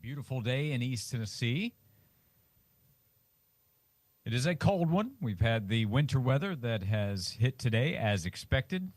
Beautiful day in East Tennessee. It is a cold one. We've had the winter weather that has hit today as expected,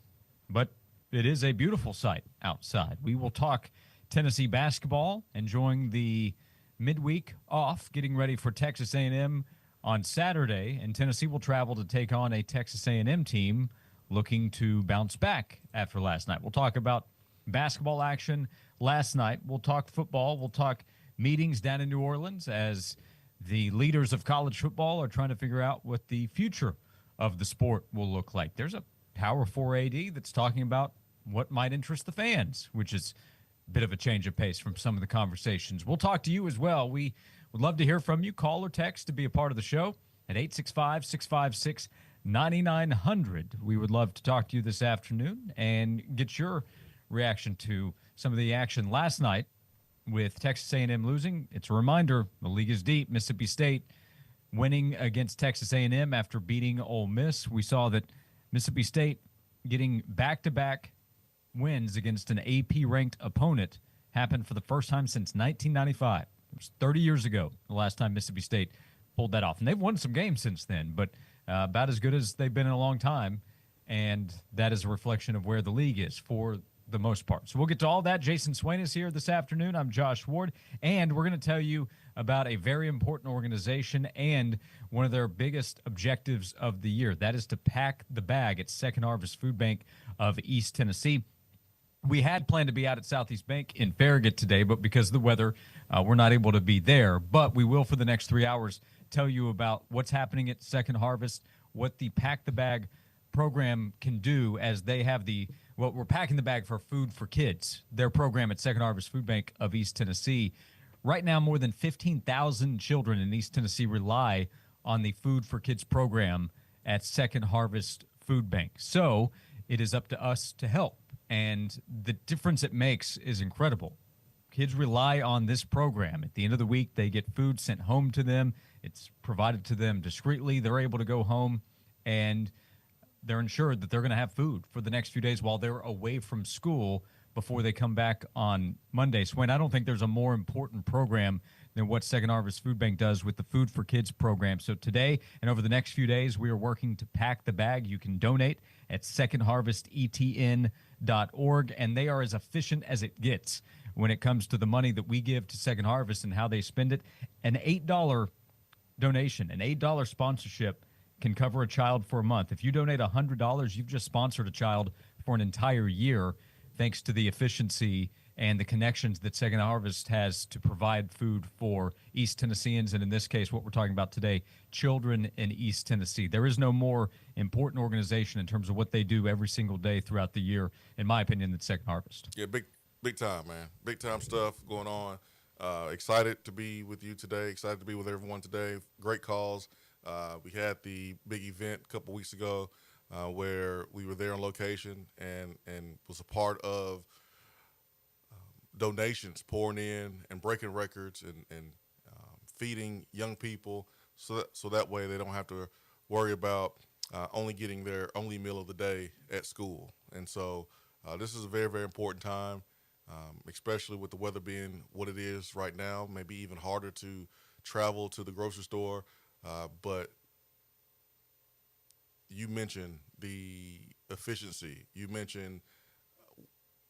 but it is a beautiful sight outside. We will talk Tennessee basketball, enjoying the midweek off, getting ready for Texas A&M on Saturday, and Tennessee will travel to take on a Texas A&M team looking to bounce back after last night. We'll talk about basketball action last night. We'll talk football. We'll talk meetings down in New Orleans as the leaders of college football are trying to figure out what the future of the sport will look like. There's a Power 4 AD that's talking about what might interest the fans, which is a bit of a change of pace from some of the conversations. We'll talk to you as well. We would love to hear from you. Call or text to be a part of the show at 865-656-9900. We would love to talk to you this afternoon and get your reaction to some of the action last night with Texas A&M losing. It's a reminder, the league is deep. Mississippi State winning against Texas A&M after beating Ole Miss. We saw that Mississippi State getting back-to-back wins against an AP-ranked opponent happened for the first time since 1995. It was 30 years ago, the last time Mississippi State pulled that off. And they've won some games since then, but about as good as they've been in a long time. And that is a reflection of where the league is for the most part. So we'll get to all that. Jason Swain is here this afternoon. I'm Josh Ward, and we're going to tell you about a very important organization and one of their biggest objectives of the year. That is to pack the bag at Second Harvest Food Bank of East Tennessee. We had planned to be out at Southeast Bank in Farragut today, but because of the weather, we're not able to be there. But we will, for the next 3 hours, tell you about what's happening at Second Harvest, what the Pack the Bag program can do as they have we're packing the bag for Food for Kids, their program at Second Harvest Food Bank of East Tennessee. Right now, more than 15,000 children in East Tennessee rely on the Food for Kids program at Second Harvest Food Bank. So it is up to us to help. And the difference it makes is incredible. Kids rely on this program. At the end of the week, they get food sent home to them. It's provided to them discreetly. They're able to go home and they're ensured that they're going to have food for the next few days while they're away from school before they come back on Monday. Swain, I don't think there's a more important program than what Second Harvest Food Bank does with the Food for Kids program. So today and over the next few days, we are working to pack the bag. You can donate at secondharvestetn.org, and they are as efficient as it gets when it comes to the money that we give to Second Harvest and how they spend it. An $8 donation, an $8 sponsorship can cover a child for a month. If you donate $100, you've just sponsored a child for an entire year, thanks to the efficiency and the connections that Second Harvest has to provide food for East Tennesseans, and in this case, what we're talking about today, children in East Tennessee. There is no more important organization in terms of what they do every single day throughout the year, in my opinion, than Second Harvest. Yeah, big time, man. Big time stuff going on. Excited to be with you today. Excited to be with everyone today. Great calls. We had the big event a couple weeks ago where we were there on location and was a part of donations pouring in and breaking records and feeding young people so that way they don't have to worry about only getting their only meal of the day at school. And so this is a very, very important time, especially with the weather being what it is right now, maybe even harder to travel to the grocery store. But you mentioned the efficiency. You mentioned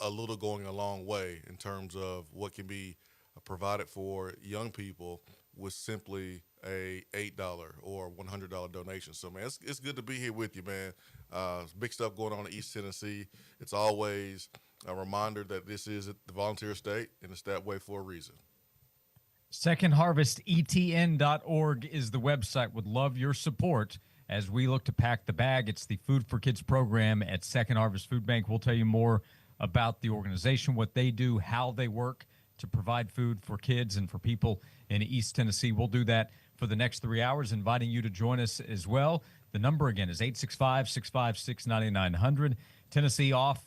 a little going a long way in terms of what can be provided for young people with simply a $8 or $100 donation. So, man, it's good to be here with you, man. Big stuff going on in East Tennessee. It's always a reminder that this is the volunteer state, and it's that way for a reason. SecondHarvestETN.org is the website. Would love your support as we look to pack the bag. It's the Food for Kids program at Second Harvest Food Bank. We'll tell you more about the organization, what they do, how they work to provide food for kids and for people in East Tennessee. We'll do that for the next 3 hours, inviting you to join us as well. The number again is 865-656-9900. Tennessee off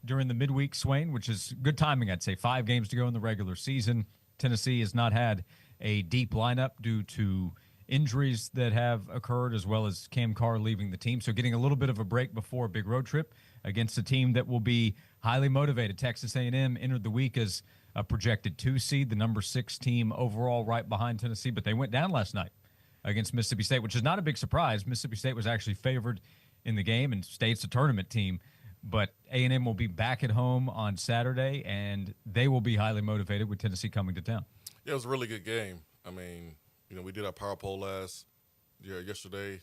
during the midweek, Swain, which is good timing, I'd say. 5 games to go in the regular season. Tennessee has not had a deep lineup due to injuries that have occurred, as well as Cam Carr leaving the team. So getting a little bit of a break before a big road trip against a team that will be highly motivated. Texas A&M entered the week as a projected 2 seed, the number 6 team overall, right behind Tennessee. But they went down last night against Mississippi State, which is not a big surprise. Mississippi State was actually favored in the game, and State's a tournament team. But A&M will be back at home on Saturday, and they will be highly motivated with Tennessee coming to town. Yeah, it was a really good game. I mean, we did our power poll yesterday,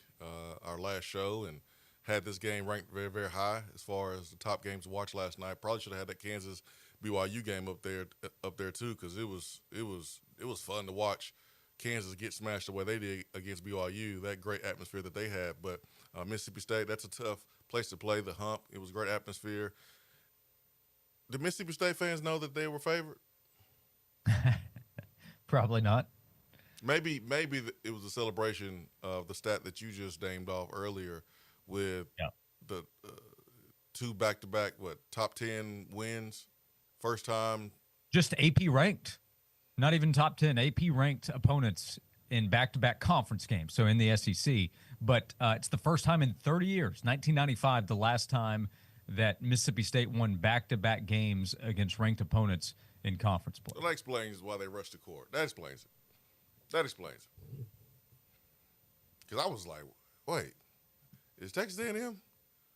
our last show, and had this game ranked very, very high as far as the top games to watch last night. Probably should have had that Kansas BYU game up there too, because it was fun to watch Kansas get smashed the way they did against BYU. That great atmosphere that they had, but Mississippi State, that's a tough place to play. The Hump, it was a great atmosphere. Did Mississippi State fans know that they were favored? Probably not. Maybe it was a celebration of the stat that you just named off earlier with the 2 back-to-back, top 10 wins, first time. Just AP ranked, not even top 10, AP ranked opponents in back-to-back conference games, so in the SEC. But it's the first time in 30 years, 1995, the last time that Mississippi State won back-to-back games against ranked opponents in conference play. Well, that explains why they rushed the court. That explains it. Because I was like, wait, is Texas A&M?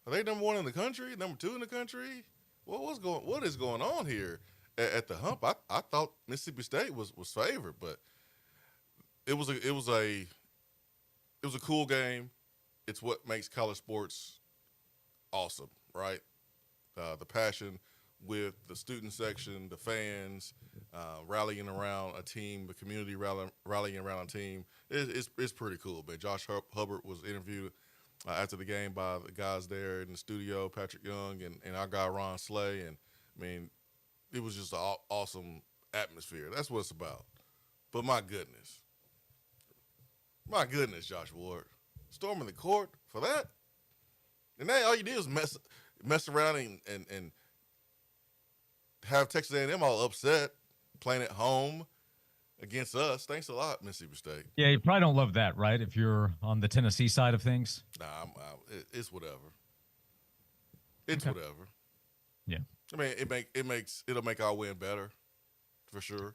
Are they number 1 in the country? Number 2 in the country? What is going on here at the Hump? I thought Mississippi State was favored, but it was a cool game. It's what makes college sports awesome, right? The passion with the student section, the fans rallying around a team, the community rallying around a team. It's pretty cool, man. Josh Hubbard was interviewed after the game by the guys there in the studio, Patrick Young and our guy Ron Slay. And, I mean, it was just an awesome atmosphere. That's what it's about. But my goodness, Josh Ward, storming the court for that? And then all you did was mess around and have Texas A&M all upset playing at home against us. Thanks a lot, Mississippi State. Yeah, you probably don't love that, right? If you're on the Tennessee side of things. Nah, it's whatever. It's okay. Whatever. Yeah. I mean, it'll make our win better, for sure.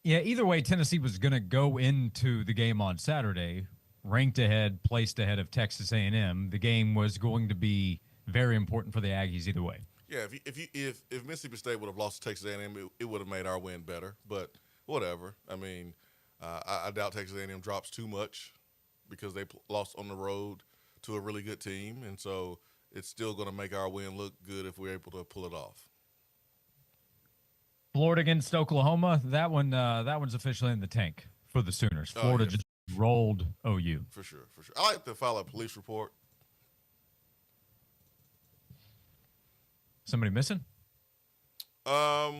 Yeah, either way, Tennessee was going to go into the game on Saturday ranked ahead, placed ahead of Texas A&M. The game was going to be very important for the Aggies either way. Yeah, if Mississippi State would have lost to Texas A&M, it would have made our win better. But whatever. I mean, I doubt Texas A&M drops too much because they lost on the road to a really good team, and so it's still going to make our win look good if we're able to pull it off. Florida against Oklahoma, that one's officially in the tank for the Sooners. Florida just rolled OU. For sure. I like to file a police report. Somebody missing? Or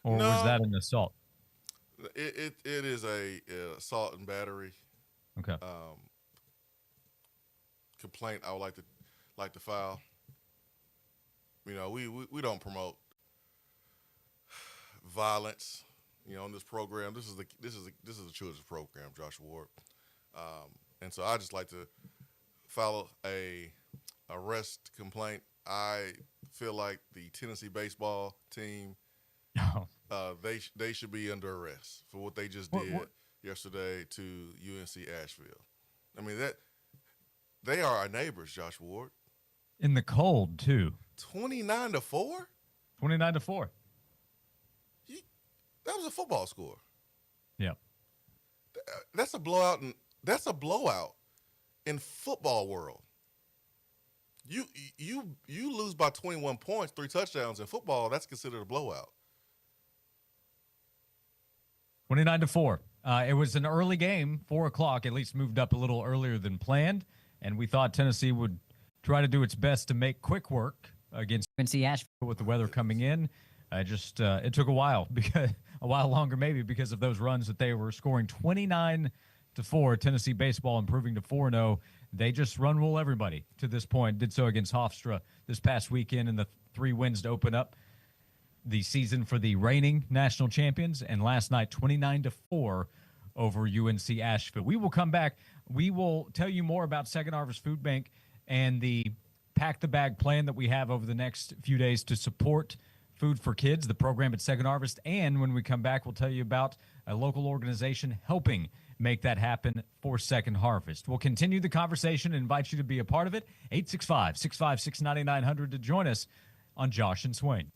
no, was that an assault? It is a assault and battery. Okay. Complaint I would like to file. We don't promote violence. On this program, this is a children's program, Josh Ward, and so I just like to file a arrest complaint. I feel like the Tennessee baseball team, they should be under arrest for what they just did yesterday to UNC Asheville. I mean that they are our neighbors, Josh Ward. In the cold too. 29-4. 29-4. That was a football score. Yeah. That's a blowout, and that's a blowout in football world. You lose by 21 points, 3 touchdowns in football. That's considered a blowout. 29-4. It was an early game, 4:00. At least moved up a little earlier than planned, and we thought Tennessee would try to do its best to make quick work against UNC Asheville with the weather coming in. It took a while longer maybe because of those runs that they were scoring. 29-4. Tennessee baseball improving to 4-0. They just run rule everybody to this point. Did so against Hofstra this past weekend in the 3 wins to open up the season for the reigning national champions. And last night, 29-4 over UNC Asheville. We will come back. We will tell you more about Second Harvest Food Bank and the pack the bag plan that we have over the next few days to support Food for Kids, the program at Second Harvest. And when we come back, we'll tell you about a local organization helping make that happen for Second Harvest. We'll continue the conversation and invite you to be a part of it. 865-656-9900 to join us on Josh and Swain.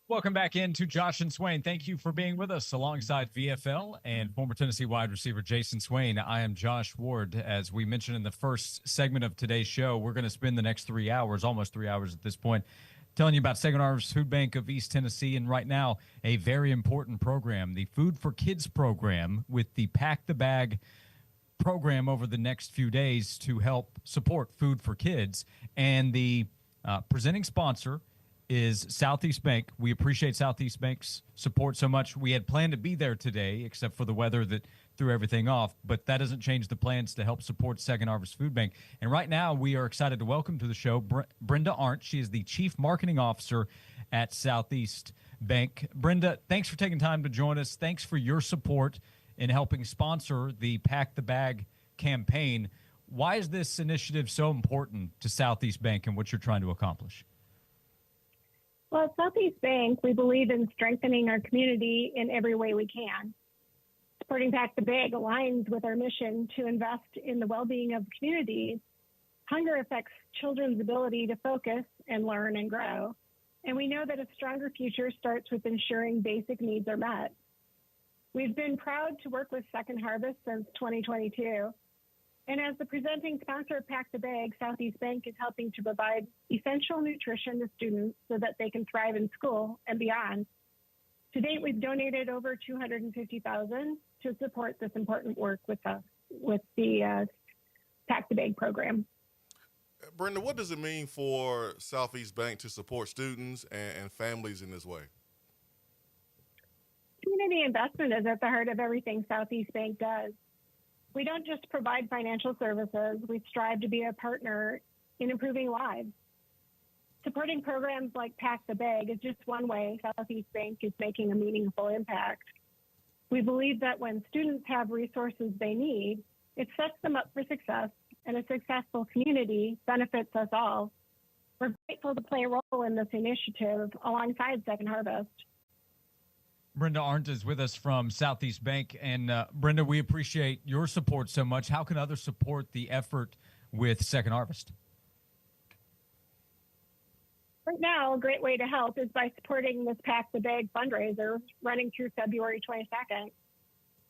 Welcome back into Josh and Swain. Thank you for being with us alongside VFL and former Tennessee wide receiver Jason Swain. I am Josh Ward. As we mentioned in the first segment of today's show, we're going to spend the next 3 hours, almost 3 hours at this point, telling you about Second Harvest Food Bank of East Tennessee. And right now, a very important program, the Food for Kids program, with the Pack the Bag program over the next few days to help support Food for Kids. And the presenting sponsor is Southeast Bank. We appreciate Southeast Bank's support so much. We had planned to be there today, except for the weather that threw everything off, but that doesn't change the plans to help support Second Harvest Food Bank. And right now, we are excited to welcome to the show Brenda Arndt. She is the Chief Marketing Officer at Southeast Bank. Brenda, thanks for taking time to join us. Thanks for your support in helping sponsor the Pack the Bag campaign. Why is this initiative so important to Southeast Bank and what you're trying to accomplish? Well, at Southeast Bank, we believe in strengthening our community in every way we can. Supporting Pack the Bag aligns with our mission to invest in the well-being of communities. Hunger affects children's ability to focus and learn and grow. And we know that a stronger future starts with ensuring basic needs are met. We've been proud to work with Second Harvest since 2022. And as the presenting sponsor of Pack the Bag, Southeast Bank is helping to provide essential nutrition to students so that they can thrive in school and beyond. To date, we've donated over $250,000 to support this important work with the Pack the Bag program. Brenda, what does it mean for Southeast Bank to support students and families in this way? Community investment is at the heart of everything Southeast Bank does. We don't just provide financial services, we strive to be a partner in improving lives. Supporting programs like Pack the Bag is just one way Southeast Bank is making a meaningful impact. We believe that when students have resources they need, it sets them up for success, and a successful community benefits us all. We're grateful to play a role in this initiative alongside Second Harvest. Brenda Arndt is with us from Southeast Bank. And Brenda, we appreciate your support so much. How can others support the effort with Second Harvest? Right now, a great way to help is by supporting this Pack the Bag fundraiser running through February 22nd.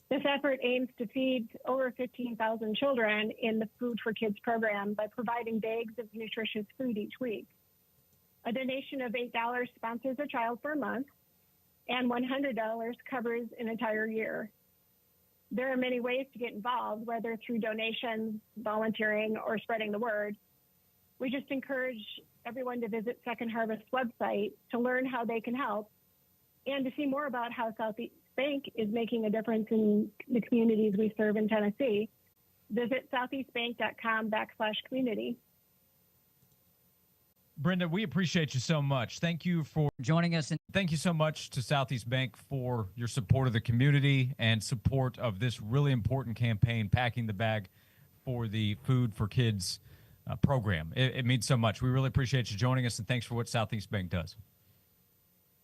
This effort aims to feed over 15,000 children in the Food for Kids program by providing bags of nutritious food each week. A donation of $8 sponsors a child for a month, and $100 covers an entire year. There are many ways to get involved, whether through donations, volunteering, or spreading the word. We just encourage everyone to visit Second Harvest's website to learn how they can help and to see more about how Southeast Bank is making a difference in the communities we serve in Tennessee. Visit southeastbank.com/community. Brenda, we appreciate you so much. Thank you for joining us. And thank you so much to Southeast Bank for your support of the community and support of this really important campaign, Packing the Bag for the Food for Kids program. It means so much. We really appreciate you joining us, and thanks for what Southeast Bank does.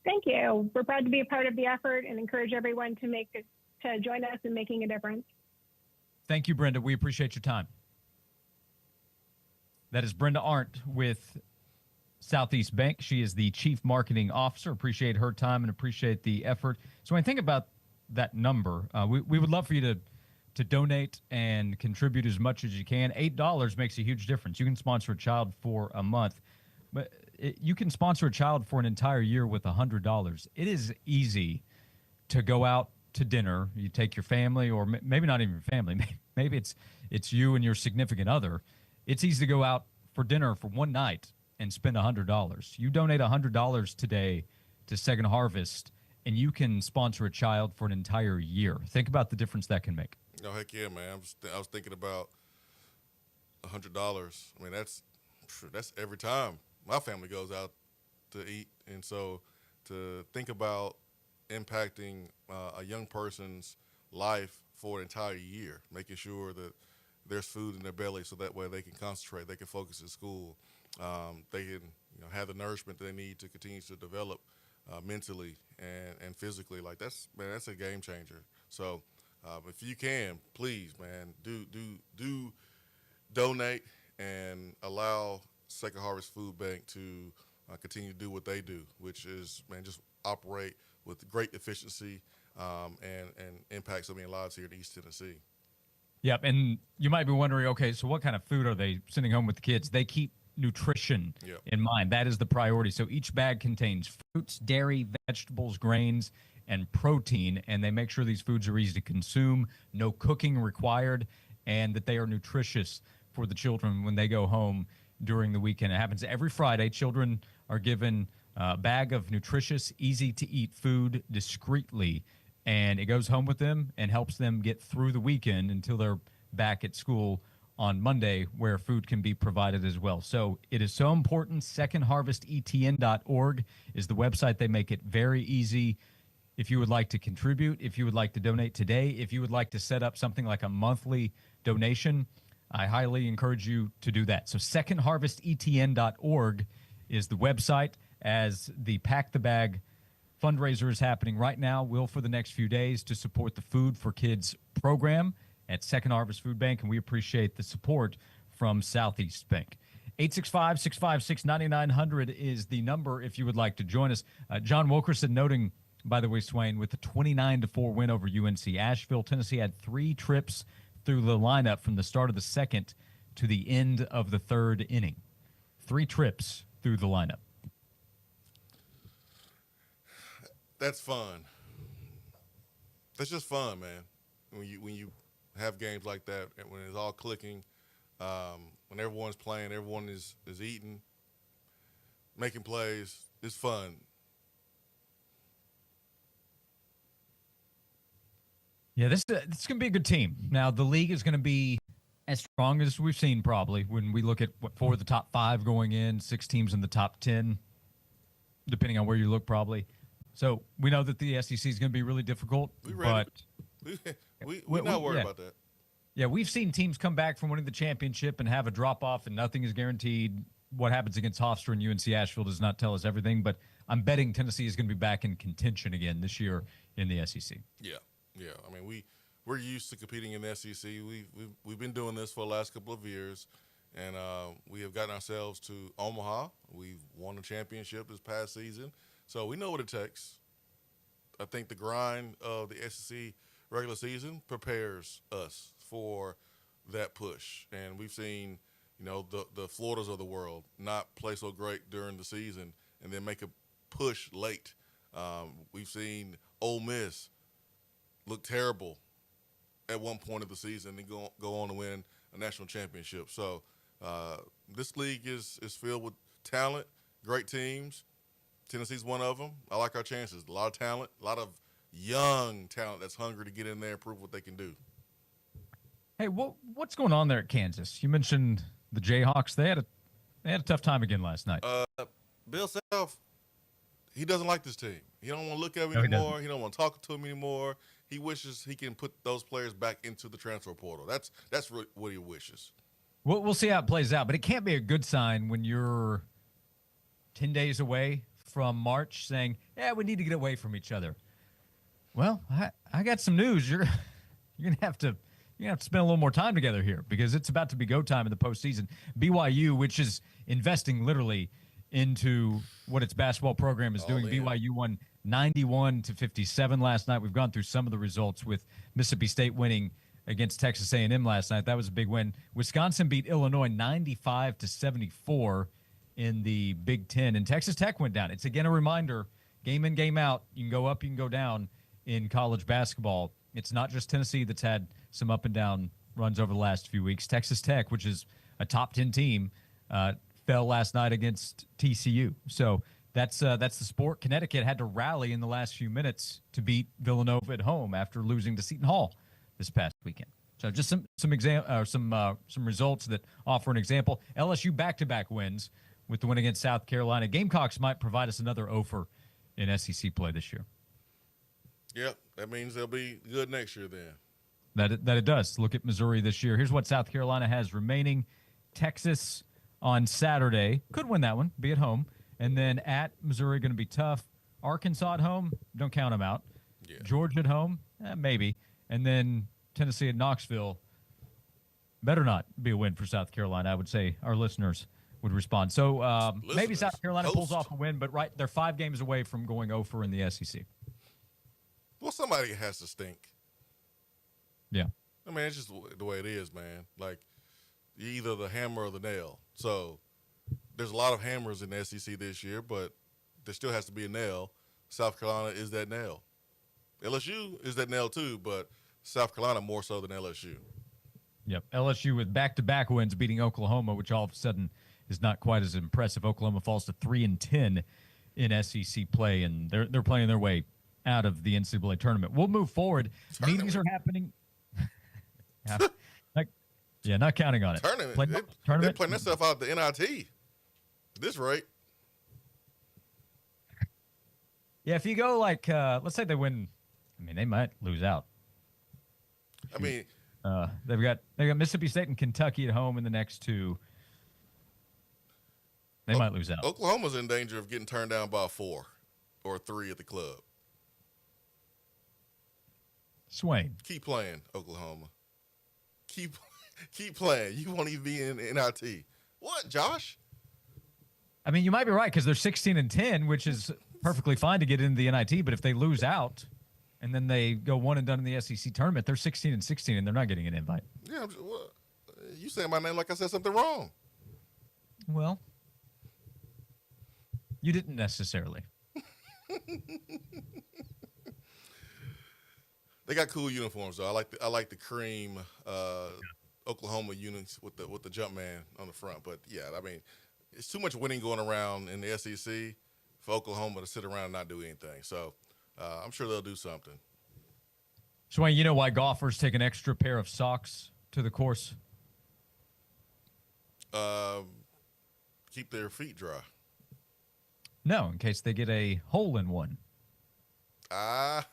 Thank you. We're proud to be a part of the effort and encourage everyone to join us in making a difference. Thank you, Brenda. We appreciate your time. That is Brenda Arndt with Southeast Bank. She is the Chief Marketing Officer. Appreciate her time and appreciate the effort. So when I think about that number, we would love for you to donate and contribute as much as you can. $8 makes a huge difference. You can sponsor a child for a month, but you can sponsor a child for an entire year with $100. It is easy to go out to dinner. You take your family, or maybe not even your family. Maybe it's you and your significant other. It's easy to go out for dinner for one night and spend $100. You donate $100 today to Second Harvest, and you can sponsor a child for an entire year. Think about the difference that can make. Oh, heck yeah, man. I was thinking about $100. I mean, that's every time my family goes out to eat. And so to think about impacting a young person's life for an entire year, making sure that there's food in their belly so that way they can concentrate, they can focus in school, they can have the nourishment they need to continue to develop mentally and physically. Like that's a game changer. So if you can, please, man, do donate and allow Second Harvest Food Bank to continue to do what they do, which is, man, just operate with great efficiency and impact so many lives here in East Tennessee. Yep, and you might be wondering, okay, so what kind of food are they sending home with the kids? They keep nutrition in mind. That is the priority. So each bag contains fruits, dairy, vegetables, grains, and protein, and they make sure these foods are easy to consume, no cooking required, and that they are nutritious for the children when they go home during the weekend. It happens every Friday. Children are given a bag of nutritious, easy-to-eat food discreetly, and it goes home with them and helps them get through the weekend until they're back at school on Monday, where food can be provided as well. So it is so important. SecondHarvestETN.org is the website. They make it very easy. If you would like to contribute, if you would like to donate today, if you would like to set up something like a monthly donation, I highly encourage you to do that. So SecondHarvestETN.org is the website, as the Pack the Bag fundraiser is happening right now, will for the next few days, to support the Food for Kids program at Second Harvest Food Bank, and we appreciate the support from Southeast Bank. 865-656-9900 is the number if you would like to join us. John Wilkerson noting, by the way, Swain, with the 29-4 win over UNC Asheville, Tennessee had 3 trips through the lineup from the start of the second to the end of the third inning. 3 trips through the lineup. That's fun. That's just fun, man. When you have games like that, when it's all clicking, when everyone's playing, everyone is eating, making plays, it's fun. Yeah, this is going to be a good team. Now, the league is going to be as strong as we've seen probably when we look at what 4 of the top 5 going in, 6 teams in the top 10, depending on where you look probably. So we know that the SEC is going to be really difficult, but we're not worried about that. Yeah, we've seen teams come back from winning the championship and have a drop-off, and nothing is guaranteed. What happens against Hofstra and UNC Asheville does not tell us everything, but I'm betting Tennessee is going to be back in contention again this year in the SEC. Yeah. I mean, we're used to competing in the SEC. We've been doing this for the last couple of years, and we have gotten ourselves to Omaha. We've won the championship this past season, so we know what it takes. I think the grind of the SEC regular season prepares us for that push, and we've seen, the Floridas of the world not play so great during the season and then make a push late. We've seen Ole Miss look terrible at one point of the season and go on to win a national championship. So this league is filled with talent, great teams. Tennessee's one of them. I like our chances. A lot of talent, a lot of young talent that's hungry to get in there and prove what they can do. Hey, what's going on there at Kansas? You mentioned the Jayhawks. They had a tough time again last night. Bill Self, he doesn't like this team. He don't want to look at him anymore. He don't want to talk to him anymore. He wishes he can put those players back into the transfer portal. That's really what he wishes. We'll see how it plays out, but it can't be a good sign when you're 10 days away from March saying, yeah, we need to get away from each other. Well, I got some news. You're gonna have to spend a little more time together here because it's about to be go time in the postseason. BYU, which is investing literally into what its basketball program is doing. BYU won 91-57 last night. We've gone through some of the results with Mississippi State winning against Texas A&M last night. That was a big win. Wisconsin beat Illinois 95-74 in the Big Ten, and Texas Tech went down. It's again a reminder: game in, game out. You can go up, you can go down in college basketball. It's not just Tennessee that's had some up and down runs over the last few weeks. Texas Tech, which is a top 10 team, fell last night against TCU. So that's the sport. Connecticut had to rally in the last few minutes to beat Villanova at home after losing to Seton Hall this past weekend. So just some results that offer an example. LSU back-to-back wins with the win against South Carolina. Gamecocks might provide us another offer in SEC play this year. Yep, that means they'll be good next year then. That it does. Look at Missouri this year. Here's what South Carolina has remaining. Texas on Saturday. Could win that one, be at home. And then at Missouri, going to be tough. Arkansas at home, don't count them out. Yeah. Georgia at home, maybe. And then Tennessee at Knoxville. Better not be a win for South Carolina, I would say our listeners would respond. So maybe South Carolina pulls off a win, but they're 5 games away from going 0-for in the SEC. Well, somebody has to stink. Yeah. I mean, it's just the way it is, man. Like, you're either the hammer or the nail. So there's a lot of hammers in the SEC this year, but there still has to be a nail. South Carolina is that nail. LSU is that nail too, but South Carolina more so than LSU. Yep. LSU with back-to-back wins beating Oklahoma, which all of a sudden is not quite as impressive. Oklahoma falls to 3-10 in SEC play, and they're playing their way out of the NCAA tournament. We'll move forward. Meetings are happening. Not counting on it. Tournament. They're playing themselves out the NIT at this rate. Yeah, if you go let's say they win, they might lose out. They've got Mississippi State and Kentucky at home in the next 2. They might lose out. Oklahoma's in danger of getting turned down by 4 or 3 at the club. Swain. Keep playing, Oklahoma. Keep playing. You won't even be in NIT. What, Josh? I mean, you might be right because they're 16-10, which is perfectly fine to get into the NIT. But if they lose out and then they go one and done in the SEC tournament, they're 16-16 and they're not getting an invite. Yeah, well, you saying my name like I said something wrong. Well, you didn't necessarily. They got cool uniforms though. I like the cream Oklahoma units with the jump man on the front. But yeah, I mean, it's too much winning going around in the SEC for Oklahoma to sit around and not do anything. So I'm sure they'll do something. Swain, you know why golfers take an extra pair of socks to the course? Keep their feet dry. No, in case they get a hole in one. Ah,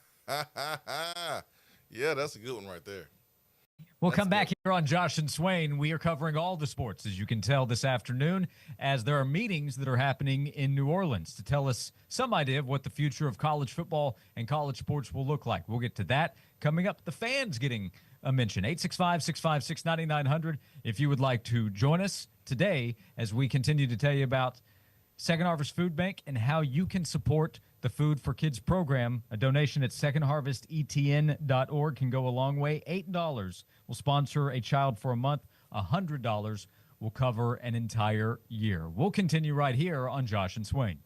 yeah, that's a good one right there. We'll come back here on Josh and Swain. We are covering all the sports, as you can tell, this afternoon, as there are meetings that are happening in New Orleans to tell us some idea of what the future of college football and college sports will look like. We'll get to that coming up. The fans getting a mention. 865-656-9900 if you would like to join us today as we continue to tell you about Second Harvest Food Bank and how you can support the Food for Kids program. A donation at secondharvestetn.org can go a long way. $8 will sponsor a child for a month. $100 will cover an entire year. We'll continue right here on Josh and Swain.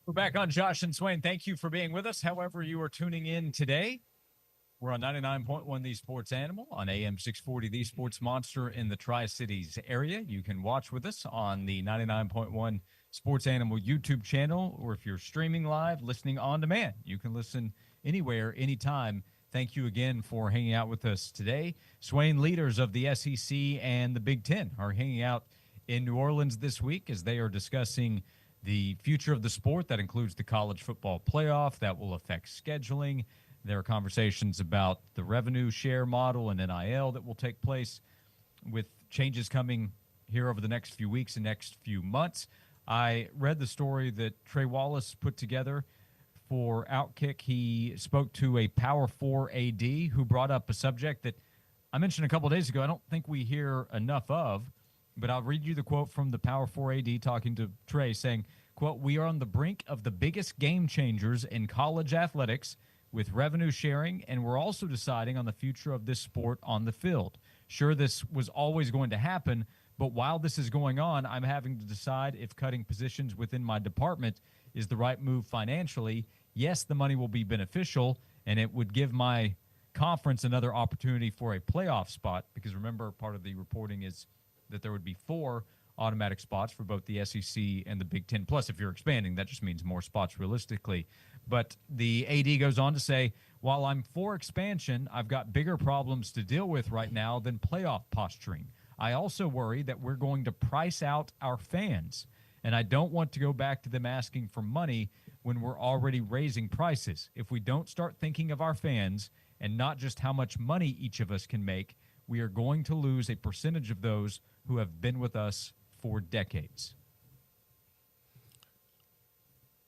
We're back on Josh and Swain. Thank you for being with us. However, you are tuning in today. We're on 99.1 The Sports Animal, on AM 640 The Sports Monster in the Tri-Cities area. You can watch with us on the 99.1 Sports Animal YouTube channel, or if you're streaming live, listening on demand, you can listen anywhere, anytime. Thank you again for hanging out with us today. Swain, leaders of the SEC and the Big Ten are hanging out in New Orleans this week as they are discussing the future of the sport. That includes the college football playoff that will affect scheduling. There are conversations about the revenue share model and NIL that will take place with changes coming here over the next few weeks and next few months. I read the story that Trey Wallace put together for Outkick. He spoke to a Power 4 AD who brought up a subject that I mentioned a couple of days ago I don't think we hear enough of, but I'll read you the quote from the Power 4 AD talking to Trey saying, quote, "We are on the brink of the biggest game changers in college athletics with revenue sharing, and we're also deciding on the future of this sport on the field. Sure, this was always going to happen, but while this is going on, I'm having to decide if cutting positions within my department is the right move financially. Yes, the money will be beneficial, and it would give my conference another opportunity for a playoff spot," because remember, part of the reporting is that there would be 4 automatic spots for both the SEC and the Big Ten. Plus, if you're expanding, that just means more spots realistically. But the AD goes on to say, "While I'm for expansion, I've got bigger problems to deal with right now than playoff posturing. I also worry that we're going to price out our fans, and I don't want to go back to them asking for money when we're already raising prices. If we don't start thinking of our fans and not just how much money each of us can make, we are going to lose a percentage of those who have been with us for decades."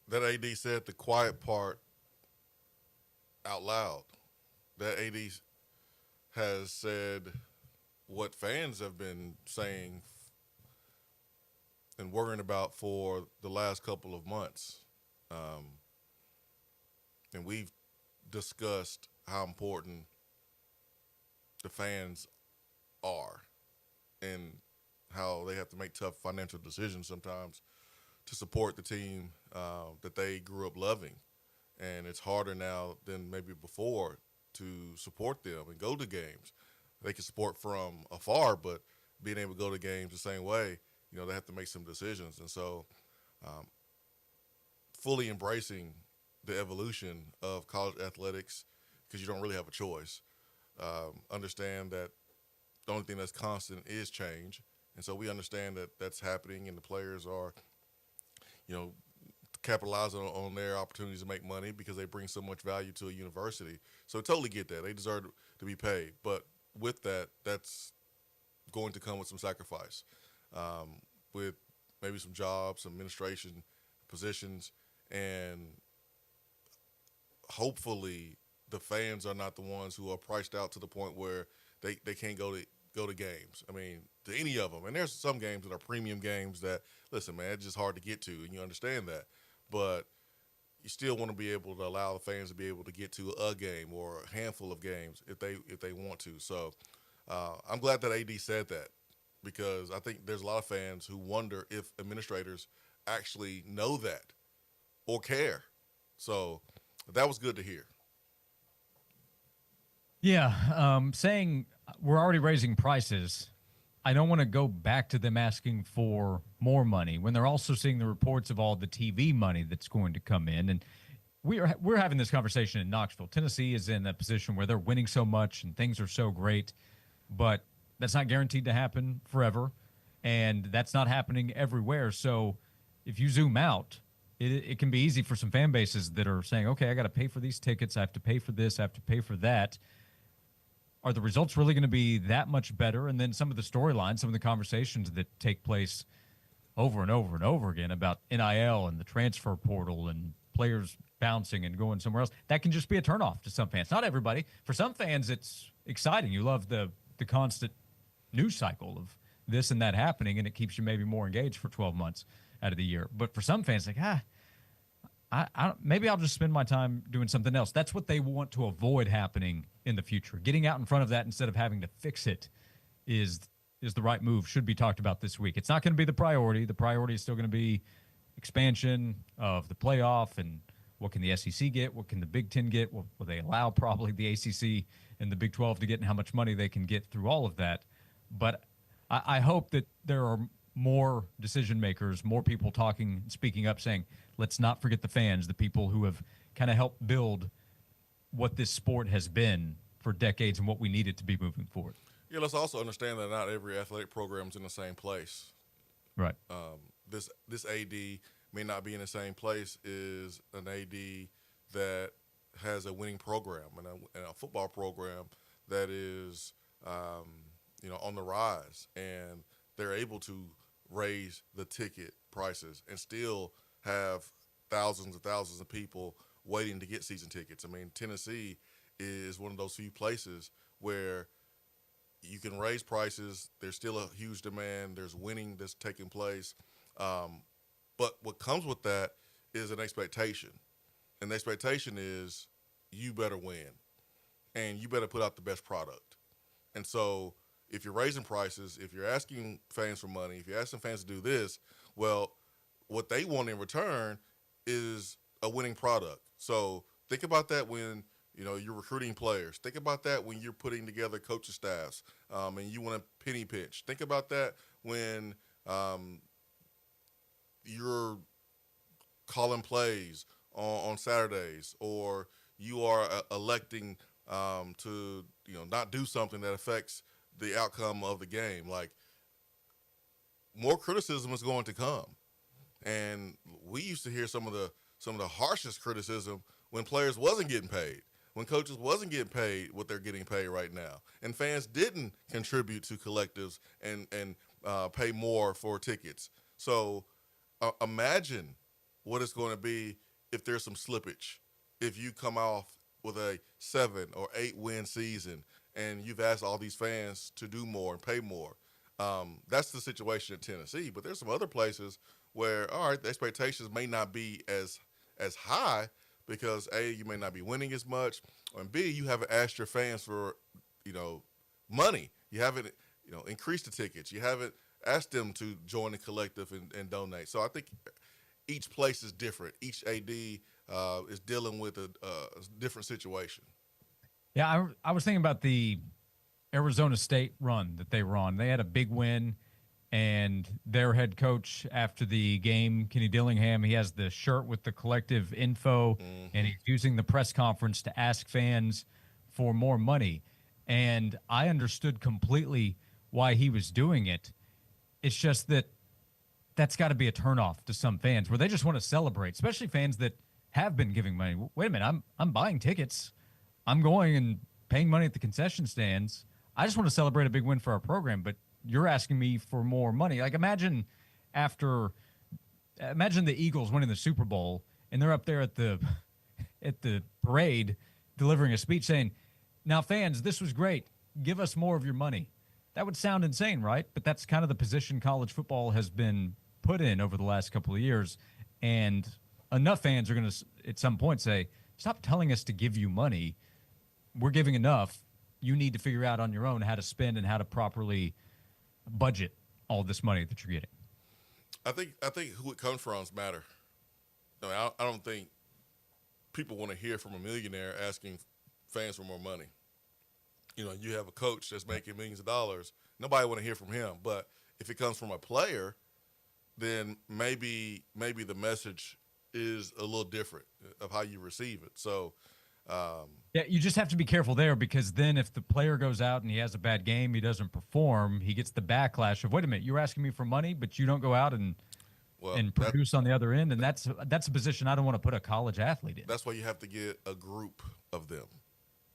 That AD said the quiet part out loud. That AD has said what fans have been saying and worrying about for the last couple of months. And we've discussed how important the fans are and how they have to make tough financial decisions sometimes to support the team that they grew up loving. And it's harder now than maybe before to support them and go to games. They can support from afar, but being able to go to games the same way, they have to make some decisions. And so fully embracing the evolution of college athletics, because you don't really have a choice. Understand that the only thing that's constant is change. And so we understand that that's happening, and the players are, capitalizing on their opportunities to make money because they bring so much value to a university. So totally get that. They deserve to be paid. But with that, that's going to come with some sacrifice, with maybe some jobs, some administration positions, and hopefully the fans are not the ones who are priced out to the point where they can't go to games. I mean, to any of them. And there's some games that are premium games that, listen, man, it's just hard to get to, and you understand that. But you still want to be able to allow the fans to be able to get to a game or a handful of games if they want to. So I'm glad that AD said that, because I think there's a lot of fans who wonder if administrators actually know that or care. So that was good to hear. Yeah, saying we're already raising prices, I don't want to go back to them asking for more money when they're also seeing the reports of all the TV money that's going to come in. And we're having this conversation in Knoxville. Tennessee is in a position where they're winning so much and things are so great, but that's not guaranteed to happen forever, and that's not happening everywhere. So if you zoom out, it can be easy for some fan bases that are saying, okay, I got to pay for these tickets, I have to pay for this, I have to pay for that. Are the results really going to be that much better? And then some of the storylines, some of the conversations that take place over and over and over again about NIL and the transfer portal and players bouncing and going somewhere else, that can just be a turnoff to some fans. Not everybody. For some fans, it's exciting. You love the constant news cycle of this and that happening, and it keeps you maybe more engaged for 12 months out of the year. But for some fans, like, maybe I'll just spend my time doing something else. That's what they want to avoid happening in the future. Getting out in front of that instead of having to fix it is the right move, should be talked about this week. It's not going to be the priority. The priority is still going to be expansion of the playoff and what can the SEC get, what can the Big Ten get, what will they allow probably the ACC and the Big 12 to get, and how much money they can get through all of that. But I hope that there are more decision makers, more people talking, speaking up, saying, let's not forget the fans, the people who have kind of helped build what this sport has been for decades and what we need it to be moving forward. Yeah, let's also understand that not every athletic program is in the same place. Right. This AD may not be in the same place as an AD that has a winning program and a football program that is, on the rise, and they're able to raise the ticket prices and still have thousands and thousands of people waiting to get season tickets. I mean, Tennessee is one of those few places where you can raise prices. There's still a huge demand. There's winning that's taking place. But what comes with that is an expectation. And the expectation is you better win and you better put out the best product. And so if you're raising prices, if you're asking fans for money, if you're asking fans to do this, well, what they want in return is a winning product. So think about that when you're recruiting players. Think about that when you're putting together coaching staffs and you want to penny pinch. Think about that when you're calling plays on Saturdays, or you are electing to not do something that affects the outcome of the game. Like, more criticism is going to come, and we used to hear some of the harshest criticism when players wasn't getting paid, when coaches wasn't getting paid what they're getting paid right now, and fans didn't contribute to collectives and pay more for tickets. So imagine what it's going to be if there's some slippage, if you come off with a 7 or 8 win season and you've asked all these fans to do more and pay more. That's the situation in Tennessee. But there's some other places where, all right, the expectations may not be as high because, A, you may not be winning as much, and B, you haven't asked your fans for, money. You haven't, increased the tickets. You haven't asked them to join the collective and donate. So I think each place is different. Each AD is dealing with a different situation. Yeah, I was thinking about the Arizona State run that they were on. They had a big win, and their head coach after the game, Kenny Dillingham, he has the shirt with the collective info, and he's using the press conference to ask fans for more money. And I understood completely why he was doing it. It's just that that's got to be a turnoff to some fans where they just want to celebrate, especially fans that have been giving money. Wait a minute, I'm buying tickets. I'm going and paying money at the concession stands. I just want to celebrate a big win for our program, but you're asking me for more money. Like, imagine the Eagles winning the Super Bowl and they're up there at the parade delivering a speech saying, "Now fans, this was great. Give us more of your money." That would sound insane, right? But that's kind of the position college football has been put in over the last couple of years. And enough fans are going to, at some point, say, stop telling us to give you money. We're giving enough. You need to figure out on your own how to spend and how to properly budget all this money that you're getting. I think who it comes from matter. I don't think people want to hear from a millionaire asking fans for more money. You have a coach that's making millions of dollars. Nobody want to hear from him. But if it comes from a player, then maybe the message is a little different of how you receive it. So, yeah, you just have to be careful there, because then if the player goes out and he has a bad game, he doesn't perform, he gets the backlash of, wait a minute, you're asking me for money, but you don't go out and produce on the other end. And that's a position I don't want to put a college athlete in. That's why you have to get a group of them.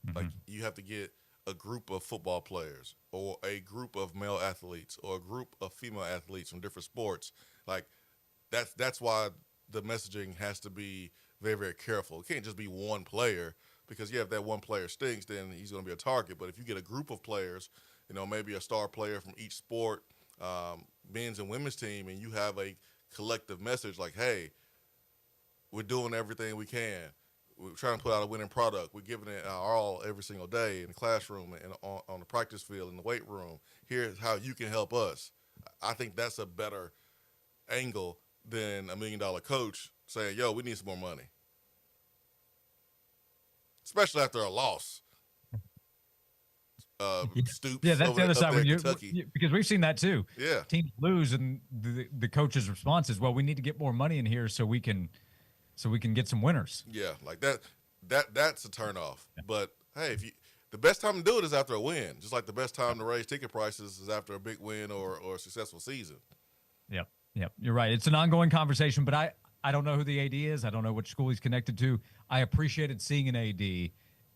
Mm-hmm. Like, you have to get a group of football players or a group of male athletes or a group of female athletes from different sports. Like, that's why the messaging has to be very, very careful. It can't just be one player, because, if that one player stinks, then he's going to be a target. But if you get a group of players, maybe a star player from each sport, men's and women's team, and you have a collective message like, hey, we're doing everything we can. We're trying to put out a winning product. We're giving it our all every single day in the classroom and on the practice field, in the weight room. Here's how you can help us. I think that's a better angle than $1 million coach saying, "Yo, we need some more money," especially after a loss. Yeah, yeah, Stoops that's the other up side there when in Kentucky. because we've seen that too. Yeah, Teams lose, and the coach's response is, "Well, we need to get more money in here so we can get some winners." yeah, like that. That's a turnoff. But hey, if you the best time to do it is after a win, just like the best time to raise ticket prices is after a big win or a successful season. Yep. Yep. You're right. It's an ongoing conversation, but I don't know who the AD is. I don't know which school he's connected to. I appreciated seeing an AD,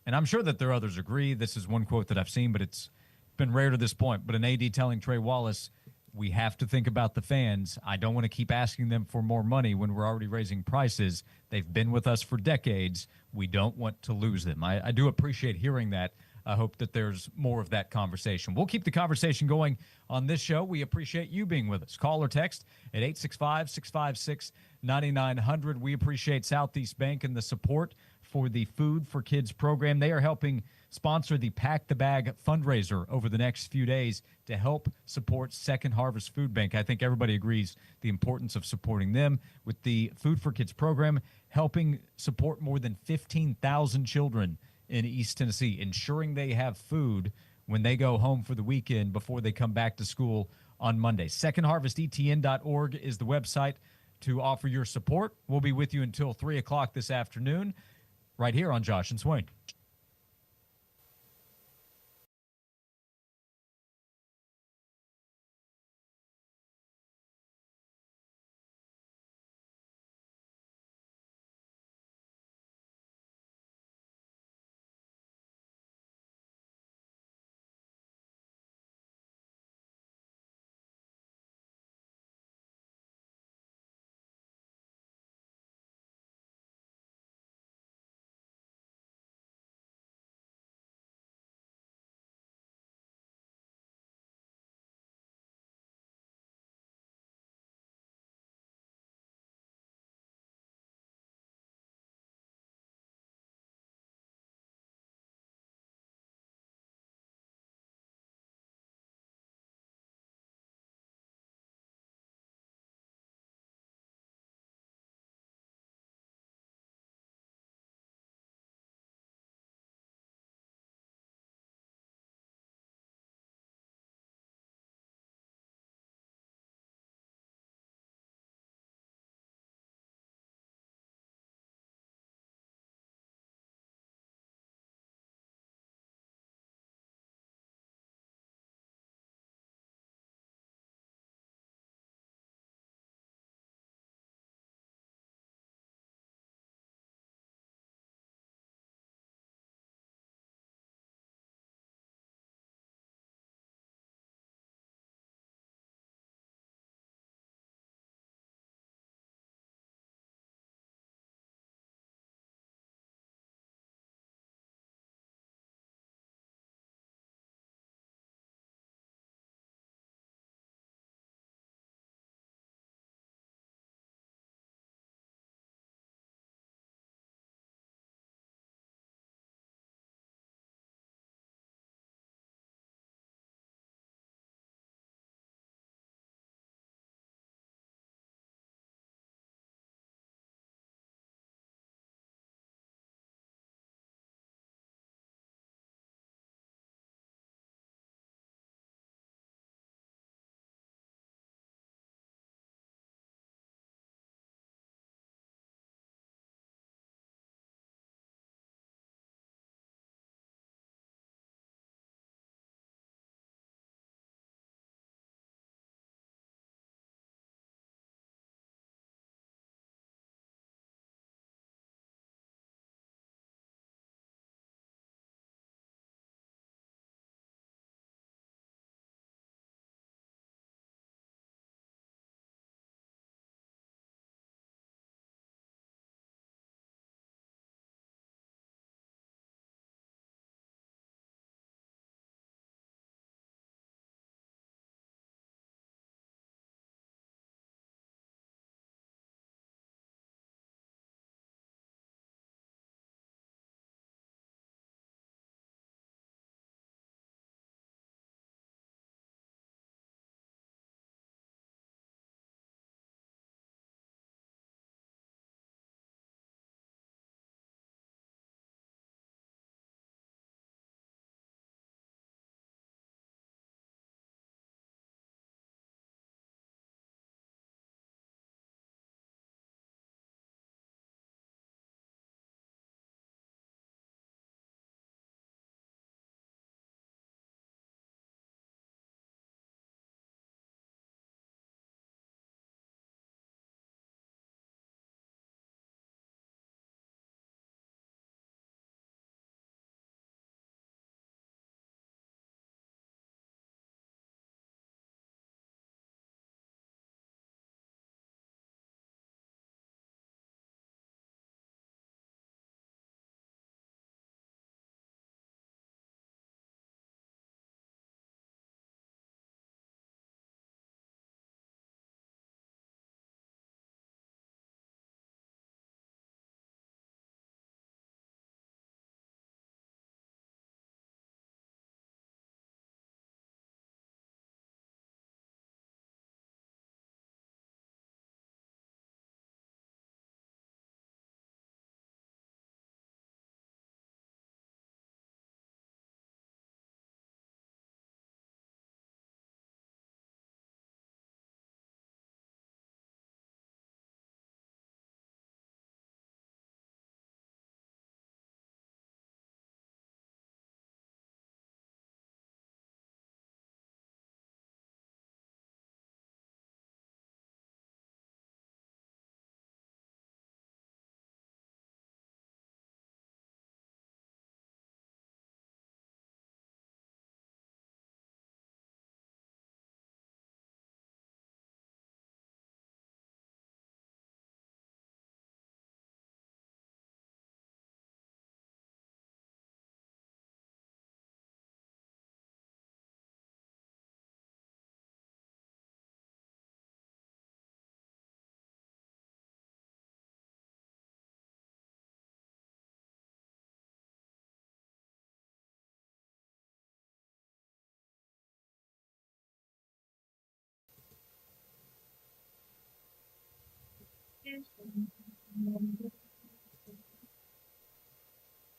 and I'm sure that there are others agree. This is one quote that I've seen, but it's been rare to this point. But an AD telling Trey Wallace, we have to think about the fans. I don't want to keep asking them for more money when we're already raising prices. They've been with us for decades. We don't want to lose them. I do appreciate hearing that. I hope that there's more of that conversation. We'll keep the conversation going on this show. We appreciate you being with us. Call or text at 865-656-9900. We appreciate Southeast Bank and the support for the Food for Kids program. They are helping sponsor the Pack the Bag fundraiser over the next few days to help support Second Harvest Food Bank. I think everybody agrees the importance of supporting them with the Food for Kids program, helping support more than 15,000 children in East Tennessee, ensuring they have food when they go home for the weekend before they come back to school on Monday. SecondHarvestETN.org is the website to offer your support. We'll be with you until 3 o'clock this afternoon right here on Josh and Swain.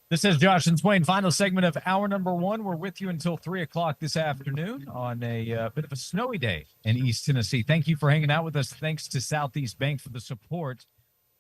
This is Josh and Swain, final segment of hour number one. We're with you until 3 o'clock this afternoon on a bit of a snowy day in East Tennessee. Thank you for hanging out with us. Thanks to Southeast Bank for the support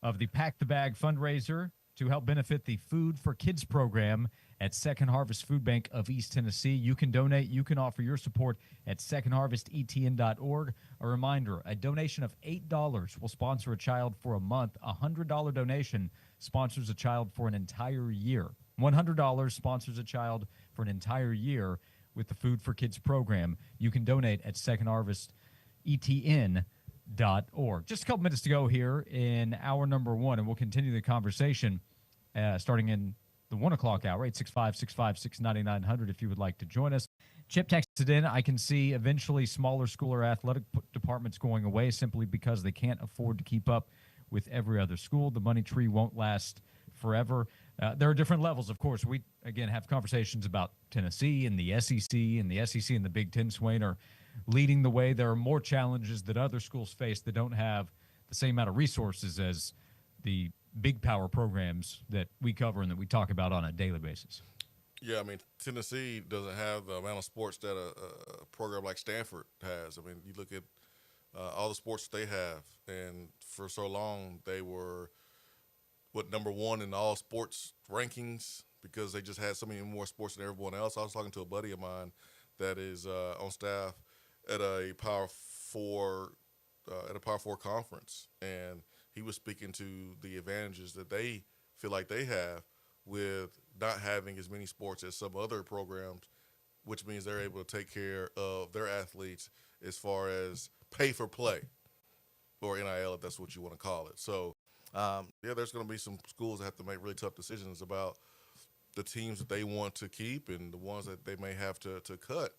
of the Pack the Bag fundraiser to help benefit the Food for Kids program at Second Harvest Food Bank of East Tennessee. You can donate. You can offer your support at secondharvestetn.org. A reminder, a donation of $8 will sponsor a child for a month. A $100 donation sponsors a child for an entire year. $100 sponsors a child for an entire year with the Food for Kids program. You can donate at secondharvestetn.org. Just a couple minutes to go here in hour number one, and we'll continue the conversation starting in the 1 o'clock hour, 865-656-9900 if you would like to join us. Chip texted in, I can see eventually smaller school or athletic departments going away simply because they can't afford to keep up with every other school. The money tree won't last forever. There are different levels, of course. We, again, have conversations about Tennessee and the SEC, and the SEC and the Big Ten, Swain, are leading the way. There are more challenges that other schools face that don't have the same amount of resources as the big power programs that we cover and that we talk about on a daily basis. Yeah, I mean, Tennessee doesn't have the amount of sports that a program like Stanford has. I mean, you look at all the sports they have, and for so long they were, number one in all sports rankings because they just had so many more sports than everyone else. I was talking to a buddy of mine that is on staff at a Power Four conference, and he was speaking to the advantages that they feel like they have with not having as many sports as some other programs, which means they're able to take care of their athletes as far as pay for play, or NIL, if that's what you want to call it. So, there's going to be some schools that have to make really tough decisions about the teams that they want to keep and the ones that they may have to cut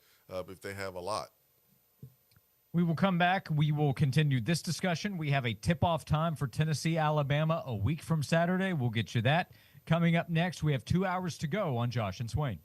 if they have a lot. We will come back. We will continue this discussion. We have a tip-off time for Tennessee, Alabama a week from Saturday. We'll get you that. Coming up next, we have 2 hours to go on Josh and Swain.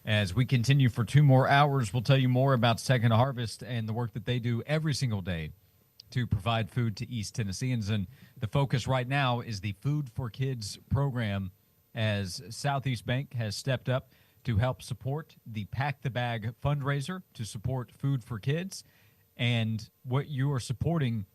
As we continue for 2 more hours, we'll tell you more about Second Harvest and the work that they do every single day to provide food to East Tennesseans. And the focus right now is the Food for Kids program, as Southeast Bank has stepped up to help support the Pack the Bag fundraiser to support Food for Kids. And what you are supporting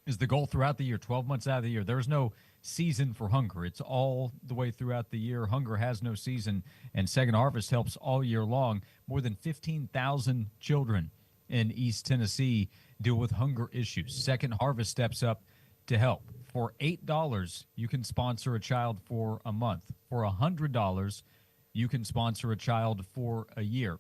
is the goal throughout the year, 12 months out of the year. There's no season for hunger. It's all the way throughout the year. Hunger has no season, and Second Harvest helps all year long. More than 15,000 children in East Tennessee deal with hunger issues. Second Harvest steps up to help. For $8, you can sponsor a child for a month. For $100, you can sponsor a child for a year.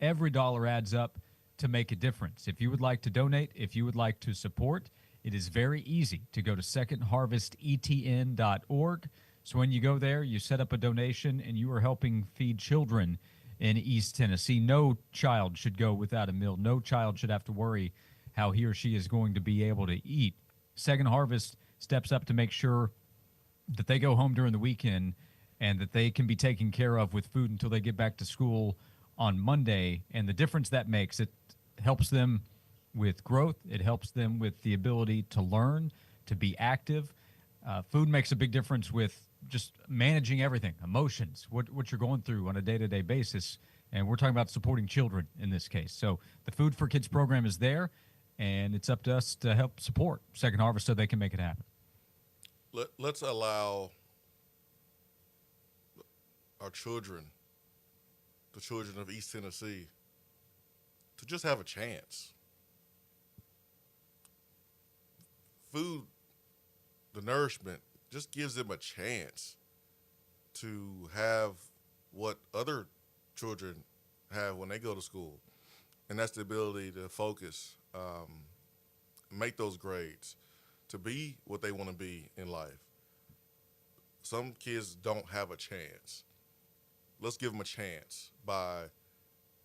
Every dollar adds up to make a difference. If you would like to donate, if you would like to support, it is very easy to go to secondharvestetn.org. So when you go there, you set up a donation, and you are helping feed children in East Tennessee. No child should go without a meal. No child should have to worry how he or she is going to be able to eat. Second Harvest steps up to make sure that they go home during the weekend and that they can be taken care of with food until they get back to school on Monday. And the difference that makes, it helps them with growth. It helps them with the ability to learn, to be active. Food makes a big difference with just managing everything, emotions, what you're going through on a day-to-day basis. And we're talking about supporting children in this case. So the Food for Kids program is there, and it's up to us to help support Second Harvest so they can make it happen. Let's allow our children, the children of East Tennessee, to just have a chance. Food, the nourishment, just gives them a chance to have what other children have when they go to school, and that's the ability to focus, make those grades, to be what they want to be in life. Some kids don't have a chance. Let's give them a chance by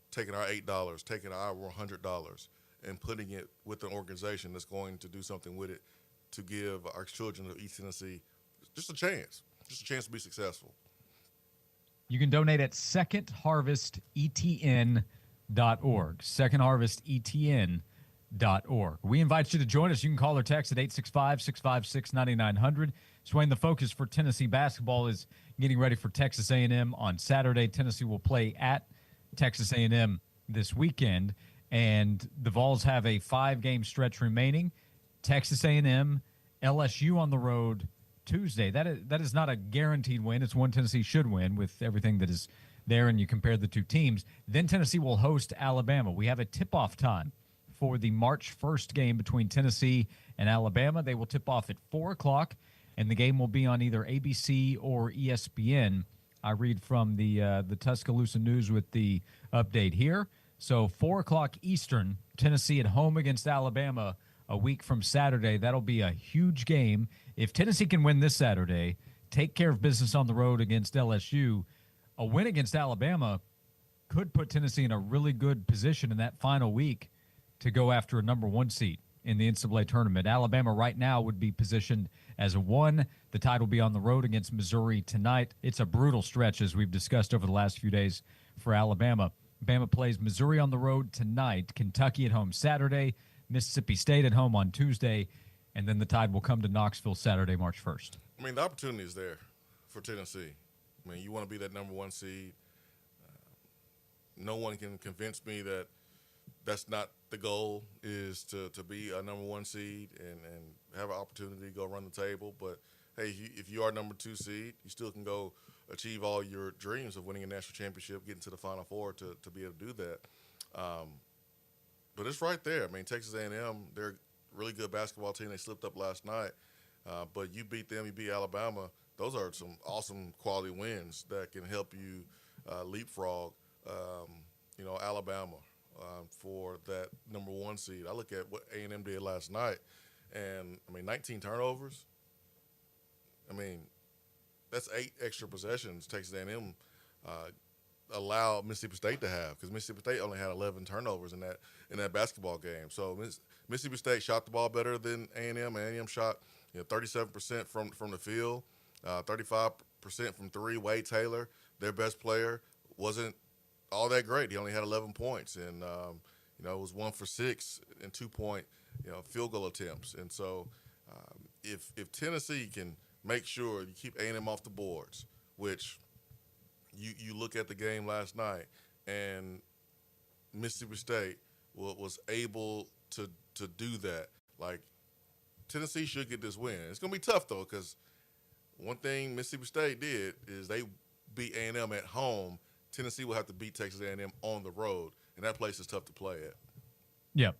taking our $8, taking our $100, and putting it with an organization that's going to do something with it to give our children of East Tennessee just a chance to be successful. You can donate at secondharvestetn.org, secondharvestetn.org. We invite you to join us. You can call or text at 865-656-9900. Swain, the focus for Tennessee basketball is getting ready for Texas A&M on Saturday. Tennessee will play at Texas A&M this weekend, and the Vols have a 5-game stretch remaining. Texas A&M, LSU on the road Tuesday. That is not a guaranteed win. It's one Tennessee should win with everything that is there, and you compare the two teams. Then Tennessee will host Alabama. We have a tip-off time for the March 1st game between Tennessee and Alabama. They will tip off at 4 o'clock, and the game will be on either ABC or ESPN. I read from the Tuscaloosa News with the update here. So 4 o'clock Eastern, Tennessee at home against Alabama a week from Saturday. That'll be a huge game. If Tennessee can win this Saturday, take care of business on the road against LSU, a win against Alabama could put Tennessee in a really good position in that final week to go after a number 1 seed in the NCAA tournament. Alabama right now would be positioned as a 1. The Tide will be on the road against Missouri tonight. It's a brutal stretch, as we've discussed over the last few days for Alabama. Bama plays Missouri on the road tonight, Kentucky at home Saturday, Mississippi State at home on Tuesday, and then the Tide will come to Knoxville Saturday, March 1st. I mean, the opportunity is there for Tennessee. I mean, you want to be that number 1 seed. No one can convince me that that's not the goal, is to be a number 1 seed and have an opportunity to go run the table. But, hey, if you are number 2 seed, you still can go achieve all your dreams of winning a national championship, getting to the Final Four to be able to do that. But it's right there. I mean, Texas A&M, they're a really good basketball team. They slipped up last night. But you beat them, you beat Alabama. Those are some awesome quality wins that can help you leapfrog, Alabama for that number 1 seed. I look at what A&M did last night, and, 19 turnovers. That's 8 extra possessions Texas A&M allowed Mississippi State to have, because Mississippi State only had 11 turnovers in that basketball game. So Mississippi State shot the ball better than A&M. A&M shot 37% from the field, 35% from 3. Wade Taylor, their best player, wasn't all that great. He only had 11 points, and it was 1 for 6 and 2-point field goal attempts. And so, if Tennessee can make sure you keep A&M off the boards, which you look at the game last night, and Mississippi State was able to do that. Like, Tennessee should get this win. It's going to be tough, though, because one thing Mississippi State did is they beat A&M at home. Tennessee will have to beat Texas A&M on the road, and that place is tough to play at. Yeah,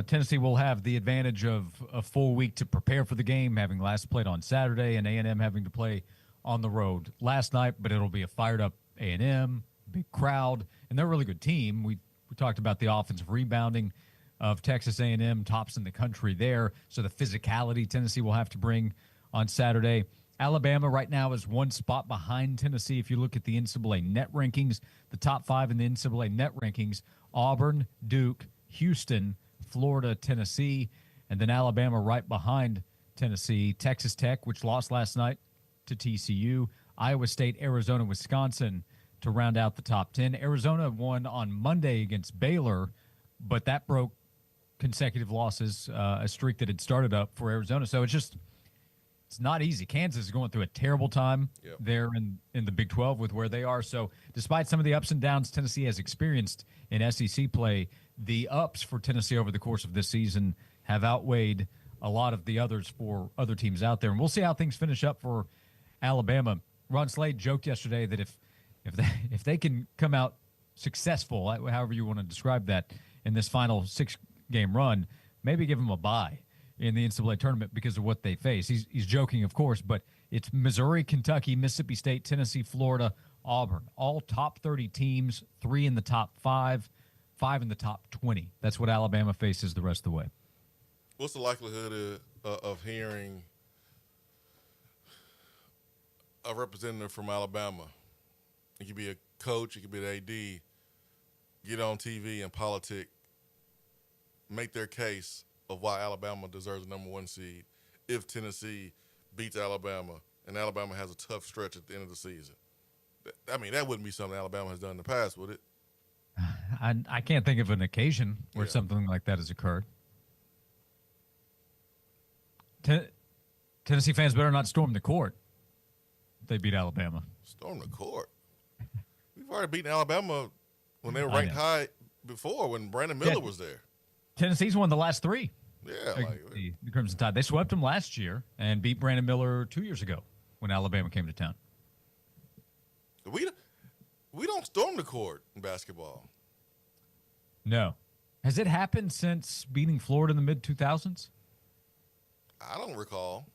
Tennessee will have the advantage of a full week to prepare for the game, having last played on Saturday, and A&M having to play on the road last night. But it'll be a fired-up A&M, big crowd, and they're a really good team. We talked about the offensive rebounding of Texas A&M, tops in the country there. So the physicality Tennessee will have to bring on Saturday. Alabama right now is one spot behind Tennessee. If you look at the NCAA net rankings, the top 5 in the NCAA net rankings: Auburn, Duke, Houston, Florida, Tennessee, and then Alabama right behind Tennessee. Texas Tech, which lost last night to TCU, Iowa State, Arizona, Wisconsin to round out the top 10. Arizona won on Monday against Baylor, but that broke consecutive losses, a streak that had started up for Arizona. So it's not easy. Kansas is going through a terrible time there in the Big 12 with where they are. So despite some of the ups and downs Tennessee has experienced in SEC play, the ups for Tennessee over the course of this season have outweighed a lot of the others for other teams out there. And we'll see how things finish up for Alabama. Ron Slade joked yesterday that if they can come out successful, however you want to describe that, in this final 6-game run, maybe give them a bye in the NCAA tournament because of what they face. He's joking, of course, but it's Missouri, Kentucky, Mississippi State, Tennessee, Florida, Auburn, all top 30 teams, 3 in the top 5, 5 in the top 20. That's what Alabama faces the rest of the way. What's the likelihood of hearing a representative from Alabama? It could be a coach, it could be an AD, get on TV and politic, make their case of why Alabama deserves the number 1 seed if Tennessee beats Alabama and Alabama has a tough stretch at the end of the season. I mean, that wouldn't be something Alabama has done in the past, would it? I can't think of an occasion where something like that has occurred. Tennessee fans better not storm the court if they beat Alabama. Storm the court? We've already beaten Alabama when they were ranked high before, when Brandon Miller was there. Tennessee's won the last 3. Yeah. The Crimson Tide. They swept them last year and beat Brandon Miller 2 years ago when Alabama came to town. We don't storm the court in basketball. No. Has it happened since beating Florida in the mid-2000s? I don't recall.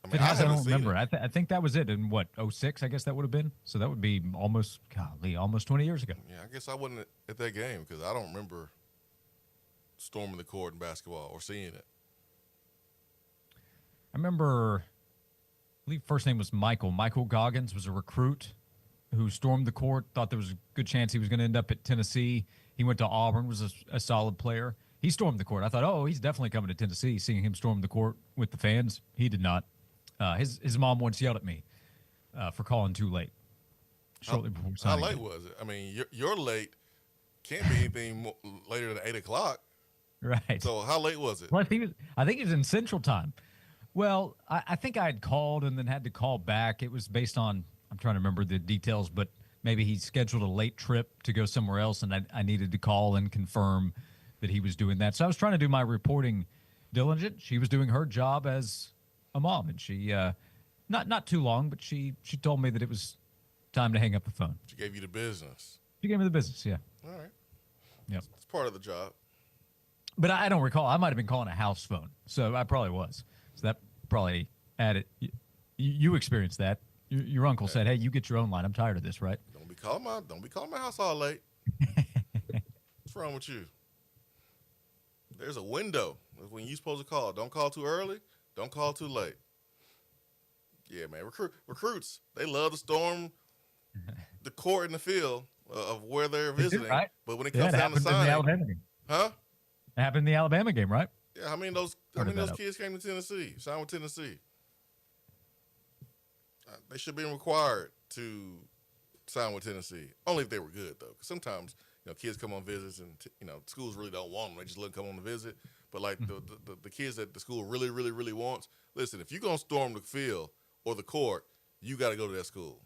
I don't remember. I think that was it in, 06, I guess that would have been? So that would be almost 20 years ago. Yeah, I guess I wasn't at that game because I don't remember storming the court in basketball or seeing it. I remember, I believe first name was Michael. Michael Goggins was a recruit who stormed the court, thought there was a good chance he was going to end up at Tennessee. He went to Auburn, was a solid player. He stormed the court. I thought, he's definitely coming to Tennessee, seeing him storm the court with the fans. He did not. His mom once yelled at me for calling too late. Shortly before signing. How late was it? I mean, your late can't be anything later than 8 o'clock. Right. So how late was it? Well, I think he was in Central Time. Well, I think I had called and then had to call back. It was based on, I'm trying to remember the details, but maybe he scheduled a late trip to go somewhere else, and I needed to call and confirm that he was doing that. So I was trying to do my reporting diligent. She was doing her job as a mom, and she not too long, but she told me that it was time to hang up the phone. She gave you the business. She gave me the business, yeah. All right. Yeah. It's part of the job. But I don't recall. I might have been calling a house phone, so I probably was. So that probably added. You experienced that. Your uncle said, "Hey, you get your own line. I'm tired of this, right?" Don't be calling my house all late. What's wrong with you? There's a window when you're supposed to call. Don't call too early. Don't call too late. Yeah, man. Recruits, they love to storm the court in the field of where they're visiting. Right? But when it comes down to signing, huh? It happened in the Alabama game, right? Yeah. How many of those kids came to Tennessee? Signed with Tennessee. They should be required to sign with Tennessee. Only if they were good, though. 'Cause sometimes, kids come on visits and, schools really don't want them. They just let them come on the visit. But, like, the kids that the school really, really, really wants, listen, if you're going to storm the field or the court, you got to go to that school.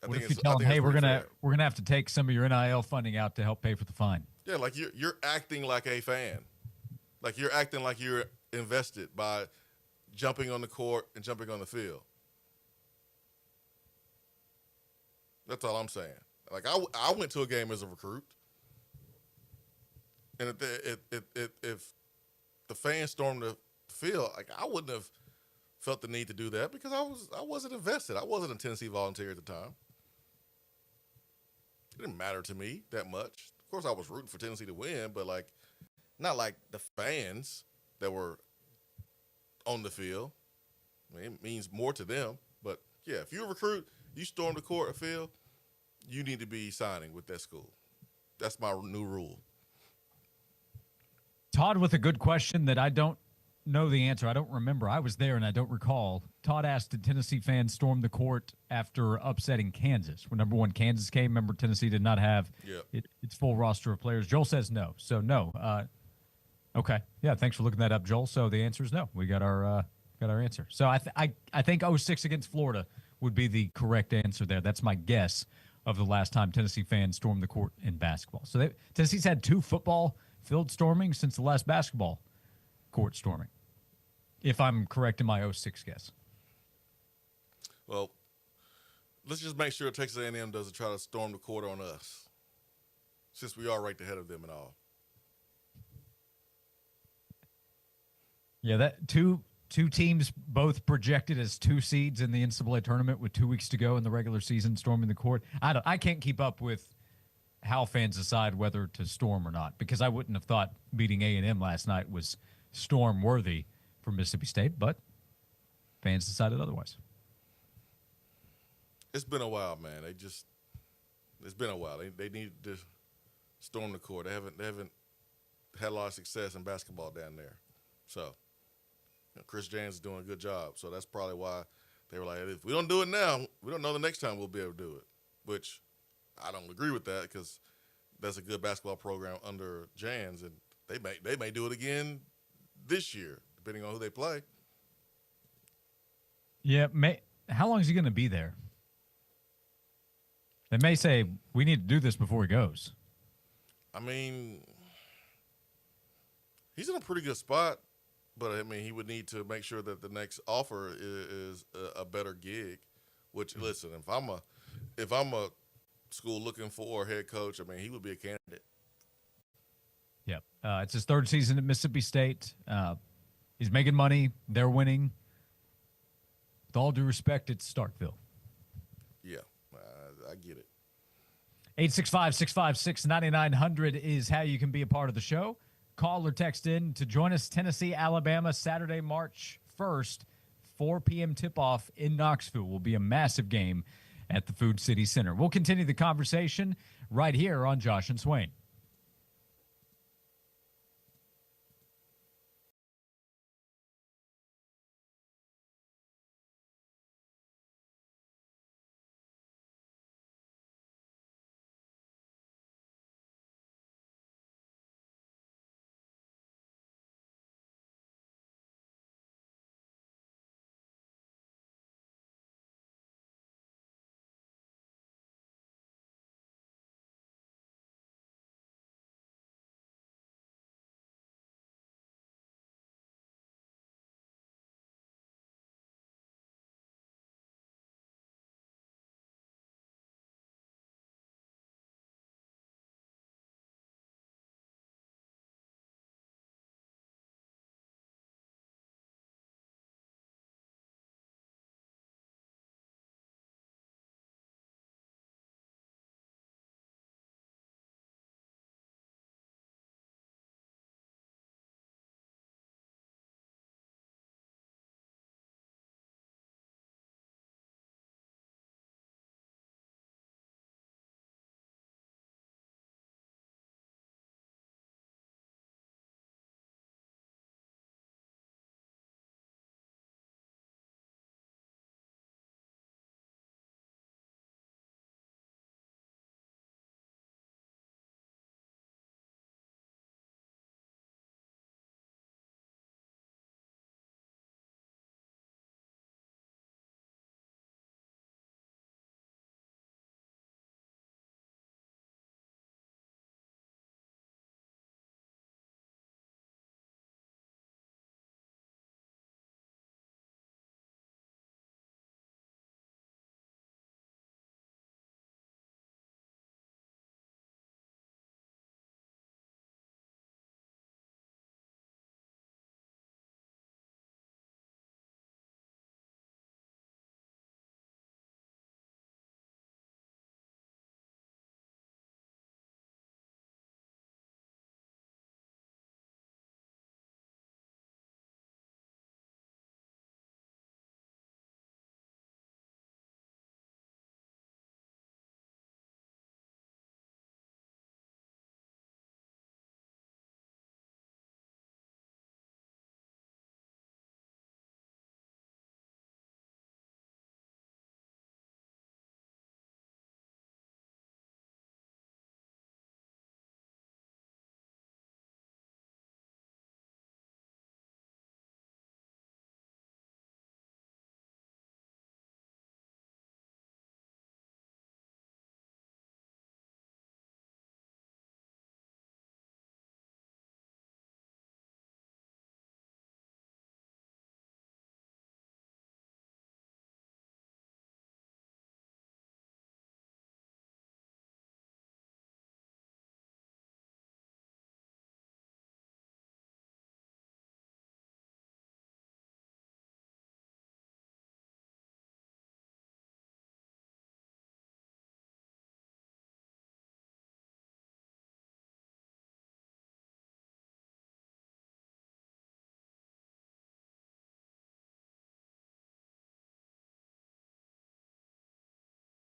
What if you tell them, hey, we're gonna have to take some of your NIL funding out to help pay for the fine? Yeah, like you're acting like a fan. Like you're acting like you're invested by jumping on the court and jumping on the field. That's all I'm saying. Like I went to a game as a recruit, and if the fans stormed the field, like I wouldn't have felt the need to do that because I wasn't invested. I wasn't a Tennessee Volunteer at the time. It didn't matter to me that much. Of course, I was rooting for Tennessee to win, but like not like the fans that were on the field. I mean, it means more to them. But yeah, if you're a recruit, you storm the court or field, you need to be signing with that school. That's my new rule. Todd with a good question that I don't know the answer. I don't remember. I was there and I don't recall. Todd asked, did Tennessee fans storm the court after upsetting Kansas? When number one Kansas came, remember Tennessee did not have its full roster of players. Joel says no. So no. Okay. Yeah, thanks for looking that up, Joel. So the answer is no. We got our answer. So I think 06 against Florida would be the correct answer there. That's my guess of the last time Tennessee fans stormed the court in basketball. So Tennessee's had 2 football field stormings since the last basketball court storming, if I'm correct in my 06 guess. Well, let's just make sure Texas A&M doesn't try to storm the court on us, since we are right ahead of them and all. Yeah, that two teams both projected as 2 seeds in the NCAA tournament with 2 weeks to go in the regular season storming the court. I can't keep up with how fans decide whether to storm or not, because I wouldn't have thought beating A&M last night was storm worthy for Mississippi State, but fans decided otherwise. It's been a while, man. It's been a while. They need to storm the court. They haven't had a lot of success in basketball down there. So Chris Jans is doing a good job. So that's probably why they were like, if we don't do it now, we don't know the next time we'll be able to do it. Which I don't agree with that because that's a good basketball program under Jans, and they may do it again this year, depending on who they play. Yeah, how long is he going to be there? They may say, we need to do this before he goes. I mean, he's in a pretty good spot, but, I mean, he would need to make sure that the next offer is a better gig, which, listen, if I'm a school looking for a head coach, I mean, he would be a candidate. Yep. It's his 3rd season at Mississippi State. He's making money. They're winning. With all due respect, it's Starkville. Yeah, I get it. 865-656-9900 is how you can be a part of the show. Call or text in to join us. Tennessee, Alabama, Saturday, March 1st, 4 p.m. tip-off in Knoxville. Will be a massive game at the Food City Center. We'll continue the conversation right here on Josh and Swain.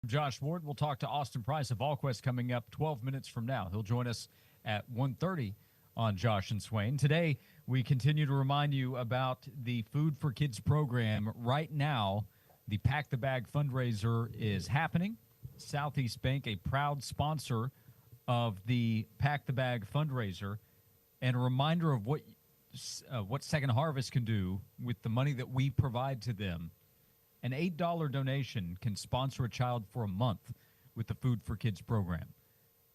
Josh Ward. We'll talk to Austin Price of VolQuest coming up 12 minutes from now. He'll join us at 1:30 on Josh and Swain. Today, we continue to remind you about the Food for Kids program. Right now, the Pack the Bag fundraiser is happening. Southeast Bank, a proud sponsor of the Pack the Bag fundraiser, and a reminder of what Second Harvest can do with the money that we provide to them. An $8 donation can sponsor a child for a month with the Food for Kids program.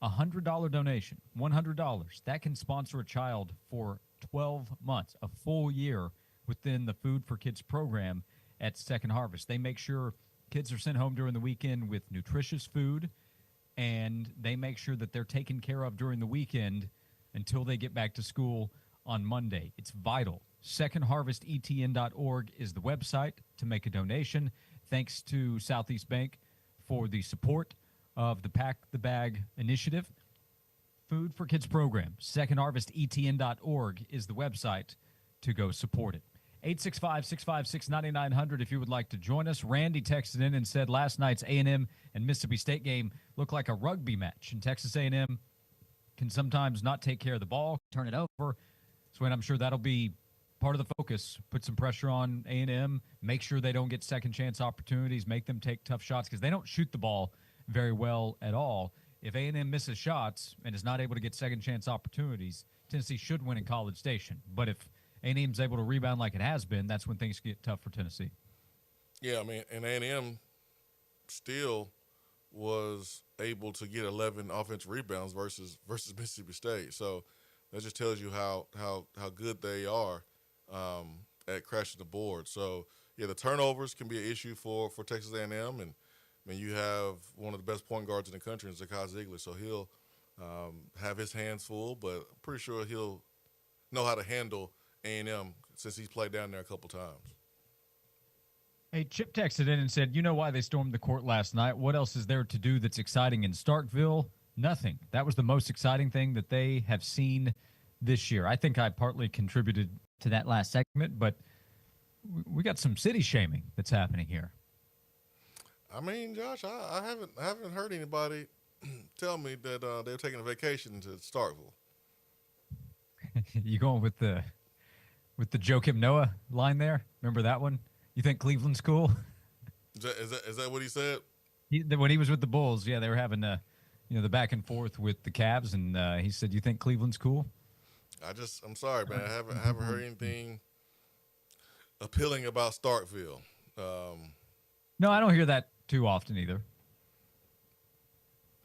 A $100 donation, $100, that can sponsor a child for 12 months, a full year within the Food for Kids program at Second Harvest. They make sure kids are sent home during the weekend with nutritious food, and they make sure that they're taken care of during the weekend until they get back to school on Monday. It's vital. SecondHarvestETN.org is the website to make a donation. Thanks to Southeast Bank for the support of the Pack the Bag initiative. Food for Kids program. SecondHarvestETN.org is the website to go support it. 865-656-9900 if you would like to join us. Randy texted in and said last night's A&M and Mississippi State game looked like a rugby match, and Texas A&M can sometimes not take care of the ball, turn it over. So I'm sure that'll be part of the focus. Put some pressure on A&M, make sure they don't get second chance opportunities, make them take tough shots because they don't shoot the ball very well at all. If A&M misses shots and is not able to get second chance opportunities, Tennessee should win in College Station. But if A&M's able to rebound like it has been, that's when things get tough for Tennessee. Yeah, I mean, and A&M still was able to get 11 offensive rebounds versus Mississippi State. So that just tells you how good they are at crashing the board. So, yeah, the turnovers can be an issue for Texas A&M. And, I mean, you have one of the best point guards in the country in Zakai Ziegler. So he'll have his hands full, but I'm pretty sure he'll know how to handle A&M since he's played down there a couple times. Hey, Chip texted in and said, you know why they stormed the court last night? What else is there to do that's exciting in Starkville? Nothing. That was the most exciting thing that they have seen this year. I think I partly contributed to that last segment, but we got some city shaming that's happening here. I mean, Josh, I haven't heard anybody tell me that they're taking a vacation to Starkville. You going with the Joakim Noah line there? Remember that one? You think Cleveland's cool? Is that what he said? When he was with the Bulls, yeah, they were having the back and forth with the Cavs, and he said, "You think Cleveland's cool?" I'm sorry, man. I haven't heard anything appealing about Starkville. No, I don't hear that too often either.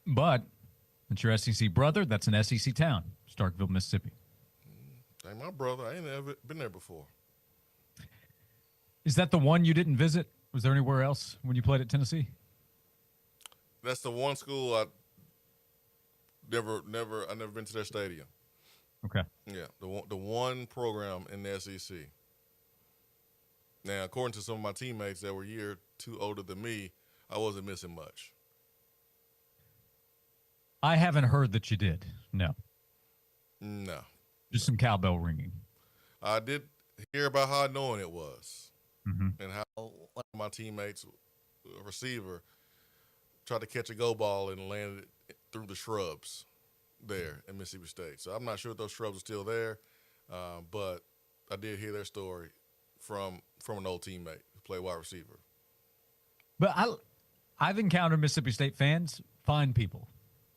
But it's your SEC brother. That's an SEC town, Starkville, Mississippi. Hey, my brother, I ain't ever been there before. Is that the one you didn't visit? Was there anywhere else when you played at Tennessee? That's the one school I never been to their stadium. Okay. Yeah, the one program in the SEC. Now, according to some of my teammates that were a year or two older than me, I wasn't missing much. I haven't heard that you did. No. No. Just some cowbell ringing. I did hear about how annoying it was. Mm-hmm. And how one of my teammates, a receiver, tried to catch a go ball and landed it through the shrubs there in Mississippi State. So I'm not sure if those shrubs are still there, but I did hear their story from an old teammate who played wide receiver. But I've encountered Mississippi State fans, fine people.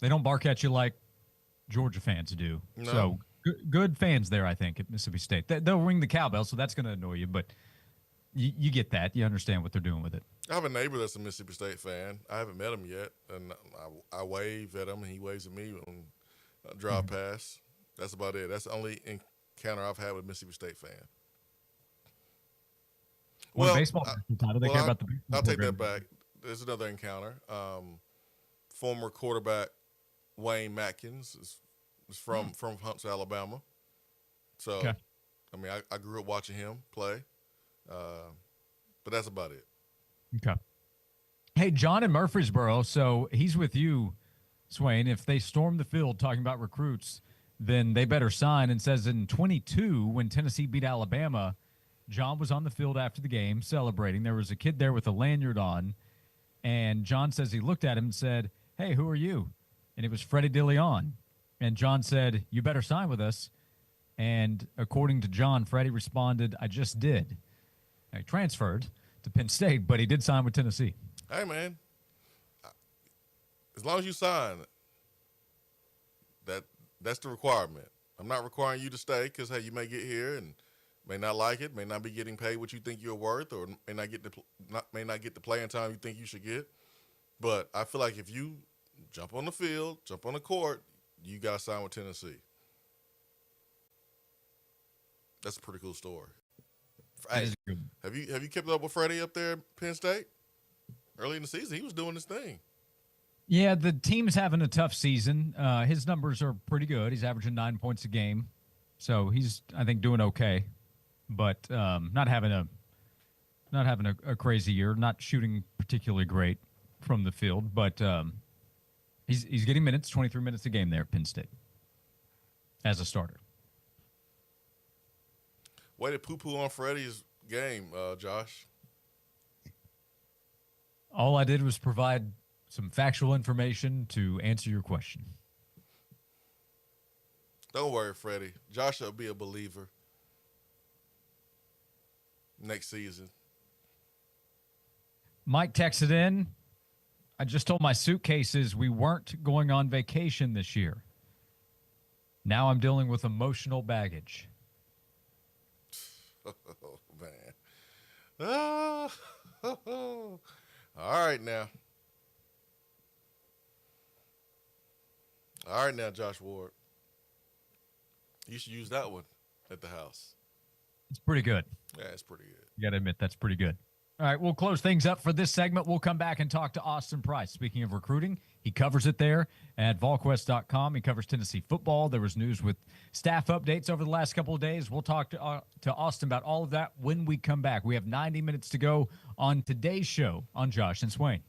They don't bark at you like Georgia fans do. No. So good fans there, I think, at Mississippi State. They'll ring the cowbell, so that's going to annoy you, but you get that. You understand what they're doing with it. I have a neighbor that's a Mississippi State fan. I haven't met him yet, and I wave at him, and he waves at me on drive past. That's about it. That's the only encounter I've had with a Mississippi State fan. Well, baseball title. They care about the baseball I'll take program. that back. There's another encounter. Former quarterback Wayne Matkins is from Huntsville, Alabama. So, Okay. I mean, I grew up watching him play. But that's about it. Okay. Hey, John in Murfreesboro. So he's with you, Swain. If they storm the field talking about recruits, then they better sign. And says in 22, when Tennessee beat Alabama, John was on the field after the game celebrating. There was a kid there with a lanyard on, And John says he looked at him and said, "Hey, who are you?" And it was Freddie DeLeon. And John said, "You better sign with us." And according to John, Freddie responded, "I just did." Now, he transferred to Penn State, but he did sign with Tennessee. Hey, man, as long as you sign, that's the requirement. I'm not requiring you to stay because, hey, you may get here and may not like it, may not be getting paid what you think you're worth, or may not get the playing time you think you should get. But I feel like if you jump on the field, jump on the court, you got to sign with Tennessee. That's a pretty cool story. Hey, have you kept up with Freddie up there at Penn State? Early in the season, he was doing his thing. Yeah, the team's having a tough season. His numbers are pretty good. He's averaging 9 points a game, so he's, I think, doing okay. But not having a crazy year. Not shooting particularly great from the field, but he's getting minutes, 23 minutes a game there at Penn State as a starter. Way to poo-poo on Freddie's game, Josh. All I did was provide some factual information to answer your question. Don't worry, Freddie. Josh will be a believer next season. Mike texted in, "I just told my suitcases we weren't going on vacation this year. Now I'm dealing with emotional baggage." Oh, man. All right now. All right now, Josh Ward. You should use that one at the house. It's pretty good. Yeah, it's pretty good. You got to admit, that's pretty good. All right, we'll close things up for this segment. We'll come back and talk to Austin Price. Speaking of recruiting, he covers it there at VolQuest.com. He covers Tennessee football. There was news with staff updates over the last couple of days. We'll talk to Austin about all of that when we come back. We have 90 minutes to go on today's show on Josh and Swain.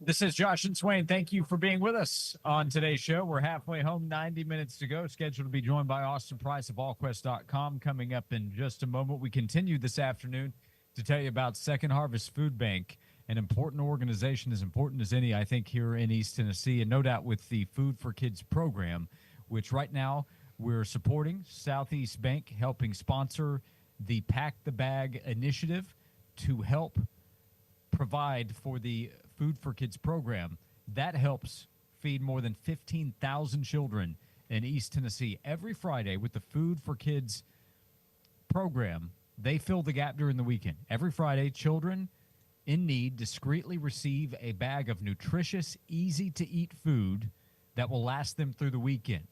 This is Josh and Swain. Thank you for being with us on today's show. We're halfway home, 90 minutes to go. Scheduled to be joined by Austin Price of allquest.com coming up in just a moment. We continue this afternoon to tell you about Second Harvest Food Bank, an important organization, as important as any, I think, here in East Tennessee, and no doubt with the Food for Kids program, which right now we're supporting Southeast Bank, helping sponsor the Pack the Bag initiative to help provide for the Food for Kids program. That helps feed more than 15,000 children in East Tennessee every Friday with the Food for Kids program. They fill the gap during the weekend. Every Friday, children in need discreetly receive a bag of nutritious, easy-to-eat food that will last them through the weekend.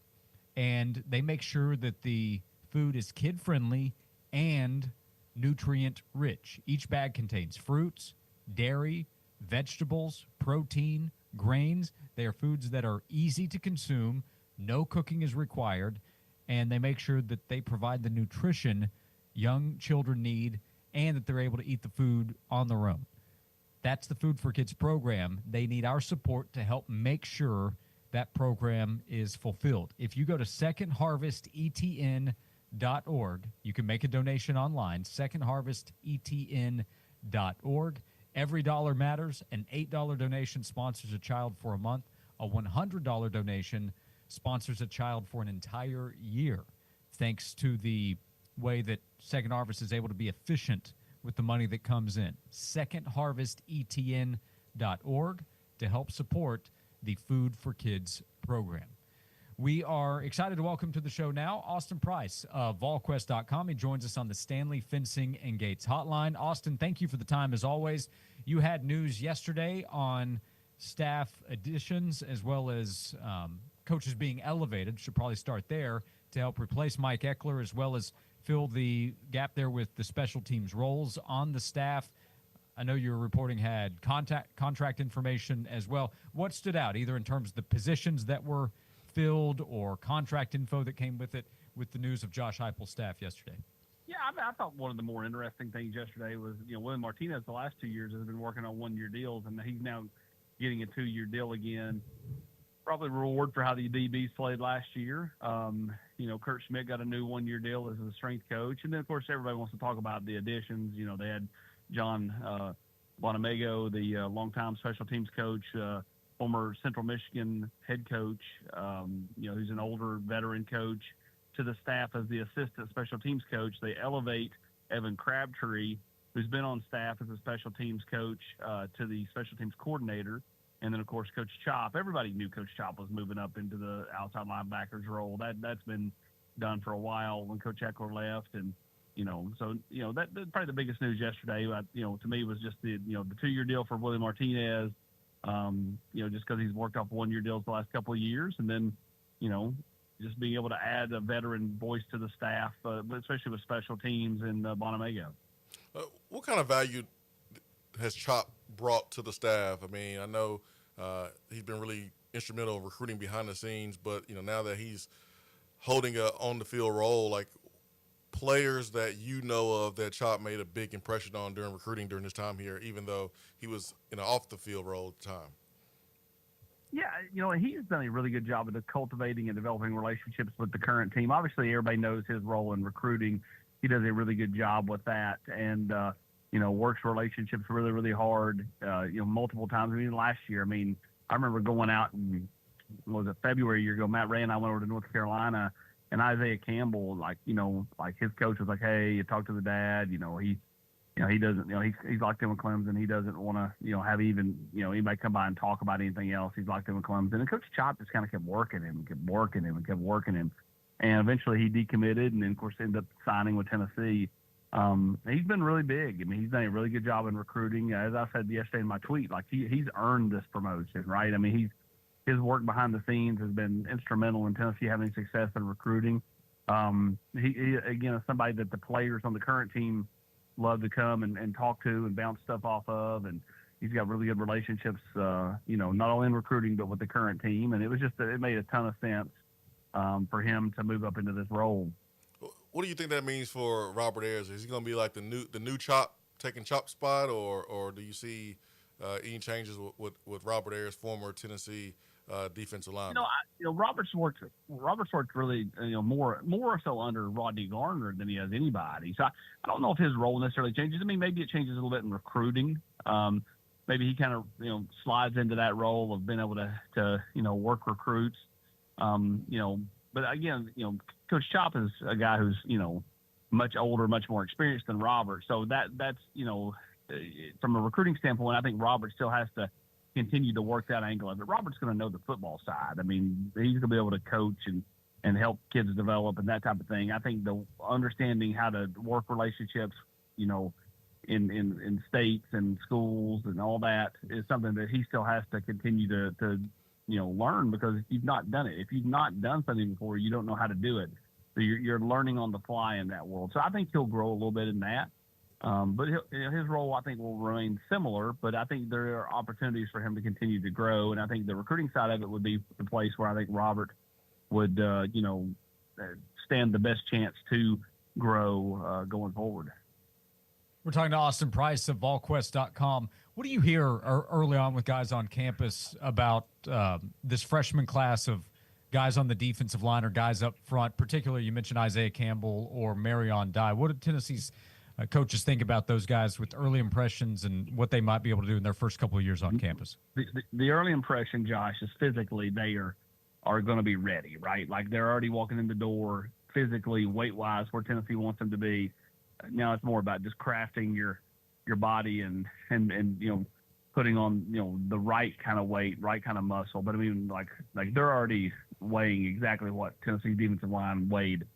And they make sure that the food is kid-friendly and nutrient-rich. Each bag contains fruits, dairy, vegetables, protein, grains. They are foods that are easy to consume, no cooking is required, and they make sure that they provide the nutrition young children need and that they're able to eat the food on their own. That's the Food for Kids program. They need our support to help make sure that program is fulfilled. If you go to secondharvestetn.org, you can make a donation online, secondharvestetn.org. Every dollar matters. An $8 donation sponsors a child for a month. A $100 donation sponsors a child for an entire year, thanks to the way that Second Harvest is able to be efficient with the money that comes in. secondharvestetn.org to help support the Food for Kids program. We are excited to welcome to the show now Austin Price of VolQuest.com. He joins us on the Stanley Fencing and Gates hotline. Austin, thank you for the time as always. You had news yesterday on staff additions as well as coaches being elevated. Should probably start there to help replace Mike Eckler as well as fill the gap there with the special teams roles on the staff. I know your reporting had contract information as well. What stood out, either in terms of the positions that were filled or contract info that came with it, with the news of Josh Heupel's staff yesterday? Yeah, I thought one of the more interesting things yesterday was, William Martinez the last 2 years has been working on one-year deals, and he's now getting a 2-year deal again. Probably reward for how the DBs played last year. Kurt Schmidt got a new one-year deal as a strength coach. And then, of course, everybody wants to talk about the additions. They had John Bonamego, the longtime special teams coach, former Central Michigan head coach, who's an older veteran coach, to the staff as the assistant special teams coach. They elevate Evan Crabtree, who's been on staff as a special teams coach, to the special teams coordinator. And then, of course, Coach Chop. Everybody knew Coach Chop was moving up into the outside linebackers role. That's been done for a while when Coach Eckler left. And, that's probably the biggest news yesterday, to me, was just the 2-year deal for William Martinez, just because he's worked off one-year deals the last couple of years. And then, just being able to add a veteran voice to the staff, but especially with special teams and Bonamego. What kind of value has Chop brought to the staff? I mean, I know he's been really instrumental in recruiting behind the scenes, but, now that he's holding a on-the-field role, like players that you know of that Chop made a big impression on during recruiting during his time here, even though he was in an off-the-field role at the time? Yeah, he's done a really good job of cultivating and developing relationships with the current team. Obviously, everybody knows his role in recruiting. He does a really good job with that, and works relationships really, really hard. Multiple times. I mean, last year, I remember going out in February a year ago. Matt Ray and I went over to North Carolina, and Isaiah Campbell, his coach was like, "Hey, you talk to the dad. He doesn't, he's locked in with Clemson. He doesn't want to, have even, anybody come by and talk about anything else. He's locked in with Clemson." And Coach Chop just kind of kept working him, and eventually he decommitted, and then of course ended up signing with Tennessee. He's been really big. He's done a really good job in recruiting. As I said yesterday in my tweet, he's earned this promotion, right? His work behind the scenes has been instrumental in Tennessee having success in recruiting. He again is somebody that the players on the current team love to come and talk to and bounce stuff off of. And, He's got really good relationships, not only in recruiting but with the current team, and it made a ton of sense for him to move up into this role. What do you think that means for Robert Ayers? Is he going to be like the new Chop, taking Chop's spot, or do you see any changes with Robert Ayers, former Tennessee defensive lineman? Robert's worked really, more so under Rodney Garner than he has anybody. So I don't know if his role necessarily changes. I mean, maybe it changes a little bit in recruiting. Maybe he kind of, slides into that role of being able to work recruits. But again, Coach Chop is a guy who's, much older, much more experienced than Robert. So that's, from a recruiting standpoint, I think Robert still has to continue to work that angle of it. Robert's going to know the football side. I mean, he's going to be able to coach and help kids develop and that type of thing. I think the understanding how to work relationships, in states and schools and all that is something that he still has to continue to learn, because if you've not done it, if you've not done something before, you don't know how to do it. So you're learning on the fly in that world. So I think he'll grow a little bit in that. But his role, I think, will remain similar, but I think there are opportunities for him to continue to grow. And I think the recruiting side of it would be the place where I think Robert would, stand the best chance to grow going forward. We're talking to Austin Price of VolQuest.com. What do you hear early on with guys on campus about this freshman class of guys on the defensive line or guys up front? Particularly, you mentioned Isaiah Campbell or Marion Dye. What did Tennessee's coaches think about those guys with early impressions and what they might be able to do in their first couple of years on campus? The early impression, Josh, is physically they are going to be ready, right? Like they're already walking in the door physically, weight-wise, where Tennessee wants them to be. Now it's more about just crafting your body and putting on the right kind of weight, right kind of muscle. But I mean, like they're already weighing exactly what Tennessee's defensive line weighed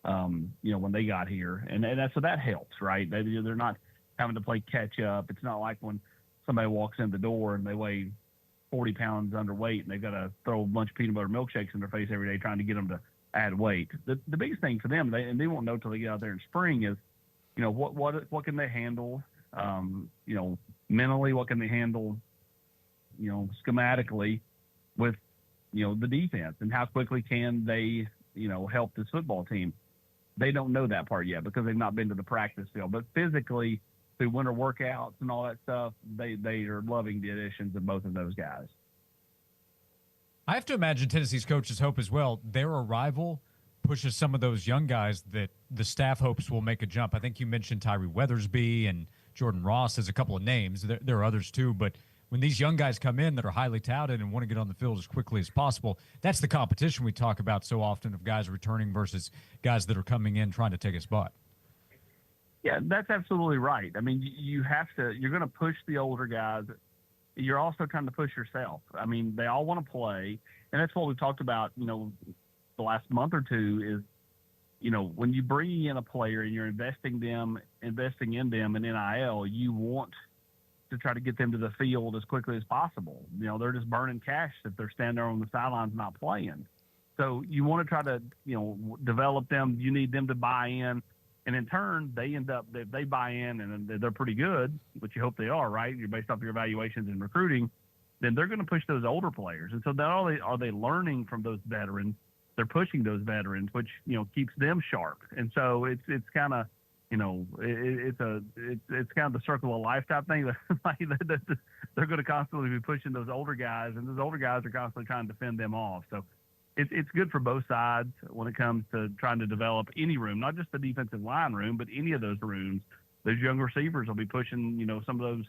when they got here, and so that helps, right? They're not having to play catch up. It's not like when somebody walks in the door and they weigh 40 pounds underweight and they've got to throw a bunch of peanut butter milkshakes in their face every day trying to get them to add weight. The biggest thing for them, they won't know till they get out there in spring, is what can they handle, mentally, what can they handle, schematically with the defense, and how quickly can they help this football team. They don't know that part yet because they've not been to the practice field. But physically, through winter workouts and all that stuff, they are loving the additions of both of those guys. I have to imagine Tennessee's coaches hope as well. Their arrival pushes some of those young guys that the staff hopes will make a jump. I think you mentioned Tyree Weathersby and Jordan Ross as a couple of names. There are others too, but when these young guys come in that are highly touted and want to get on the field as quickly as possible, that's the competition we talk about so often of guys returning versus guys that are coming in trying to take a spot. Yeah, that's absolutely right. I mean, you're going to push the older guys. You're also trying to push yourself. I mean, they all want to play, and that's what we've talked about, the last month or two is, when you bring in a player and you're investing in them in NIL, you want to try to get them to the field as quickly as possible. They're just burning cash if they're standing there on the sidelines not playing. So you want to try to, develop them. You need them to buy in. And in turn, they end up, if they buy in and they're pretty good, which you hope they are, right? You're based off your evaluations and recruiting, then they're going to push those older players. And so not only are they learning from those veterans, they're pushing those veterans, which, keeps them sharp. And so it's kind of, it's kind of the circle of life type thing. They're going to constantly be pushing those older guys, and those older guys are constantly trying to fend them off. So it's good for both sides when it comes to trying to develop any room, not just the defensive line room, but any of those rooms. Those young receivers will be pushing, some of those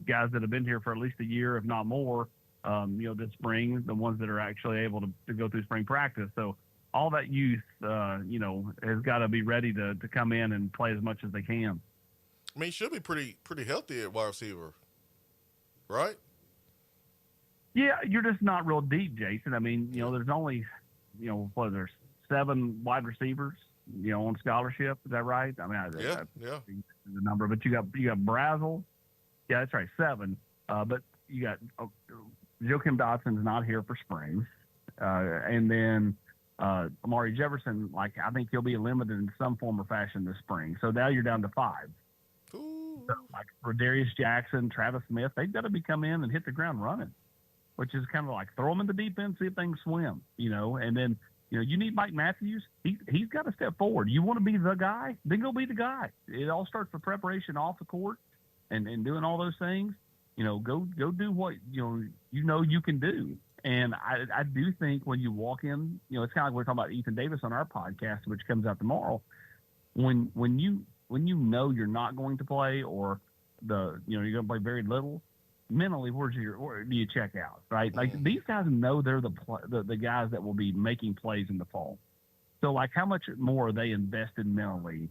guys that have been here for at least a year, if not more, this spring, the ones that are actually able to go through spring practice. So all that youth, has got to be ready to come in and play as much as they can. I mean, he should be pretty healthy at wide receiver, right? Yeah, you're just not real deep, Jason. I mean, there's only, there's 7 wide receivers, on scholarship. Is that right? I mean, yeah. The number, but you got Brazel. Yeah, that's right, 7. But you got Joakim Dotson's not here for spring, and then Amari Jefferson. I think he'll be limited in some form or fashion this spring. So now you're down to 5. Ooh. Ooh. So like for Darius Jackson, Travis Smith, they've got to be come in and hit the ground running, which is kind of like throw them in the deep end, see if they can swim, and then, you need Mike Matthews. He's got to step forward. You want to be the guy, then go be the guy. It all starts with preparation off the court and doing all those things. Go do what, you can do. And I do think when you walk in, it's kind of like we're talking about Ethan Davis on our podcast, which comes out tomorrow. When you know you're not going to play, or you're going to play very little, mentally, where do you check out, right? Like these guys know they're the guys that will be making plays in the fall. So like, how much more are they invested mentally?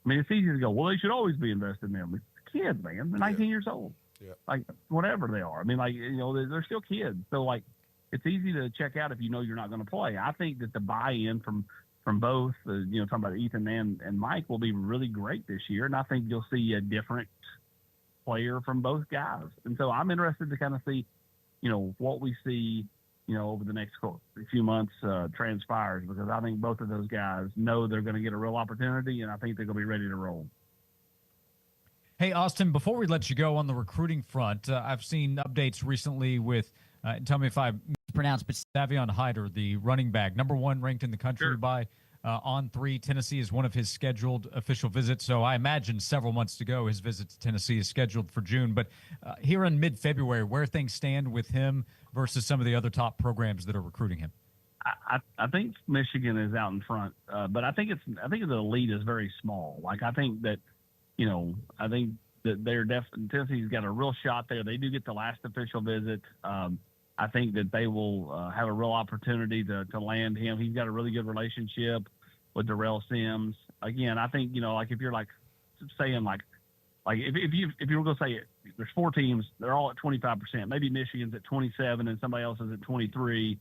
I mean, it's easy to go, well, they should always be invested mentally. Kids, man, they're 19 years old. Yeah. Like whatever they are. I mean, like, they're still kids. So like, it's easy to check out if you know you're not going to play. I think that the buy-in from both, talking about Ethan and Mike, will be really great this year. And I think you'll see a different player from both guys. And so I'm interested to kind of see, what we see, over the next few months transpires, because I think both of those guys know they're going to get a real opportunity, and I think they're going to be ready to roll. Hey, Austin, before we let you go on the recruiting front, I've seen updates recently with, tell me if I mispronounce, but Savion Hyder, the running back, number 1 ranked in the country by On3. Tennessee is one of his scheduled official visits. So I imagine several months to go, his visit to Tennessee is scheduled for June. But here in mid-February, where things stand with him versus some of the other top programs that are recruiting him? I think Michigan is out in front, but I think the lead is very small. Like, I think that, I think that they're definitely, Tennessee's got a real shot there. They do get the last official visit. I think that they will have a real opportunity to land him. He's got a really good relationship with Darrell Sims. Again, I think, like if you're like saying like if you were going to say it, there's 4 teams, they're all at 25%. Maybe Michigan's at 27 and somebody else is at 23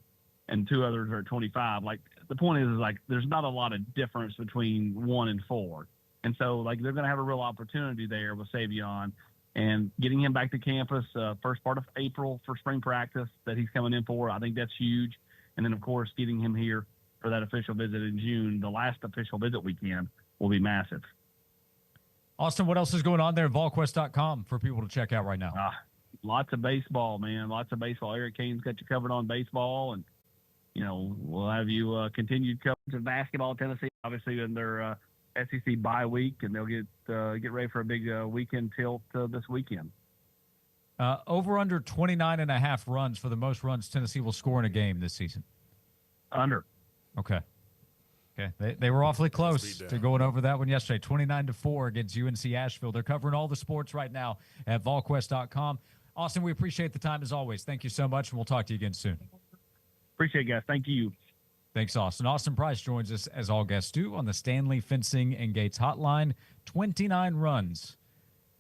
and 2 others are at 25. Like, the point is like there's not a lot of difference between 1 and 4. And so, like, they're going to have a real opportunity there with Savion, and getting him back to campus first part of April for spring practice that he's coming in for. I think that's huge. And then, of course, getting him here for that official visit in June, the last official visit weekend, will be massive. Austin, what else is going on there at VolQuest.com for people to check out right now? Lots of baseball, man. Lots of baseball. Eric Kane's got you covered on baseball, and, we'll have you continued coverage of basketball. Tennessee, obviously, in their SEC bye week, and they'll get ready for a big weekend tilt this weekend. Over under 29.5 runs for the most runs Tennessee will score in a game this season. Under. Okay. They were awfully close to going over that one yesterday. 29-4 against UNC Asheville. They're covering all the sports right now at VolQuest.com. Austin, we appreciate the time as always. Thank you so much, and we'll talk to you again soon. Appreciate it, guys. Thank you. Thanks, Austin. Austin Price joins us, as all guests do, on the Stanley Fencing and Gates Hotline. 29 runs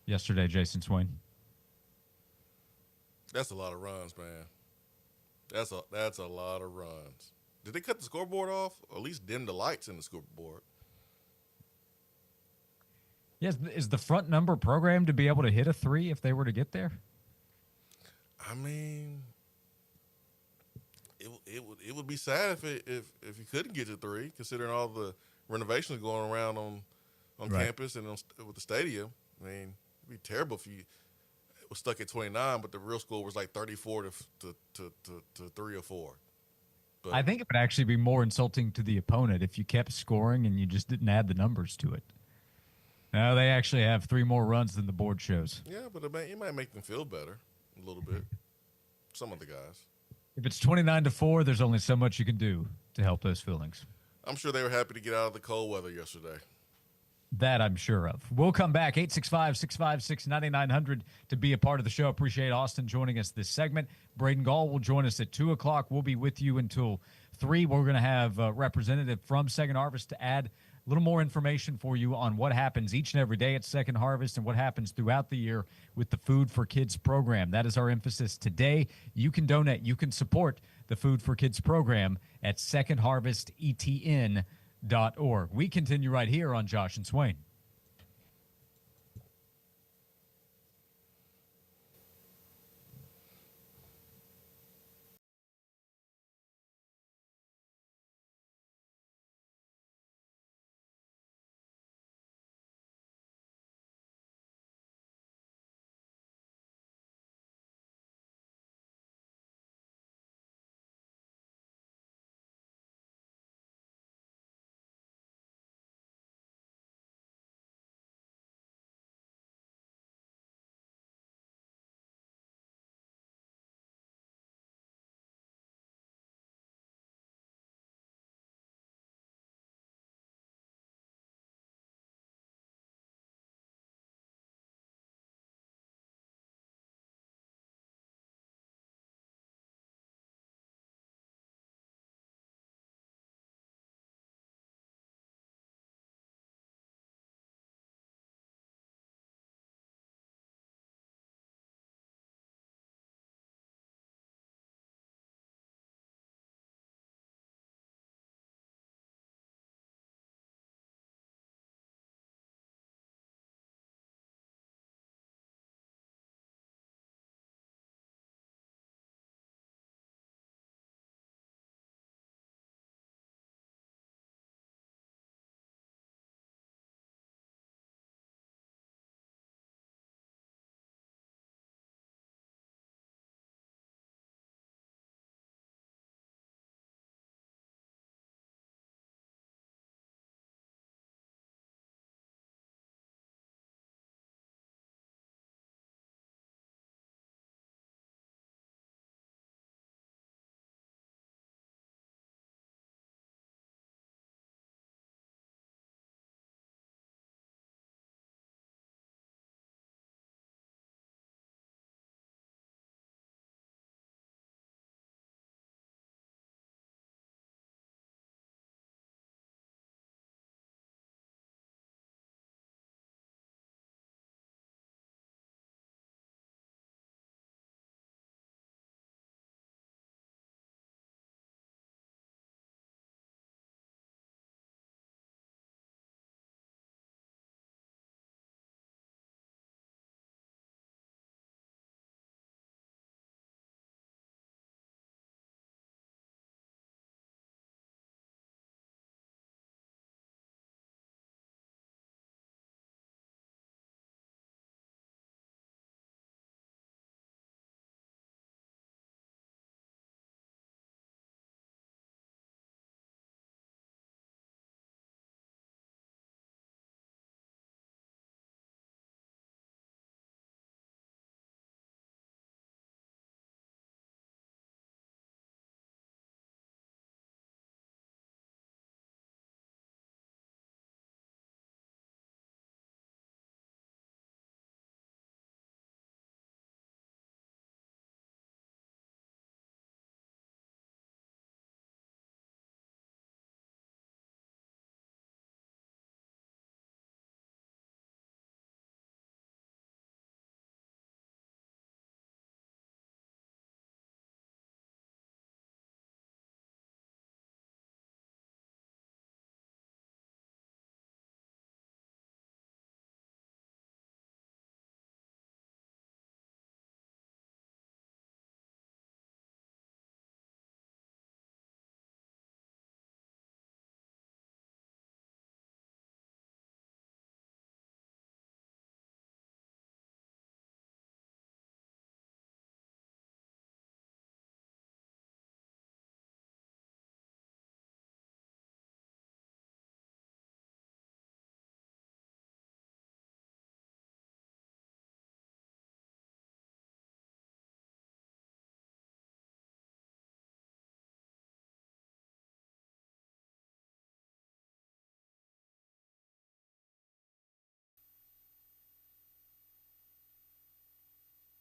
yesterday, Jason Swain. That's a lot of runs, man. That's a lot of runs. Did they cut the scoreboard off? Or at least dim the lights in the scoreboard? Yes, is the front number programmed to be able to hit a 3 if they were to get there? I mean, it would be sad if you couldn't get to 3, considering all the renovations going around on Right. campus and with the stadium. I mean, it'd be terrible if you was stuck at 29, but the real score was like 34 to 3 or 4. But I think it would actually be more insulting to the opponent if you kept scoring and you just didn't add the numbers to it. No, they actually have 3 more runs than the board shows. yeah, but it might make them feel better a little bit. Some of the guys. If it's 29-4, there's only so much you can do to help those feelings. I'm sure they were happy to get out of the cold weather yesterday. That I'm sure of. We'll come back, 865-656-9900 to be a part of the show. Appreciate Austin joining us this segment. Braden Gall will join us at 2 o'clock. We'll be with you until 3. We're going to have a representative from Second Harvest to add a little more information for you on what happens each and every day at Second Harvest and what happens throughout the year with the Food for Kids program. That is our emphasis today. You can donate. You can support the Food for Kids program at secondharvestetn.org. We continue right here on Josh and Swain.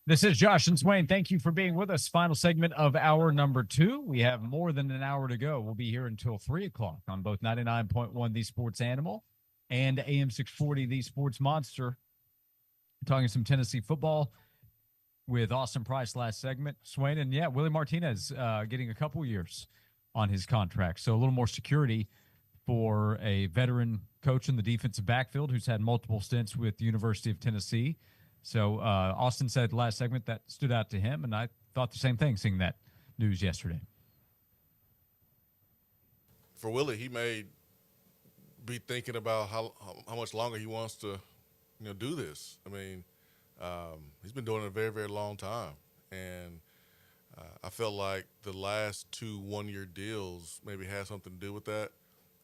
This is Josh and Swain. Thank you for being with us. Final segment of hour number 2. We have more than an hour to go. We'll be here until 3 o'clock on both 99.1 The Sports Animal and AM 640 The Sports Monster. Talking some Tennessee football with Austin Price last segment. Swain, and yeah, Willie Martinez getting a couple years on his contract. So a little more security for a veteran coach in the defensive backfield who's had multiple stints with the University of Tennessee. So Austin said last segment that stood out to him, and I thought the same thing seeing that news yesterday. For Willie, he may be thinking about how much longer he wants to, do this. I mean, he's been doing it a very, very long time, and I felt like the last 2 one-year deals maybe had something to do with that.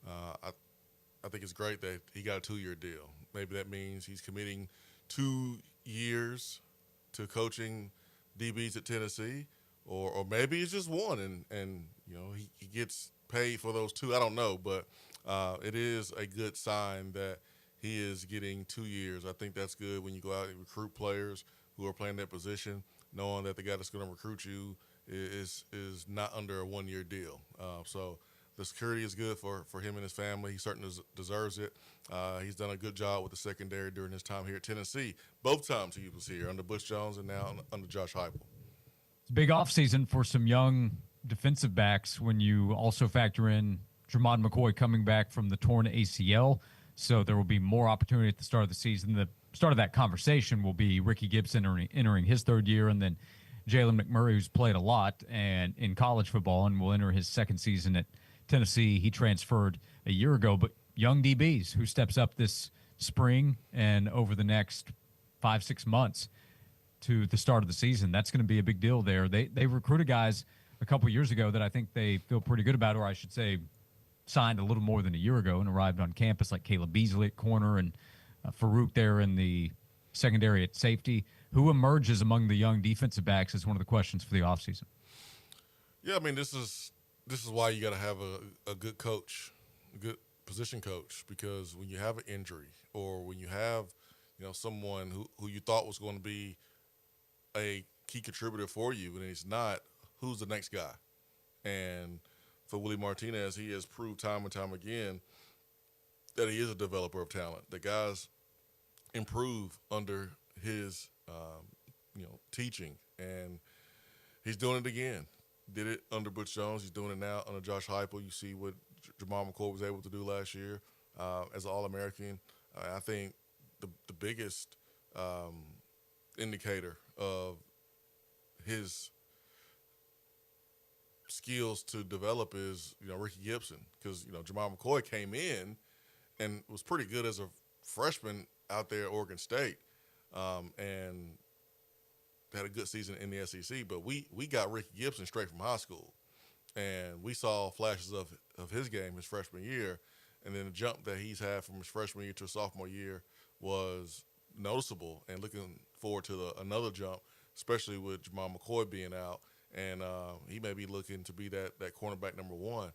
I think it's great that he got a 2-year deal. Maybe that means he's committing 2 years to coaching DBs at Tennessee, or maybe it's just 1, and he gets paid for those 2. I don't know, but it is a good sign that he is getting 2 years. I think that's good when you go out and recruit players who are playing that position, knowing that the guy that's going to recruit you is not under a 1-year deal. So the security is good for him and his family. He certainly deserves it. He's done a good job with the secondary during his time here at Tennessee. Both times he was here, under Butch Jones and now under Josh Heupel. It's a big offseason for some young defensive backs when you also factor in Jermon McCoy coming back from the torn ACL. So there will be more opportunity at the start of the season. The start of that conversation will be Ricky Gibson entering his 3rd year, and then Jalen McMurray, who's played a lot and in college football and will enter his 2nd season at Tennessee. He transferred a year ago, but young DBs who steps up this spring and over the next 5-6 months to the start of the season. That's going to be a big deal there. They recruited guys a couple years ago that I think they feel pretty good about, or I should say signed a little more than a year ago and arrived on campus, like Caleb Beasley at corner and Farouk there in the secondary at safety. Who emerges among the young defensive backs is one of the questions for the offseason. Yeah, I mean, this is why you got to have a good coach, a good position coach, because when you have an injury or when you have, someone who you thought was going to be a key contributor for you and he's not, who's the next guy? And for Willie Martinez, he has proved time and time again that he is a developer of talent. The guys improve under his, teaching, and he's doing it again. Did it under Butch Jones. He's doing it now under Josh Heupel. You see what Jermon McCoy was able to do last year as an All-American. I think the biggest indicator of his skills to develop is, Ricky Gibson, because, Jermon McCoy came in and was pretty good as a freshman out there at Oregon State and had a good season in the SEC. But we got Ricky Gibson straight from high school, and we saw flashes of his game his freshman year, and then the jump that he's had from his freshman year to his sophomore year was noticeable, and looking forward to another jump, especially with Jermon McCoy being out. And he may be looking to be that cornerback number 1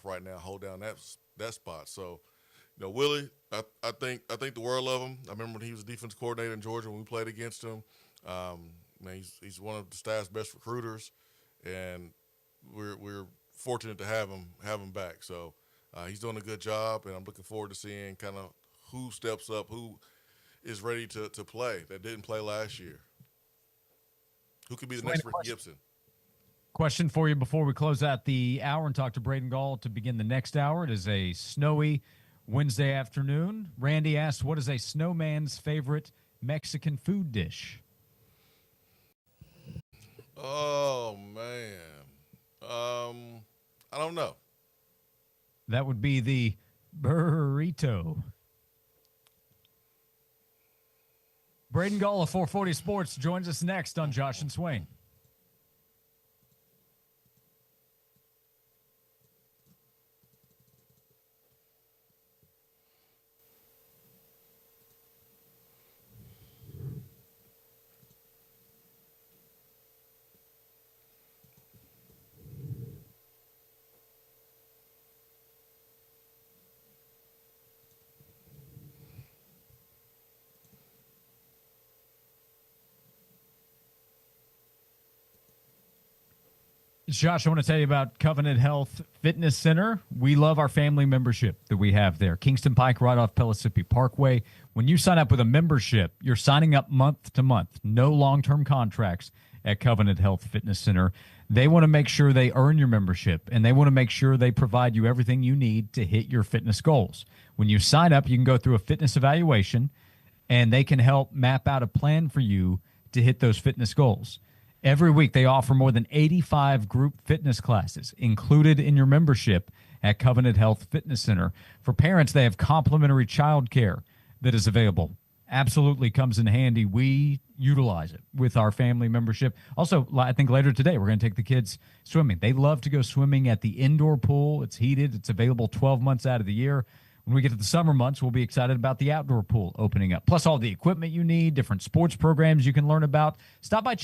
right now, hold down that spot. So, Willie, I think the world of him. I remember when he was a defense coordinator in Georgia when we played against him. Man, he's one of the staff's best recruiters, and we're fortunate to have him back. So he's doing a good job, and I'm looking forward to seeing kind of who steps up, who is ready to play that didn't play last year. Who could be the next Ricky Gibson? Question for you before we close out the hour and talk to Braden Gall to begin the next hour. It is a snowy Wednesday afternoon. Randy asks, what is a snowman's favorite Mexican food dish? Oh, man. I don't know. That would be the burrito. Braden Gall of 440 Sports joins us next on Josh and Swain. Josh, I want to tell you about Covenant Health Fitness Center. We love our family membership that we have there. Kingston Pike, right off Pellissippi Parkway. When you sign up with a membership, you're signing up month to month. No long-term contracts at Covenant Health Fitness Center. They want to make sure they earn your membership, and they want to make sure they provide you everything you need to hit your fitness goals. When you sign up, you can go through a fitness evaluation, and they can help map out a plan for you to hit those fitness goals. Every week, they offer more than 85 group fitness classes included in your membership at Covenant Health Fitness Center. For parents, they have complimentary childcare that is available. Absolutely comes in handy. We utilize it with our family membership. Also, I think later today, we're going to take the kids swimming. They love to go swimming at the indoor pool. It's heated. It's available 12 months out of the year. When we get to the summer months, we'll be excited about the outdoor pool opening up, plus all the equipment you need, different sports programs you can learn about. Stop by.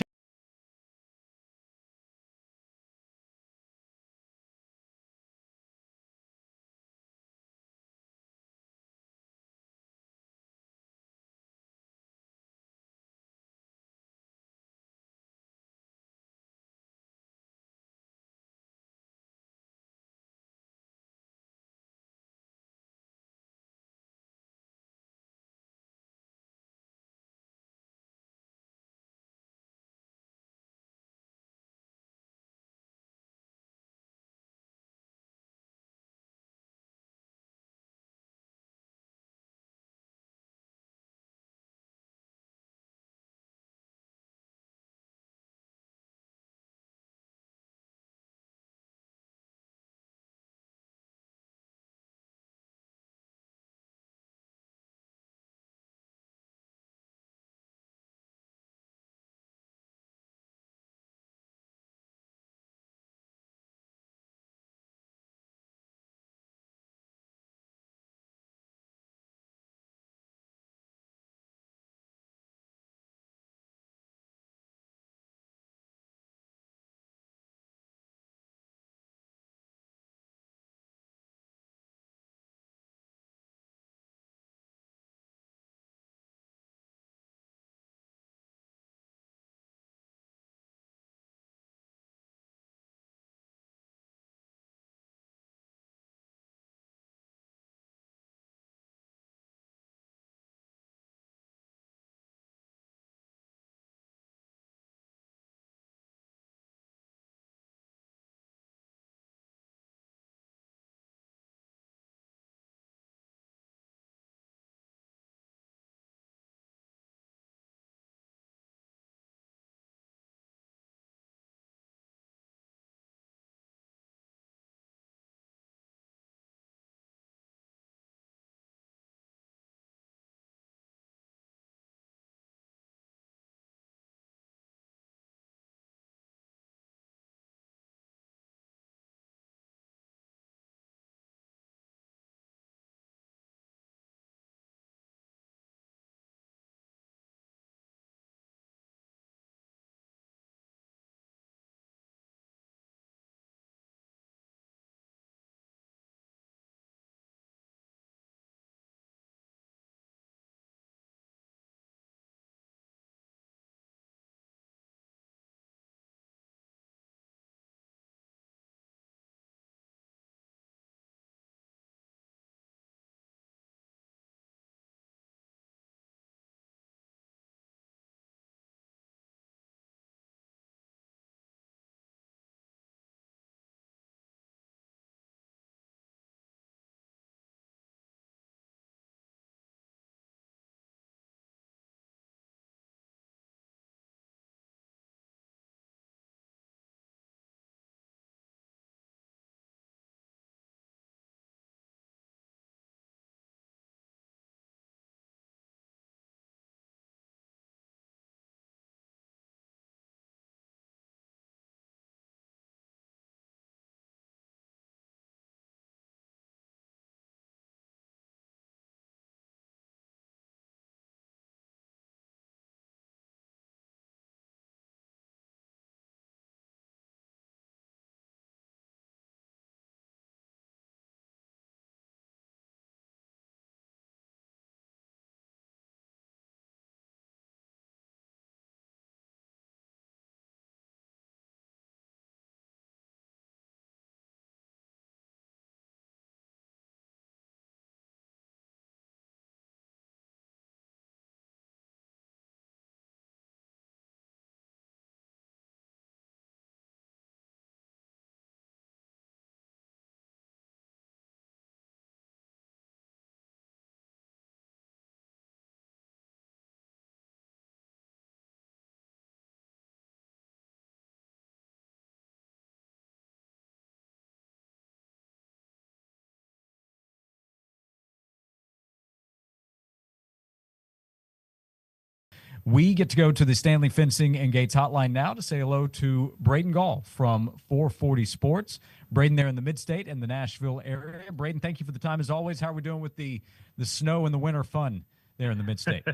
We get to go to the Stanley Fencing and Gates hotline now to say hello to Braden Gall from 440 Sports. Braden there in the Mid-State and the Nashville area. Braden, thank you for the time as always. How are we doing with the snow and the winter fun there in the Mid-State?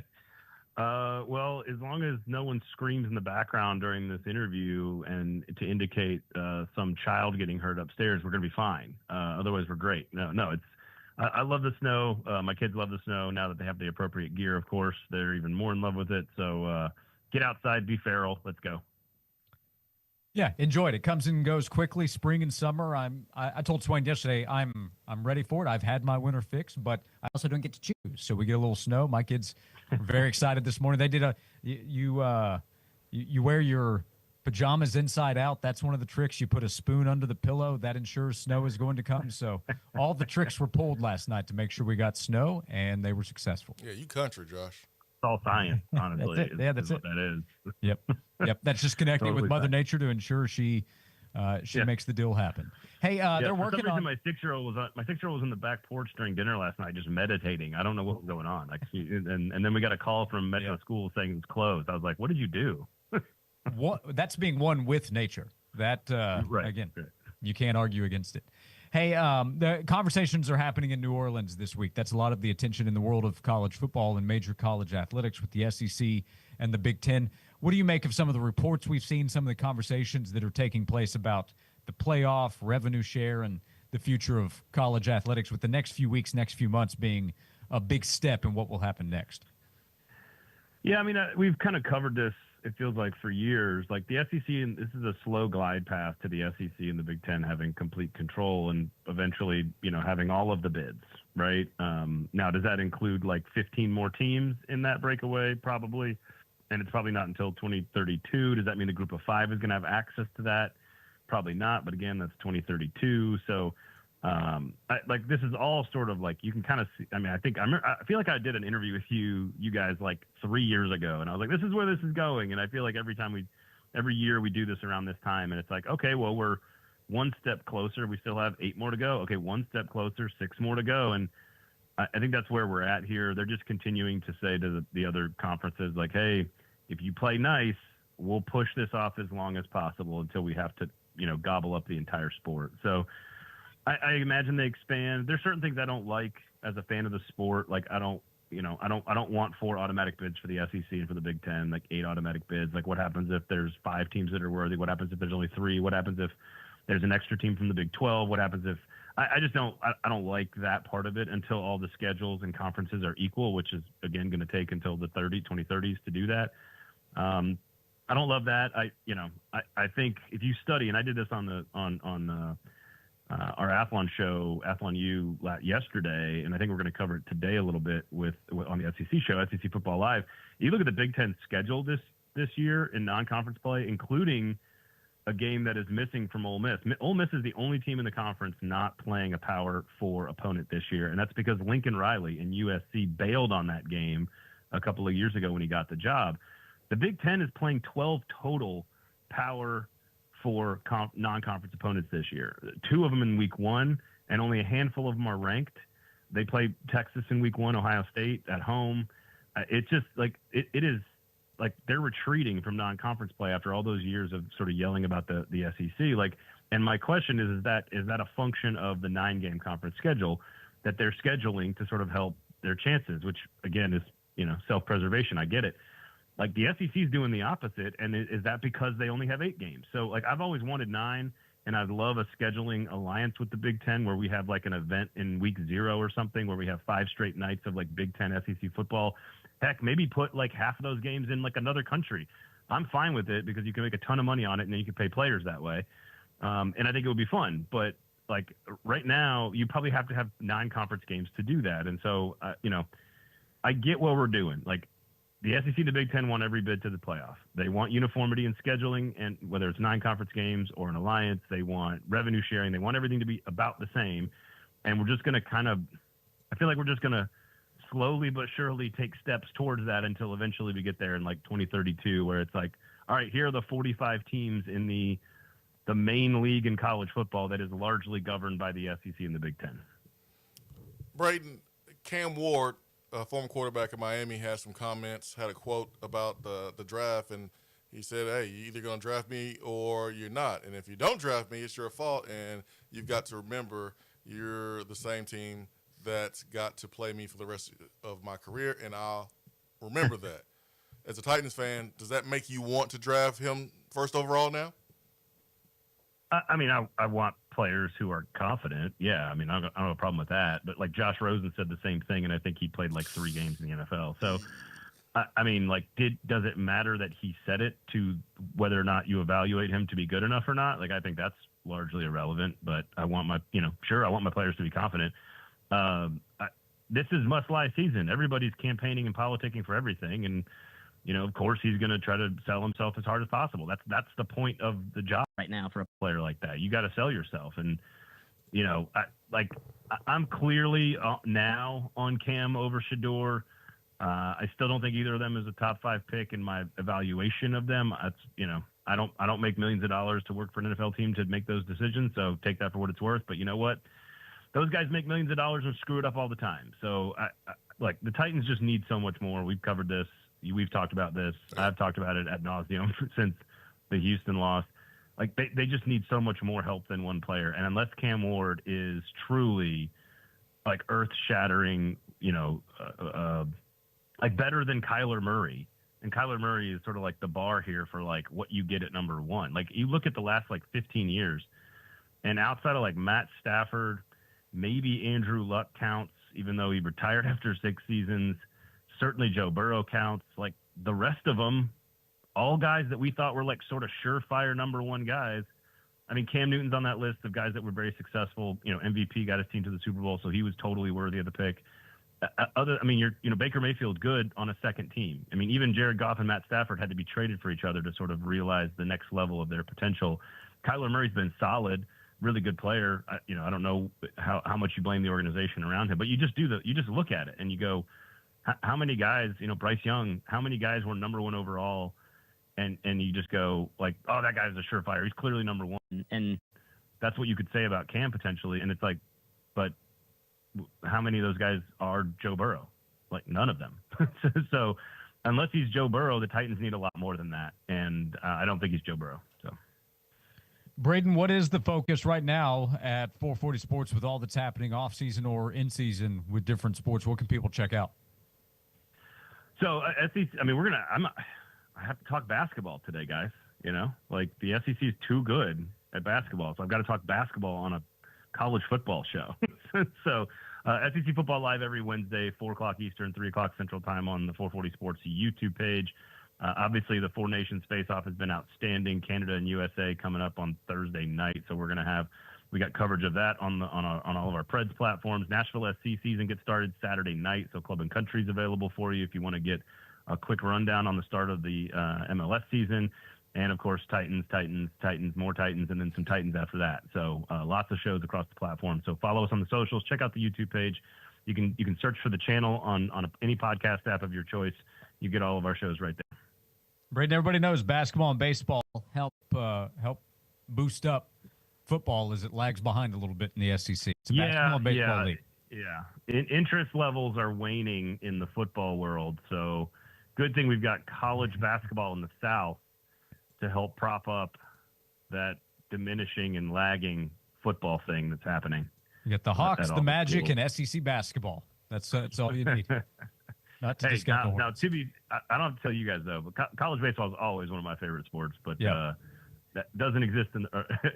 Well, as long as no one screams in the background during this interview and to indicate some child getting hurt upstairs, we're going to be fine. Otherwise, we're great. No, I love the snow. My kids love the snow. Now that they have the appropriate gear, of course, they're even more in love with it. So get outside, be feral. Let's go. Yeah, enjoy it. It comes and goes quickly. Spring and summer. I told Swain yesterday I'm ready for it. I've had my winter fix, but I also don't get to choose. So we get a little snow. My kids were very excited this morning. They did you wear your pajamas inside out. That's one of the tricks. You put a spoon under the pillow. That ensures snow is going to come. So all the tricks were pulled last night to make sure we got snow, and they were successful. Yeah, you country, Josh. It's all science, honestly. That's it. Yeah, that's it. What that is. Yep. That's just connecting Totally with Mother fine. Nature to ensure she makes the deal happen. Hey, they're working on. My 6-year-old was on the back porch during dinner last night, just meditating. I don't know what was going on. Like, and then we got a call from Metro School saying it's closed. I was like, "What did you do?" That's being one with nature. That Right. Again, you can't argue against it. Hey, the conversations are happening in New Orleans this week. That's a lot of the attention in the world of college football and major college athletics with the SEC and the Big Ten. What do you make of some of the reports we've seen, some of the conversations that are taking place about the playoff, revenue share, and the future of college athletics, with the next few weeks, next few months being a big step in what will happen next? Yeah, I mean, we've kind of covered this, it feels like, for years. Like the SEC, and this is a slow glide path to the SEC and the Big Ten having complete control and eventually, having all of the bids, right? Now, does that include like 15 more teams in that breakaway? Probably. And it's probably not until 2032. Does that mean the group of 5 is going to have access to that? Probably not. But again, that's 2032. So, this is all sort of like, you can kind of see. I mean, I feel like I did an interview with you guys like 3 years ago, and I was like, this is where this is going. And I feel like every year we do this around this time, and it's like, okay, well, we're one step closer. We still have 8 more to go. Okay, one step closer, 6 more to go. And I think that's where we're at here. They're just continuing to say to the other conferences, like, hey, if you play nice, we'll push this off as long as possible until we have to, gobble up the entire sport. So I imagine they expand. There's certain things I don't like as a fan of the sport. Like I don't want 4 automatic bids for the SEC and for the Big Ten, like 8 automatic bids. Like what happens if there's 5 teams that are worthy? What happens if there's only 3? What happens if there's an extra team from the Big 12? What happens if I don't like that part of it until all the schedules and conferences are equal, which is again going to take until the 2030s to do that. I don't love that. I think if you study, and I did this on our Athlon show, Athlon U, yesterday, and I think we're going to cover it today a little bit with on the SEC show, SEC Football Live. You look at the Big Ten schedule this year in non-conference play, including a game that is missing from Ole Miss. Ole Miss is the only team in the conference not playing a Power 4 opponent this year, and that's because Lincoln Riley and USC bailed on that game a couple of years ago when he got the job. The Big Ten is playing 12 total Power 4 non-conference opponents this year. 2 of them in week 1, and only a handful of them are ranked. They play Texas in week 1, Ohio State at home. It's just like it is like they're retreating from non-conference play after all those years of sort of yelling about the SEC. Like, and my question is that a function of the 9-game conference schedule that they're scheduling to sort of help their chances, which again is self-preservation. I get it. Like the SEC is doing the opposite, and is that because they only have 8 games? So like I've always wanted 9, and I'd love a scheduling alliance with the Big Ten where we have like an event in week 0 or something where we have 5 straight nights of like Big Ten SEC football. Heck, maybe put like half of those games in like another country. I'm fine with it because you can make a ton of money on it, and then you can pay players that way. And I think it would be fun. But like right now, you probably have to have 9 conference games to do that. And so I get what we're doing. Like the SEC and the Big Ten want every bid to the playoff. They want uniformity in scheduling, and whether it's 9 conference games or an alliance, they want revenue sharing. They want everything to be about the same. And we're just going to I feel like we're just going to slowly but surely take steps towards that until eventually we get there in like 2032, where it's like, all right, here are the 45 teams in the main league in college football that is largely governed by the SEC and the Big Ten. Braden, Cam Ward a former quarterback in Miami, had some comments, had a quote about the draft, and he said, "Hey, you're either going to draft me or you're not. And if you don't draft me, it's your fault. And you've got to remember you're the same team that's got to play me for the rest of my career, and I'll remember that." As a Titans fan, does that make you want to draft him first overall now? I mean, I want players who are confident. Yeah, I mean, I don't have a problem with that. But like Josh Rosen said the same thing, and I think he played like 3 games in the NFL. So, I mean, like, does it matter that he said it to whether or not you evaluate him to be good enough or not? Like, I think that's largely irrelevant. But I want my, sure, I want my players to be confident. This is must-lie season. Everybody's campaigning and politicking for everything, and of course, he's going to try to sell himself as hard as possible. That's the point of the job right now for a player like that. You got to sell yourself, and I'm clearly now on Cam over Shador. I still don't think either of them is a top 5 pick in my evaluation of them. I don't make millions of dollars to work for an NFL team to make those decisions, so take that for what it's worth. But you know what? Those guys make millions of dollars and screw it up all the time. So the Titans just need so much more. We've covered this. We've talked about this. I've talked about it ad nauseum since the Houston loss. Like, they just need so much more help than one player. And unless Cam Ward is truly like earth-shattering, like better than Kyler Murray, and Kyler Murray is sort of like the bar here for like what you get at number 1. Like, you look at the last like 15 years, and outside of like Matt Stafford, maybe Andrew Luck counts, even though he retired after 6 seasons. Certainly Joe Burrow counts. Like, the rest of them, all guys that we thought were like sort of surefire number 1 guys. I mean, Cam Newton's on that list of guys that were very successful. MVP, got his team to the Super Bowl, so he was totally worthy of the pick. Baker Mayfield's good on a second team. I mean, even Jared Goff and Matt Stafford had to be traded for each other to sort of realize the next level of their potential. Kyler Murray's been solid, really good player. I don't know how much you blame the organization around him, but you just look at it and you go, how many guys, Bryce Young, how many guys were number 1 overall, and you just go like, oh, that guy's a surefire. He's clearly number 1. And that's what you could say about Cam potentially. And it's like, but how many of those guys are Joe Burrow? Like, none of them. So unless he's Joe Burrow, the Titans need a lot more than that. And I don't think he's Joe Burrow. So, Braden, what is the focus right now at 440 Sports with all that's happening off season or in season with different sports? What can people check out? So, SEC, I have to talk basketball today, guys. Like, the SEC is too good at basketball, so I've got to talk basketball on a college football show. So, SEC football live every Wednesday, 4 o'clock Eastern, 3 o'clock Central Time on the 440 Sports YouTube page. Obviously, the Four Nations face-off has been outstanding. Canada and USA coming up on Thursday night, so we got coverage of that on all of our Preds platforms. Nashville SC season gets started Saturday night, so Club and Country is available for you if you want to get a quick rundown on the start of the MLS season. And of course, Titans, more Titans, and then some Titans after that. So lots of shows across the platform. So follow us on the socials. Check out the YouTube page. You can search for the channel on any podcast app of your choice. You get all of our shows right there. Braden, everybody knows basketball and baseball help boost up football as it lags behind a little bit in the SEC. It's a basketball and baseball league. Yeah. Interest levels are waning in the football world. So good thing we've got college basketball in the South to help prop up that diminishing and lagging football thing that's happening. You got the Hawks, the Magic, and SEC basketball. That's all you need. Not to discount now, I don't have to tell you guys, though, but college baseball is always one of my favorite sports, but that doesn't exist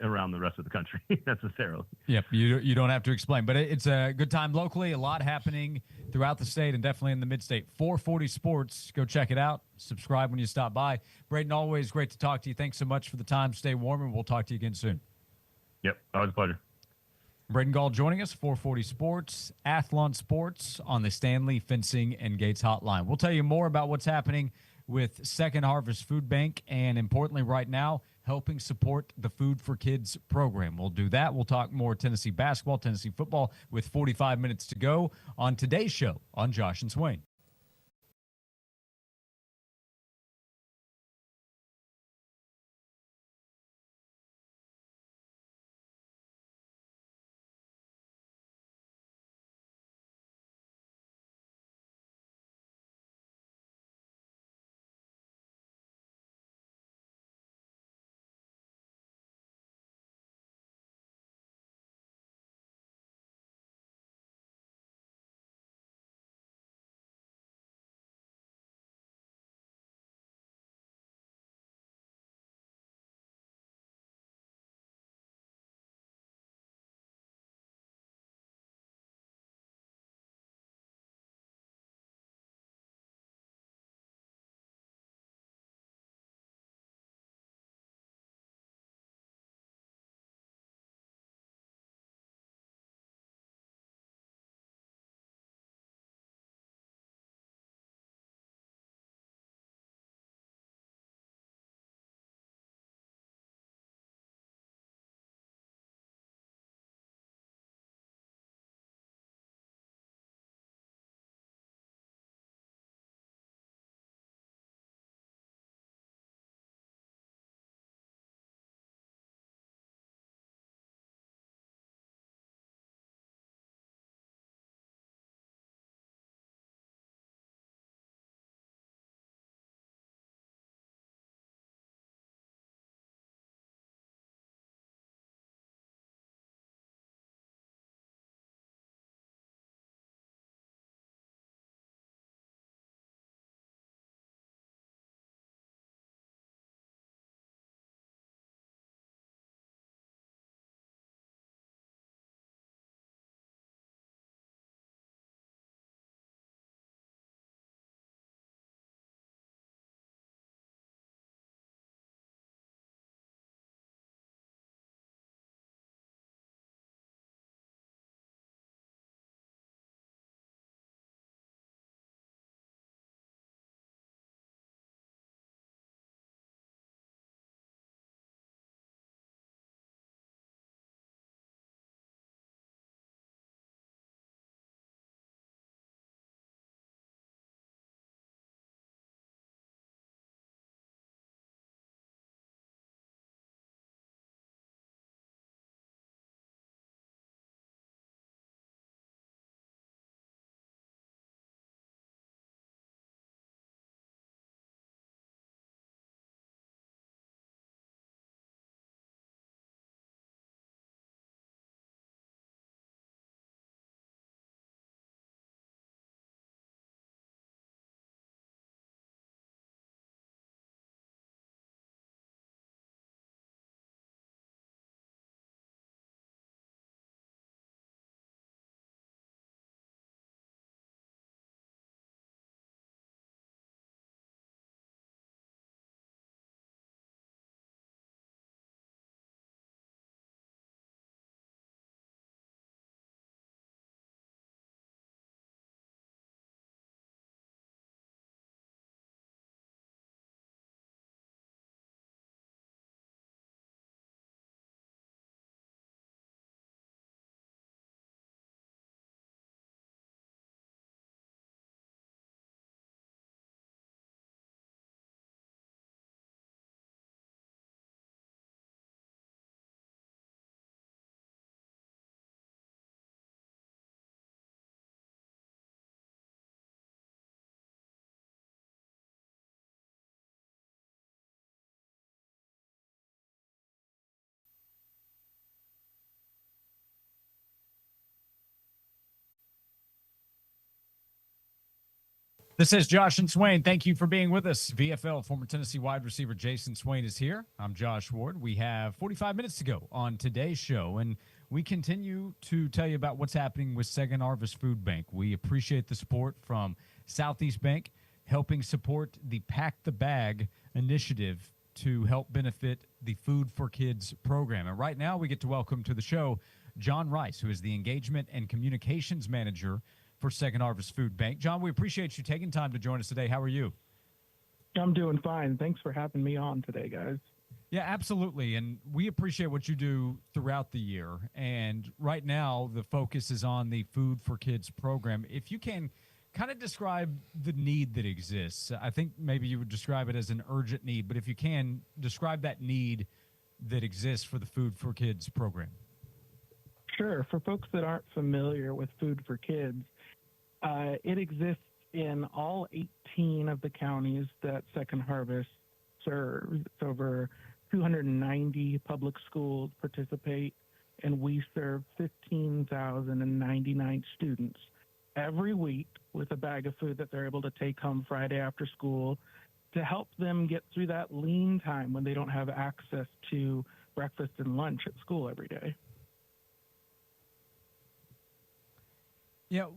around the rest of the country necessarily. Yep, you don't have to explain. But it's a good time locally, a lot happening throughout the state and definitely in the mid-state. 440 Sports, go check it out. Subscribe when you stop by. Braden, always great to talk to you. Thanks so much for the time. Stay warm, and we'll talk to you again soon. Yep, always a pleasure. Braden Gall joining us, 440 Sports, Athlon Sports on the Stanley Fencing and Gates Hotline. We'll tell you more about what's happening with Second Harvest Food Bank and, importantly, right now, helping support the Food for Kids program. We'll do that. We'll talk more Tennessee basketball, Tennessee football with 45 minutes to go on today's show on Josh and Swain. This is Josh and Swain. Thank you for being with us. VFL former Tennessee wide receiver Jason Swain is here. I'm Josh Ward. We have 45 minutes to go on today's show, and we continue to tell you about what's happening with Second Harvest Food Bank. We appreciate the support from Southeast Bank, helping support the Pack the Bag initiative to help benefit the Food for Kids program. And right now we get to welcome to the show John Rice, who is the Engagement and Communications Manager for Second Harvest Food Bank. John, we appreciate you taking time to join us today. How are you? I'm doing fine. Thanks for having me on today, guys. Yeah, absolutely. And we appreciate what you do throughout the year. And right now, the focus is on the Food for Kids program. If you can kind of describe the need that exists, I think maybe you would describe it as an urgent need, but if you can, describe that need that exists for the Food for Kids program. Sure. For folks that aren't familiar with Food for Kids, it exists in all 18 of the counties that Second Harvest serves. It's over 290 public schools participate, and we serve 15,099 students every week with a bag of food that they're able to take home Friday after school to help them get through that lean time when they don't have access to breakfast and lunch at school every day. Yeah,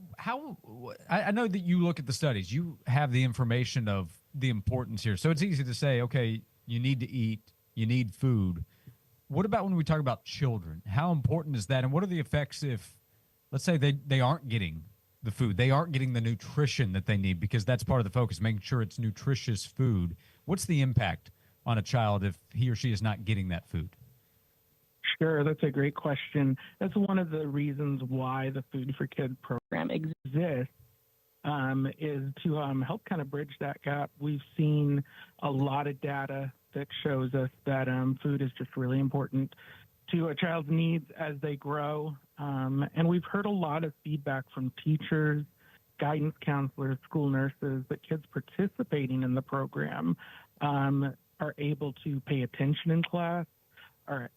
I know that you look at the studies. You have the information of the importance here. So it's easy to say, okay, you need to eat, you need food. What about when we talk about children? How important is that? And what are the effects if, let's say, they aren't getting the food, they aren't getting the nutrition that they need, because that's part of the focus, making sure it's nutritious food. What's the impact on a child if he or she is not getting that food? Sure, that's a great question. That's one of the reasons why the Food for Kids program exists, is to help kind of bridge that gap. We've seen a lot of data that shows us that food is just really important to a child's needs as they grow. And we've heard a lot of feedback from teachers, guidance counselors, school nurses, that kids participating in the program are able to pay attention in class, or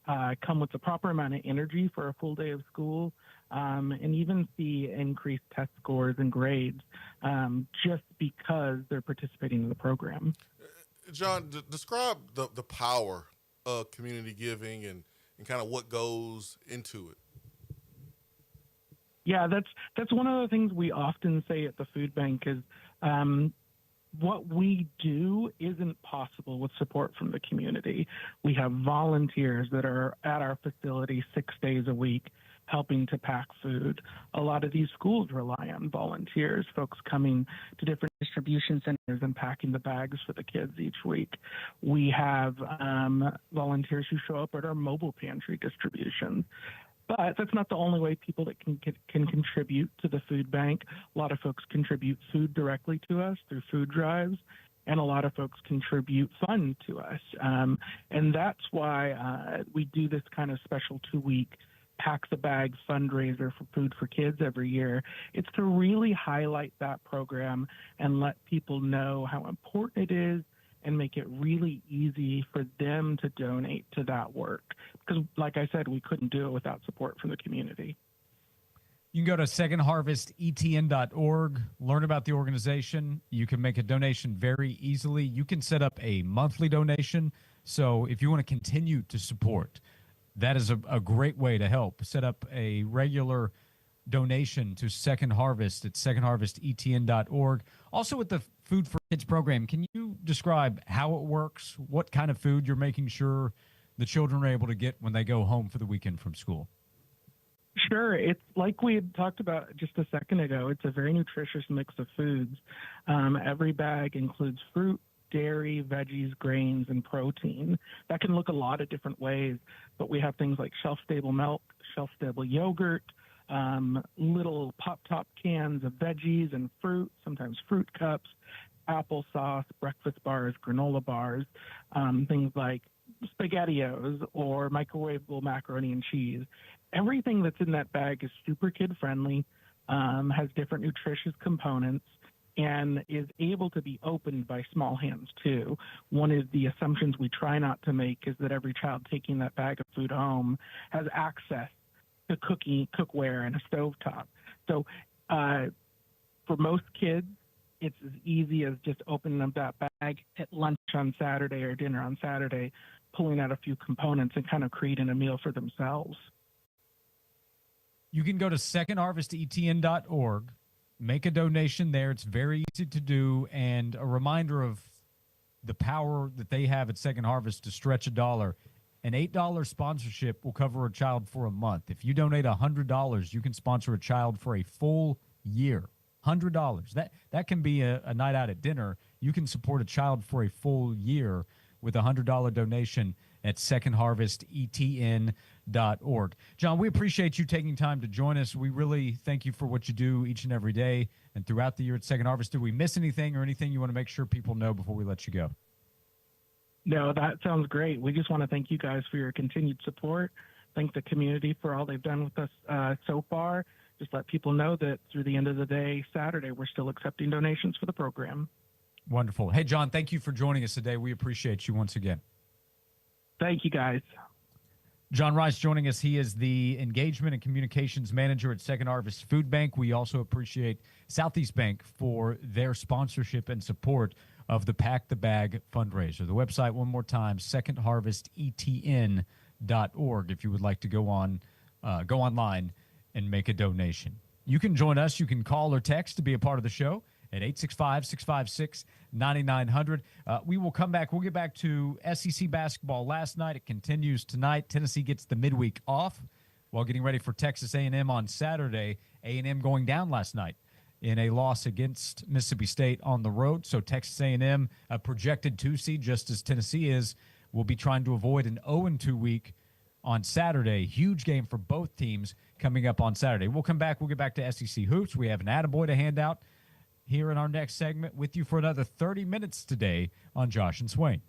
come with the proper amount of energy for a full day of school, and even see increased test scores and grades just because they're participating in the program. John, describe the power of community giving and kind of what goes into it. Yeah, that's one of the things we often say at the food bank is what we do isn't possible with support from the community. We have volunteers that are at our facility 6 days a week helping to pack food. A lot of these schools rely on volunteers, folks coming to different distribution centers and packing the bags for the kids each week. We have volunteers who show up at our mobile pantry distributions. But that's not the only way people that can contribute to the food bank. A lot of folks contribute food directly to us through food drives, and a lot of folks contribute funds to us. And that's why we do this kind of special 2-week Pack the Bag fundraiser for Food for Kids every year. It's to really highlight that program and let people know how important it is, and make it really easy for them to donate to that work. Because, like I said, we couldn't do it without support from the community. You can go to secondharvestetn.org, learn about the organization. You can make a donation very easily. You can set up a monthly donation. So if you want to continue to support, that is a great way to help. Set up a regular donation to Second Harvest at secondharvestetn.org. Also with the Food for Kids program, can you describe how it works, what kind of food you're making sure the children are able to get when they go home for the weekend from school? Sure. It's like we had talked about just a second ago. It's a very nutritious mix of foods. Every bag includes fruit, dairy, veggies, grains, and protein. That can look a lot of different ways, but we have things like shelf-stable milk, shelf-stable yogurt, little pop-top cans of veggies and fruit, sometimes fruit cups, applesauce, breakfast bars, granola bars, things like SpaghettiOs or microwavable macaroni and cheese. Everything that's in that bag is super kid-friendly, has different nutritious components, and is able to be opened by small hands too. One of the assumptions we try not to make is that every child taking that bag of food home has access to cookware and a stovetop. So for most kids, it's as easy as just opening up that bag at lunch on Saturday or dinner on Saturday, pulling out a few components and kind of creating a meal for themselves. You can go to secondharvestetn.org, make a donation there. It's very easy to do, and a reminder of the power that they have at Second Harvest to stretch a dollar. An $8 sponsorship will cover a child for a month. If you donate $100, you can sponsor a child for a full year. $100. That can be a night out at dinner. You can support a child for a full year with a $100 donation at secondharvestetn.org. John, we appreciate you taking time to join us. We really thank you for what you do each and every day and throughout the year at Second Harvest. Did we miss anything or anything you want to make sure people know before we let you go? No, that sounds great. We just want to thank you guys for your continued support. Thank the community for all they've done with us so far. Just let people know that through the end of the day, Saturday, we're still accepting donations for the program. Wonderful. Hey, John, thank you for joining us today. We appreciate you once again. Thank you, guys. John Rice joining us. He is the Engagement and Communications Manager at Second Harvest Food Bank. We also appreciate Southeast Bank for their sponsorship and support of the Pack the Bag fundraiser. The website, one more time, secondharvestetn.org, if you would like to go online and make a donation. You can join us. You can call or text to be a part of the show at 865-656-9900. We will come back. We'll get back to SEC basketball last night. It continues tonight. Tennessee gets the midweek off while getting ready for Texas A&M on Saturday. A&M going down last night in a loss against Mississippi State on the road. So Texas A&M, a projected 2 seed, just as Tennessee is, will be trying to avoid an 0-2 week on Saturday. Huge game for both teams coming up on Saturday. We'll come back. We'll get back to SEC hoops. We have an attaboy to hand out here in our next segment with you for another 30 minutes today on Josh and Swain.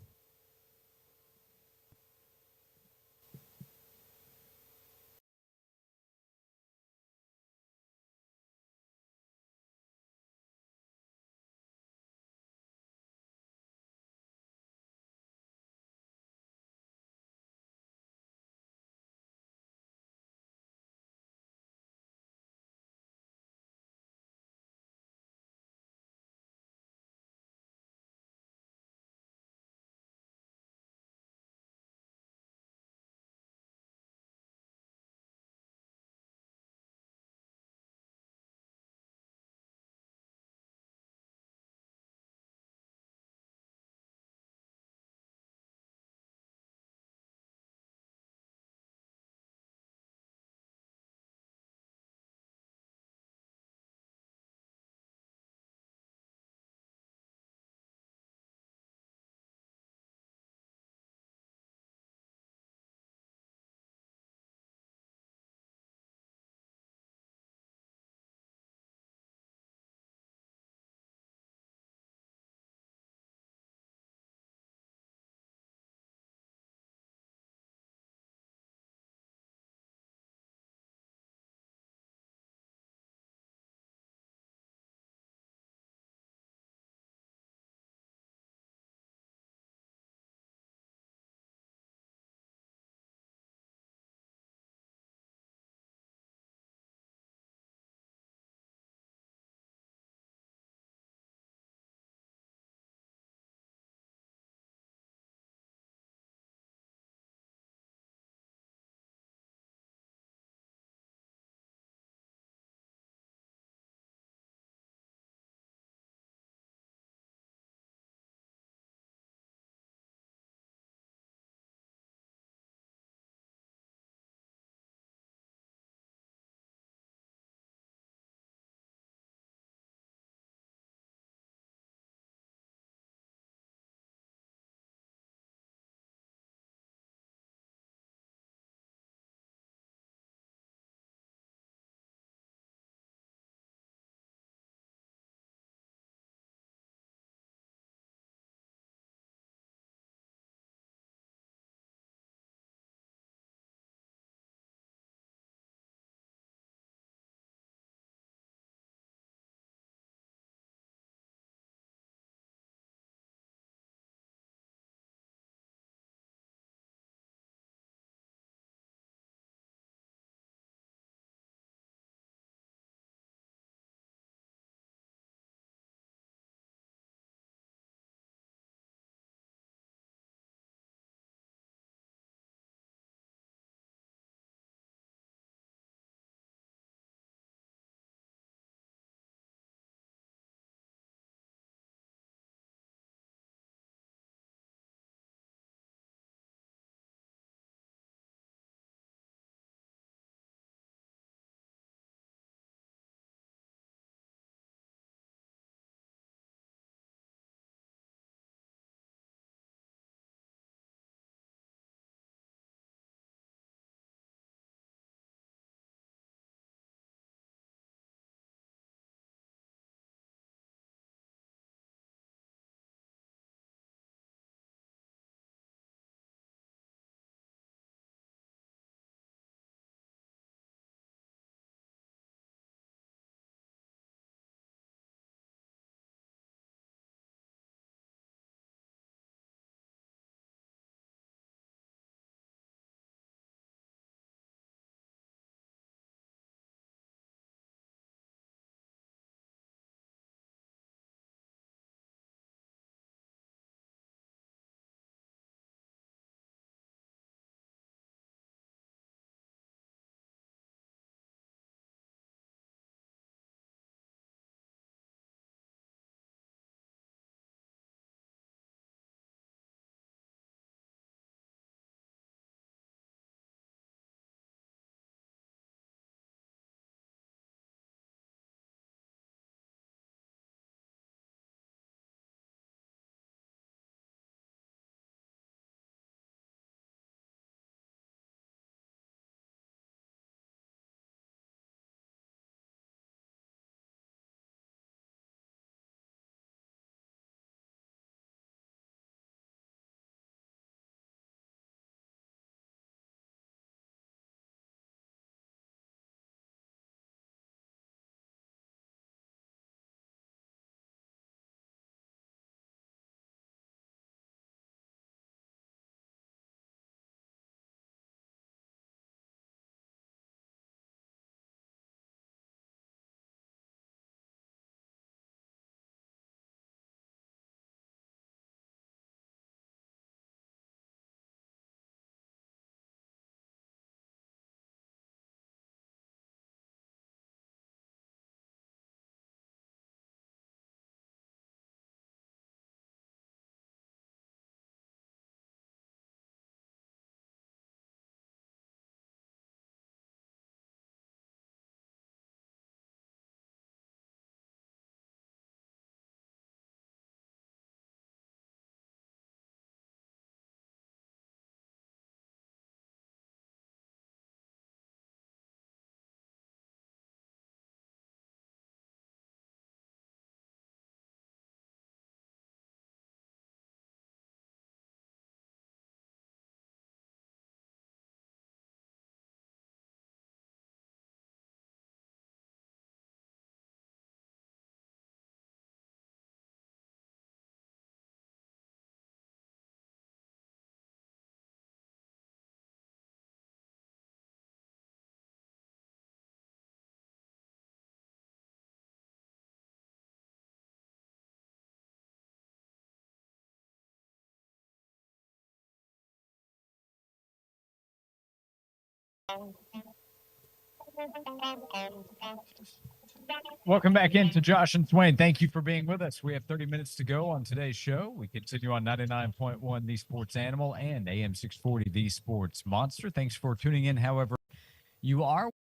Welcome back into Josh and Swain. Thank you for being with us. We have 30 minutes to go on today's show. We continue on 99.1 The Sports Animal and AM 640 The Sports Monster. Thanks for tuning in. However,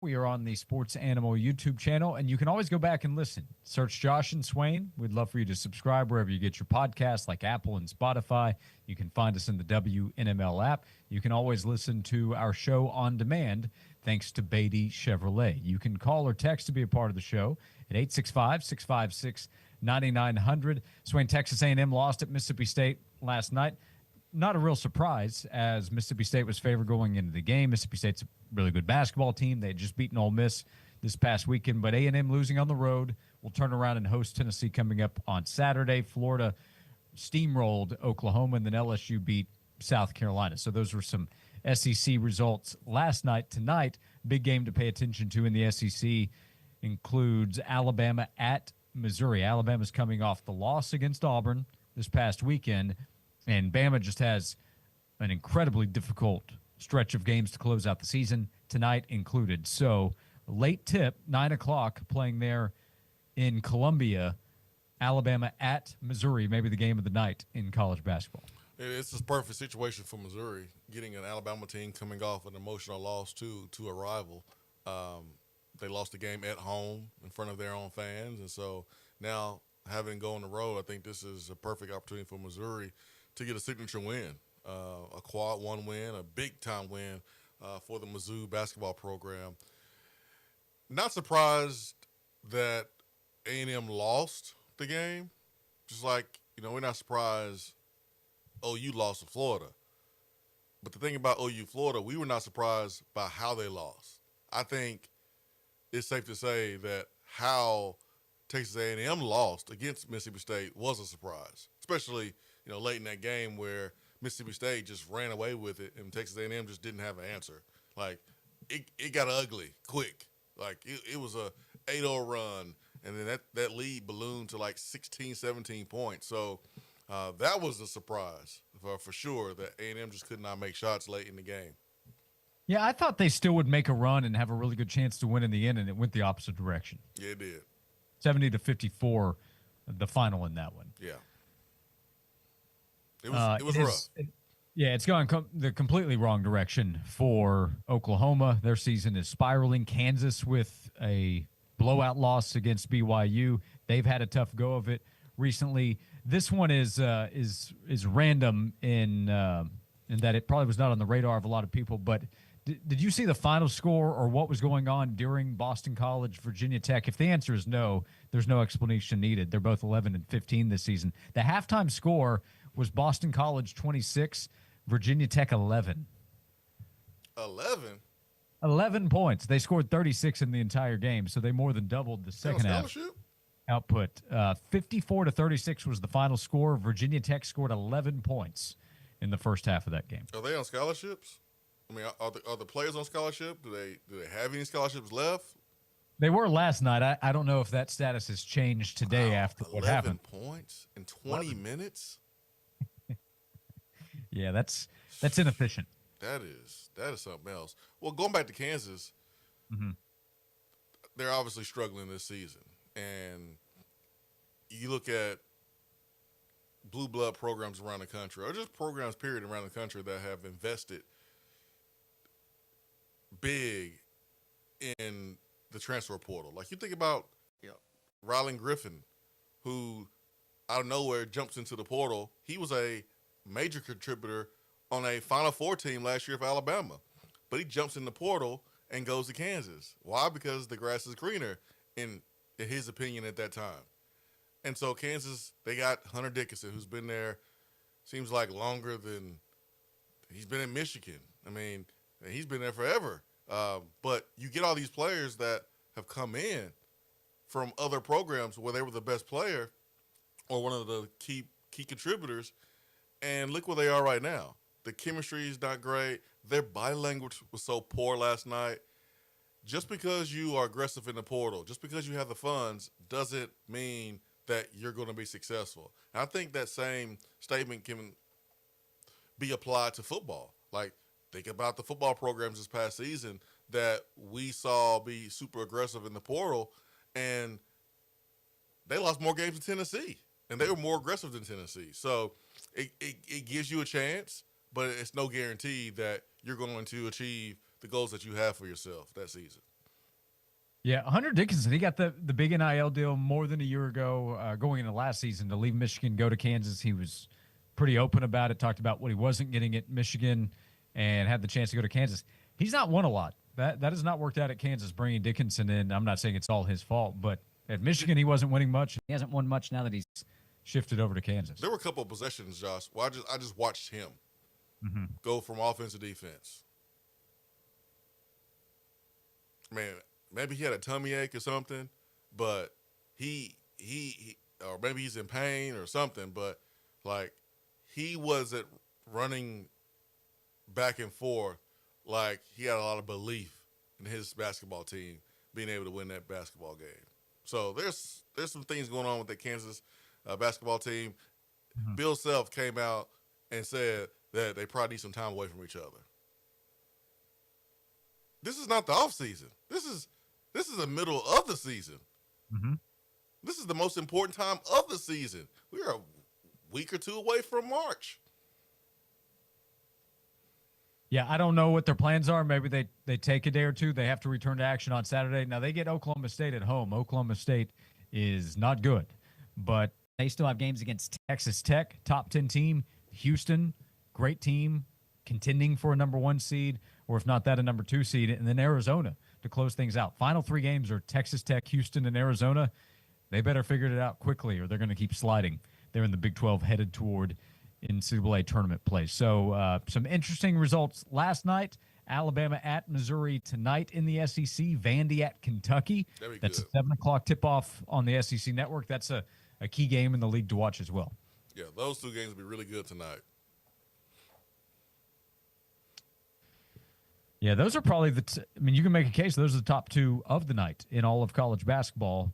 we are on the Sports Animal YouTube channel, and you can always go back and listen. Search Josh and Swain. We'd love for you to subscribe wherever you get your podcasts, like Apple and Spotify. You can find us in the WNML app. You can always listen to our show on demand thanks to Beatty Chevrolet. You can call or text to be a part of the show at 865-656-9900. Swain, Texas A&M lost at Mississippi State last night. Not a real surprise, as Mississippi State was favored going into the game. Mississippi State's a really good basketball team. They had just beaten Ole Miss this past weekend, but A&M losing on the road will turn around and host Tennessee coming up on Saturday. Florida steamrolled Oklahoma, and then LSU beat South Carolina. So those were some SEC results last night. Tonight, big game to pay attention to in the SEC includes Alabama at Missouri. Alabama's coming off the loss against Auburn this past weekend, and Bama just has an incredibly difficult stretch of games to close out the season, tonight included. So late tip, 9 o'clock, playing there in Columbia, Alabama at Missouri, maybe the game of the night in college basketball. It's a perfect situation for Missouri, getting an Alabama team coming off an emotional loss to a rival. They lost the game at home in front of their own fans, and so now having to go on the road, I think this is a perfect opportunity for Missouri to get a signature win, a quad one win, a big-time win for the Mizzou basketball program. Not surprised that A&M lost the game, just like, we're not surprised OU lost to Florida. But the thing about OU Florida, we were not surprised by how they lost. I think it's safe to say that how Texas A&M lost against Mississippi State was a surprise, especially late in that game where Mississippi State just ran away with it and Texas A&M just didn't have an answer. Like, it got ugly quick. Like, it was a 8-0 run, and then that lead ballooned to like 16, 17 points. So that was a surprise for sure, that A&M just could not make shots late in the game. Yeah, I thought they still would make a run and have a really good chance to win in the end, and it went the opposite direction. Yeah, it did. 70-54, the final in that one. Yeah. It was rough. It's going the completely wrong direction for Oklahoma. Their season is spiraling. Kansas with a blowout loss against BYU. They've had a tough go of it recently. This one is random in that it probably was not on the radar of a lot of people. But did you see the final score or what was going on during Boston College, Virginia Tech? If the answer is no, there's no explanation needed. They're both 11-15 this season. The halftime score was Boston College 26, Virginia Tech 11. 11 points. They scored 36 in the entire game, so they more than doubled the second half output. 54-36 was the final score. Virginia Tech scored 11 points in the first half of that game. Are they on scholarships? I mean, are the players on scholarship? Do they have any scholarships left? They were last night. I don't know if that status has changed today after what happened. 11 points in 20 minutes? Yeah, that's inefficient. That is something else. Well, going back to Kansas, they're obviously struggling this season. And you look at blue blood programs around the country, or just programs, period, around the country that have invested big in the transfer portal. Like, you think about Rylan Griffin, who out of nowhere jumps into the portal. He was a major contributor on a Final Four team last year for Alabama. But he jumps in the portal and goes to Kansas. Why? Because the grass is greener, in his opinion at that time. And so Kansas, they got Hunter Dickinson, who's been there, seems like longer than he's been in Michigan. I mean, he's been there forever. But you get all these players that have come in from other programs where they were the best player or one of the key contributors, and look where they are right now. The chemistry is not great. Their body language was so poor last night. Just because you are aggressive in the portal, just because you have the funds, doesn't mean that you're going to be successful. And I think that same statement can be applied to football. Like, think about the football programs this past season that we saw be super aggressive in the portal, and they lost more games than Tennessee, and they were more aggressive than Tennessee. So it gives you a chance, but it's no guarantee that you're going to achieve the goals that you have for yourself that season. Yeah, Hunter Dickinson, he got the big NIL deal more than a year ago, going into last season to leave Michigan, go to Kansas. He was pretty open about it, talked about what he wasn't getting at Michigan, and had the chance to go to Kansas. He's not won a lot. That has not worked out at Kansas, bringing Dickinson in. I'm not saying it's all his fault, but at Michigan, he wasn't winning much. He hasn't won much now that he's shifted over to Kansas. There were a couple of possessions, Josh, where I just watched him go from offense to defense. Man, maybe he had a tummy ache or something, but he or maybe he's in pain or something, but like he wasn't running back and forth like he had a lot of belief in his basketball team being able to win that basketball game. So there's some things going on with the Kansas basketball team. Bill Self came out and said that they probably need some time away from each other. This is not the off season. This is the middle of the season. This is the most important time of the season. We are a week or two away from March. Yeah, I don't know what their plans are. Maybe they take a day or two. They have to return to action on Saturday. Now, they get Oklahoma State at home. Oklahoma State is not good, but they still have games against Texas Tech, top 10 team, Houston, great team, contending for a number 1 seed, or if not that, a number 2 seed, and then Arizona to close things out. Final 3 games are Texas Tech, Houston, and Arizona. They better figure it out quickly or they're going to keep sliding. They're in the Big 12 headed toward NCAA tournament play. So some interesting results last night. Alabama at Missouri tonight in the SEC. Vandy at Kentucky. That's a 7 o'clock tip-off on the SEC network. That's a key game in the league to watch as well. Yeah, those 2 games will be really good tonight. Yeah, those are probably you can make a case those are the top 2 of the night in all of college basketball.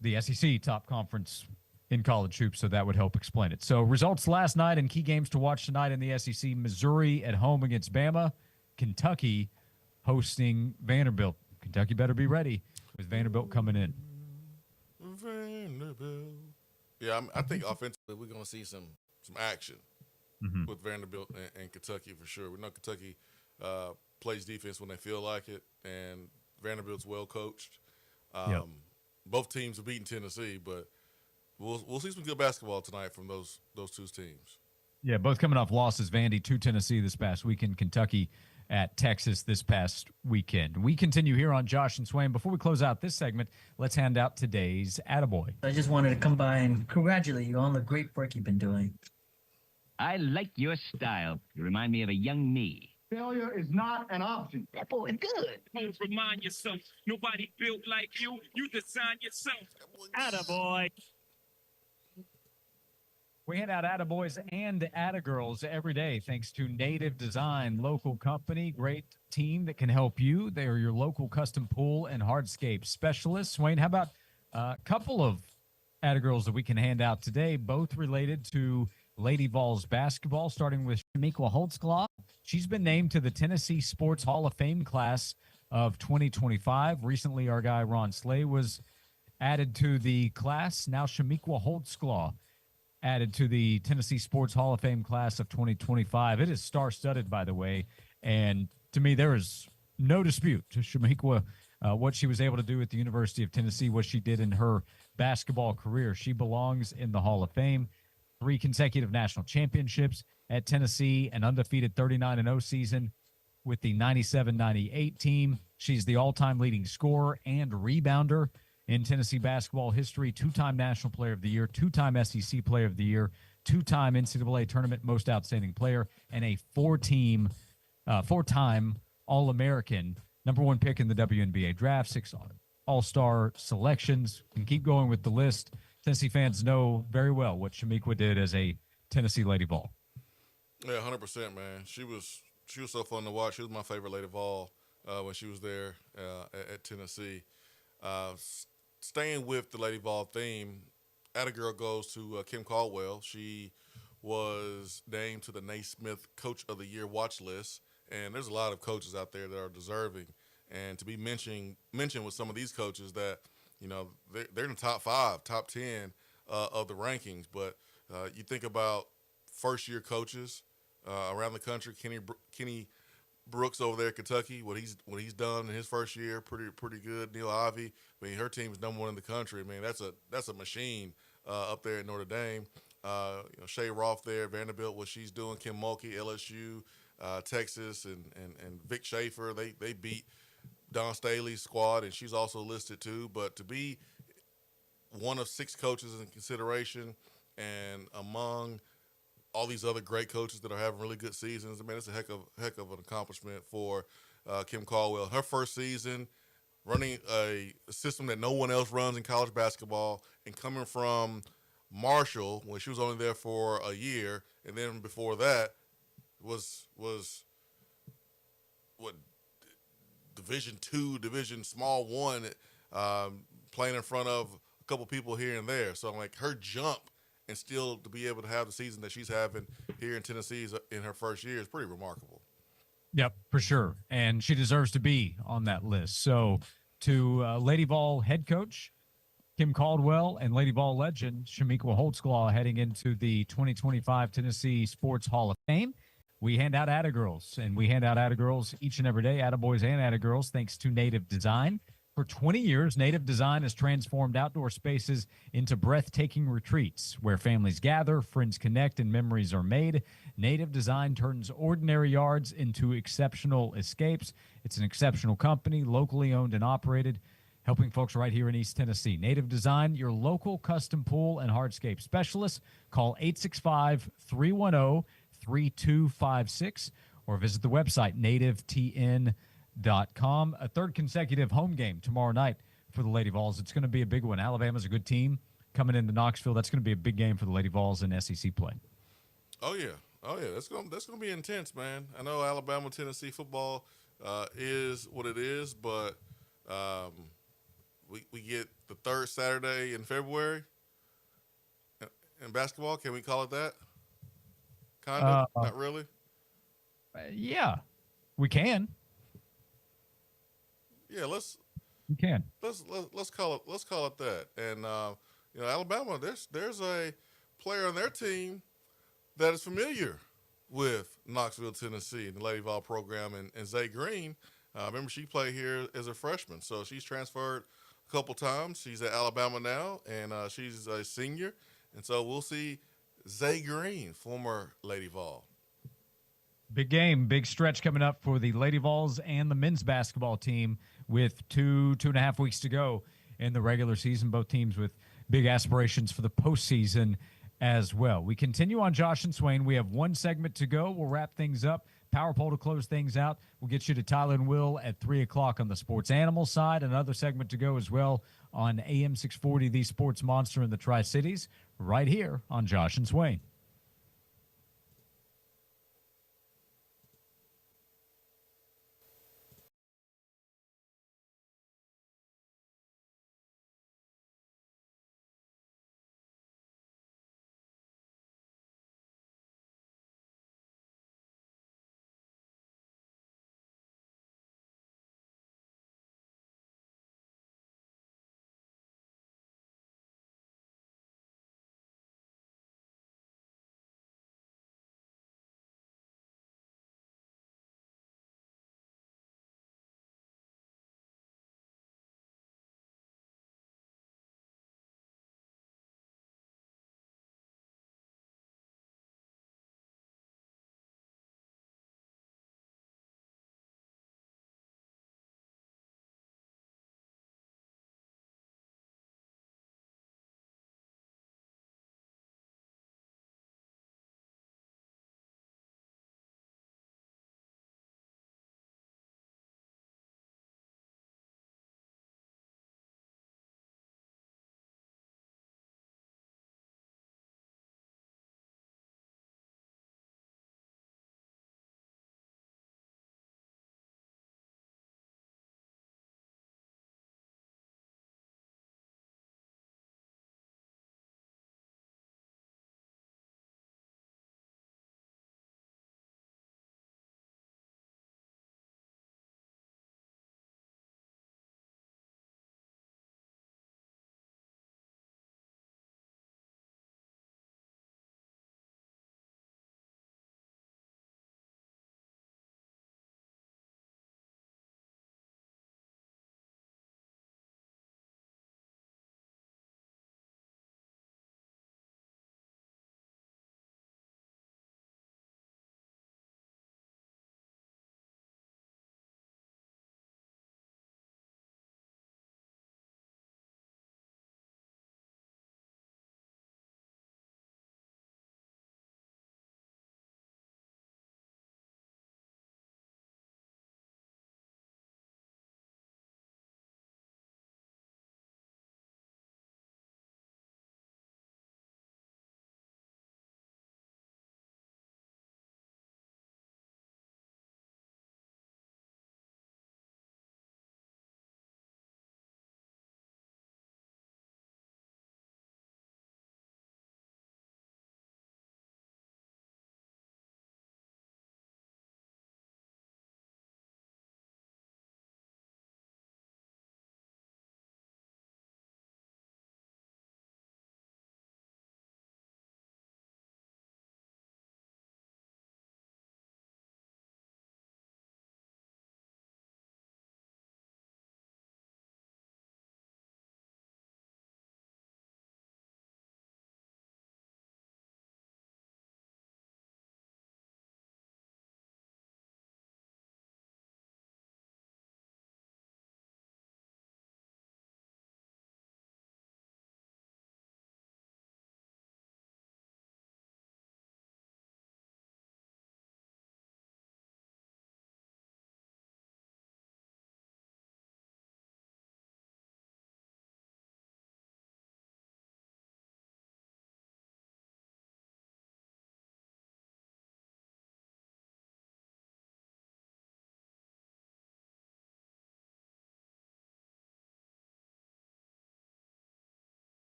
The SEC top conference in college hoops, so that would help explain it. So results last night and key games to watch tonight in the SEC. Missouri at home against Bama. Kentucky hosting Vanderbilt. Kentucky better be ready with Vanderbilt coming in. Vanderbilt. Yeah, I think offensively we're going to see some action with Vanderbilt and Kentucky for sure. We know Kentucky plays defense when they feel like it, and Vanderbilt's well coached. Both teams have beaten Tennessee, but we'll see some good basketball tonight from those 2 teams. Yeah, both coming off losses. Vandy to Tennessee this past weekend. Kentucky at Texas this past weekend. We continue here on Josh and Swain. Before we close out this segment, let's hand out today's Attaboy. I just wanted to come by and congratulate you on the great work you've been doing. I like your style. You remind me of a young me. Failure is not an option. That boy is good. Always remind yourself, nobody built like you. You design yourself. Attaboy. We hand out Attaboys and Attagirls every day thanks to Native Design, local company, great team that can help you. They are your local custom pool and hardscape specialists. Swain, how about a couple of Attagirls that we can hand out today, both related to Lady Vols basketball, starting with Shamiqua Holtzclaw. She's been named to the Tennessee Sports Hall of Fame class of 2025. Recently, our guy Ron Slay was added to the class. Now Shamiqua Holtzclaw added to the Tennessee Sports Hall of Fame class of 2025. It is star-studded, by the way, and to me, there is no dispute to Shamiqua, what she was able to do at the University of Tennessee, what she did in her basketball career. She belongs in the Hall of Fame. 3 consecutive national championships at Tennessee, an undefeated 39-0 season with the 97-98 team. She's the all-time leading scorer and rebounder in Tennessee basketball history, 2-time National Player of the Year, 2-time SEC Player of the Year, 2-time NCAA Tournament Most Outstanding Player, and a 4-time All-American, number 1 pick in the WNBA draft, 6 All-Star selections. Can keep going with the list. Tennessee fans know very well what Shamiqua did as a Tennessee Lady Vol. Yeah, 100%, man. She was so fun to watch. She was my favorite Lady Vol when she was there at Tennessee. Staying with the Lady Vol theme, Attagirl goes to Kim Caldwell. She was named to the Naismith Coach of the Year watch list, and there's a lot of coaches out there that are deserving and to be mentioned with some of these coaches that they're in the top 5, top 10 of the rankings. But you think about first year coaches around the country. Kenny Brooks over there at Kentucky, what he's done in his first year, pretty good. Neil Ivey, I mean, her team's #1 in the country. I mean, that's a machine up there at Notre Dame. Shay Roth there, Vanderbilt, what she's doing. Kim Mulkey, LSU, Texas, and Vic Schaefer. They beat Don Staley's squad, and she's also listed too. But to be one of 6 coaches in consideration, and among all these other great coaches that are having really good seasons, I mean, it's a heck of an accomplishment for Kim Caldwell. Her first season running a system that no one else runs in college basketball, and coming from Marshall when she was only there for a year, and then before that was what, Division II, Division Small 1, playing in front of a couple people here and there. So I'm like, her jump and still to be able to have the season that she's having here in Tennessee in her first year is pretty remarkable. Yep, for sure. And she deserves to be on that list. So to Lady Vol head coach Kim Caldwell and Lady Vol legend Shamiqua Holtzclaw heading into the 2025 Tennessee Sports Hall of Fame, we hand out Attagirls, and we hand out Attagirls each and every day, Attaboys and Attagirls, thanks to Native Design. For 20 years, Native Design has transformed outdoor spaces into breathtaking retreats where families gather, friends connect, and memories are made. Native Design turns ordinary yards into exceptional escapes. It's an exceptional company, locally owned and operated, helping folks right here in East Tennessee. Native Design, your local custom pool and hardscape specialist. Call 865-310-3256 or visit the website nativetn.com. A third consecutive home game tomorrow night for the Lady Vols. It's going to be a big one. Alabama's a good team coming into Knoxville. That's going to be a big game for the Lady Vols in SEC play. Oh yeah, that's gonna be intense, man. I know Alabama Tennessee football is what it is, but we get the third Saturday in February in basketball. Can we call it that? Kind of, not really. Yeah, we can. Yeah, let's call it that. And Alabama, there's a player on their team that is familiar with Knoxville, Tennessee, and the Lady Vol program, and Zay Green. Remember, she played here as a freshman, so she's transferred a couple times. She's at Alabama now, and she's a senior, and so we'll see Zay Green, former Lady Vol. Big game, big stretch coming up for the Lady Vols and the men's basketball team with two and a half weeks to go in the regular season. Both teams with big aspirations for the postseason as well. We continue on Josh and Swain. We have one segment to go. We'll wrap things up. Power poll to close things out. We'll get you to Tyler and Will at 3 o'clock on the sports animal side. Another segment to go as well on AM 640, the Sports Monster in the Tri-Cities, right here on Josh and Swain.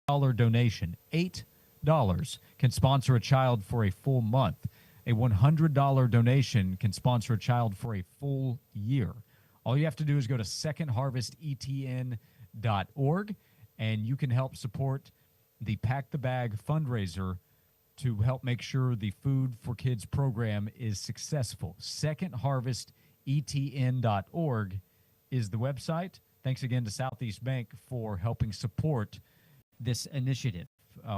donation, $8 can sponsor a child for a full month. A $100 donation can sponsor a child for a full year. All you have to do is go to secondharvestetn.org, and you can help support the Pack the Bag fundraiser to help make sure the Food for Kids program is successful. Secondharvestetn.org is the website. Thanks again to Southeast Bank for helping support this initiative.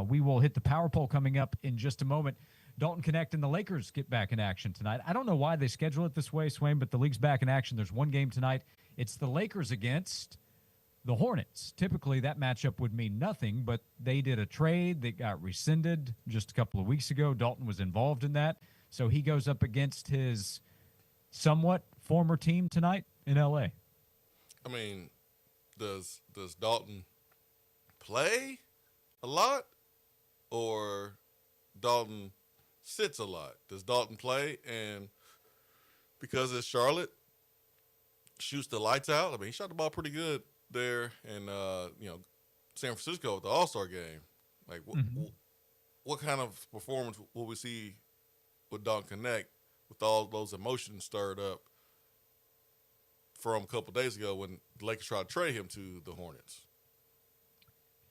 We will hit the power poll coming up in just a moment. Dalton Connect and the Lakers get back in action tonight. I don't know why they schedule it this way, Swain, but the league's back in action. There's one game tonight. It's the Lakers against the Hornets. Typically, that matchup would mean nothing, but they did a trade that got rescinded just a couple of weeks ago. Dalton was involved in that. So he goes up against his somewhat former team tonight in L.A. I mean, does Dalton play a lot, or Dalton sits a lot? Does Dalton play, and because it's Charlotte, shoots the lights out? I mean, he shot the ball pretty good there in San Francisco at the All-Star game. Like, what kind of performance will we see with Dalton Connect with all those emotions stirred up from a couple days ago when the Lakers tried to trade him to the Hornets?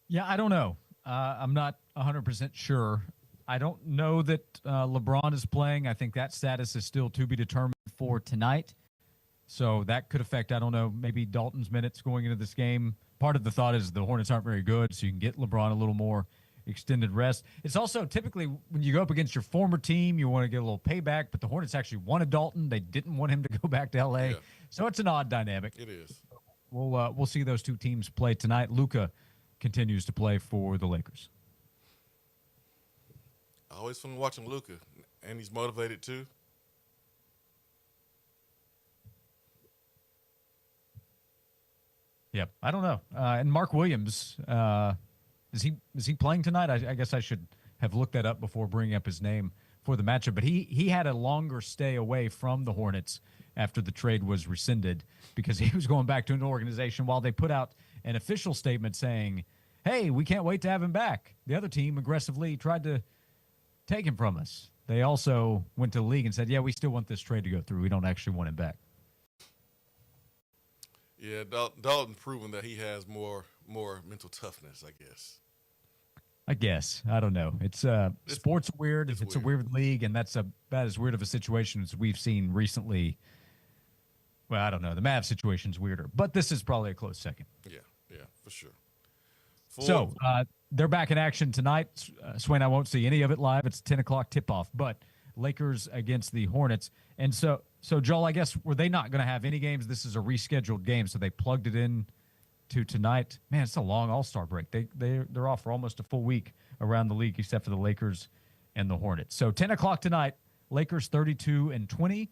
Yeah, I don't know. I'm not 100% sure. I don't know that LeBron is playing. I think that status is still to be determined for tonight. So that could affect, I don't know, maybe Dalton's minutes going into this game. Part of the thought is the Hornets aren't very good, so you can get LeBron a little more extended rest. It's also typically when you go up against your former team, you want to get a little payback, but the Hornets actually wanted Dalton. They didn't want him to go back to L.A. Yeah. So it's an odd dynamic. It is. We'll see those two teams play tonight. Luka continues to play for the Lakers. Always fun watching Luka, and he's motivated too. Yep, I don't know. And Mark Williams, is he playing tonight? I guess I should have looked that up before bringing up his name for the matchup. But he had a longer stay away from the Hornets after the trade was rescinded because he was going back to an organization while they put out an official statement saying, hey, we can't wait to have him back. The other team aggressively tried to take him from us. They also went to the league and said, yeah, we still want this trade to go through. We don't actually want him back. Yeah, Dalton proven that he has more mental toughness, I guess. I don't know. It's sports weird. It's a weird league, and that's about as weird of a situation as we've seen recently. Well, I don't know. The Mavs situation's weirder, but this is probably a close second. Yeah, for sure. So they're back in action tonight. Swain, I won't see any of it live. It's 10 o'clock tip-off, but Lakers against the Hornets. And so Joel, I guess, were they not going to have any games? This is a rescheduled game, so they plugged it in to tonight. Man, it's a long All-Star break. They're off for almost a full week around the league, except for the Lakers and the Hornets. So 10 o'clock tonight, Lakers 32-20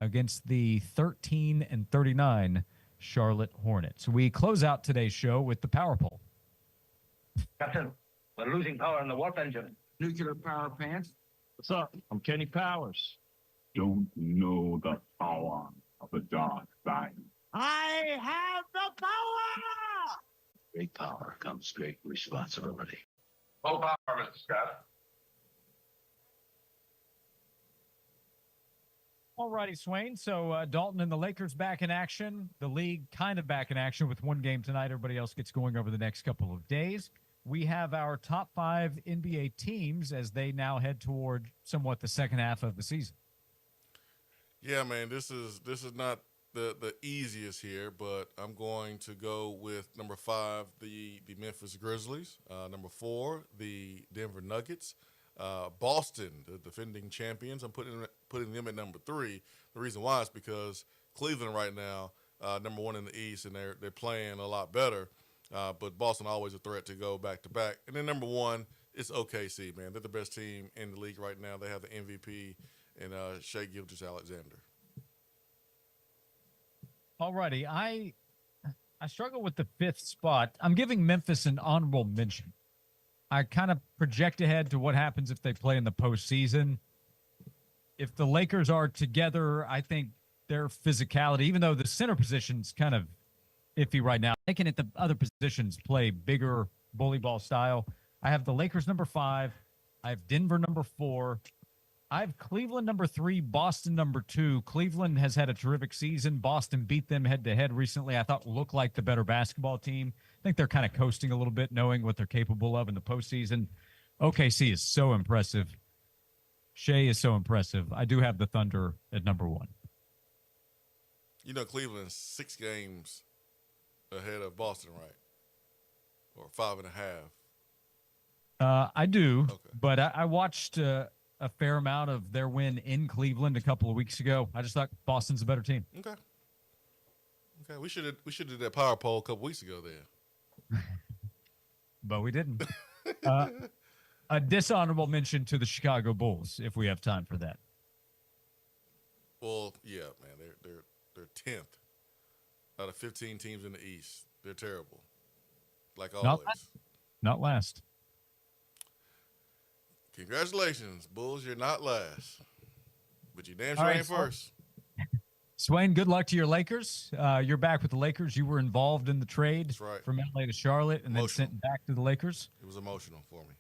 against the 13-39 Charlotte Hornets. We close out today's show with the power poll. Captain, we're losing power in the warp engine. Nuclear power plant. What's up? I'm Kenny Powers. Don't know the power of the dark side. I have the power! Great power comes great responsibility. Full power, Mr. Scott. All righty, Swain. So Dalton and the Lakers back in action. The league kind of back in action with one game tonight. Everybody else gets going over the next couple of days. We have our top 5 NBA teams as they now head toward somewhat the second half of the season. Yeah, man, this is not the easiest here, but I'm going to go with number 5, the Memphis Grizzlies. Number 4, the Denver Nuggets. Boston, the defending champions. I'm putting them at number 3. The reason why is because Cleveland right now, number 1 in the East, and they're playing a lot better. But Boston always a threat to go back to back. And then number 1 is OKC, man. They're the best team in the league right now. They have the MVP and Shai Gilgeous-Alexander. All righty. I struggle with the 5th spot. I'm giving Memphis an honorable mention. I kind of project ahead to what happens if they play in the postseason. If the Lakers are together, I think their physicality, even though the center position's kind of iffy right now, they can at the other positions play bigger bully ball style. I have the Lakers number 5. I have Denver number 4. I have Cleveland number 3, Boston number 2. Cleveland has had a terrific season. Boston beat them head-to-head recently. I thought looked like the better basketball team. I think they're kind of coasting a little bit, knowing what they're capable of in the postseason. OKC is so impressive. Shea is so impressive. I do have the Thunder at number 1. You know, Cleveland's 6 games ahead of Boston, right? Or 5.5. I do, Okay. but I watched a fair amount of their win in Cleveland a couple of weeks ago. I just thought Boston's a better team. Okay. We should do that power poll a couple weeks ago then. But we didn't. A dishonorable mention to the Chicago Bulls, if we have time for that. Well, yeah, man, they're 10th out of 15 teams in the East. They're terrible, like always. Not last. Congratulations, Bulls. You're not last, but you damn All sure right, ain't first. Swain, good luck to your Lakers. You're back with the Lakers. You were involved in the trade That's right. from LA to Charlotte and Emotional. then sent back to the Lakers. It was emotional for me.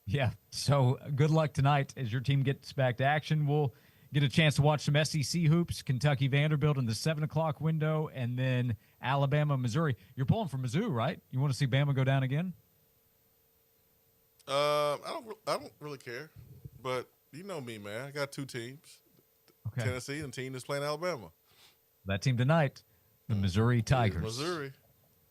Yeah. So good luck tonight as your team gets back to action. We'll get a chance to watch some SEC hoops, Kentucky Vanderbilt in the 7 o'clock window, and then Alabama, Missouri. You're pulling for Mizzou, right? You want to see Bama go down again? I don't really care, but you know me, man. I got 2 teams: Okay. Tennessee and the team that's playing Alabama. That team tonight, the Missouri Tigers. Missouri.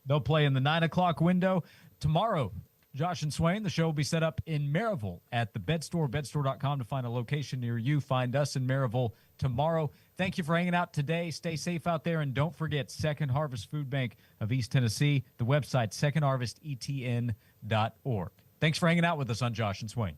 They'll play in the 9 o'clock window. Tomorrow, Josh and Swain, the show will be set up in Maryville at the Bed Store, bedstore.com to find a location near you. Find us in Maryville tomorrow. Thank you for hanging out today. Stay safe out there, and don't forget Second Harvest Food Bank of East Tennessee, the website secondharvestetn.org. Thanks for hanging out with us on Josh and Swain.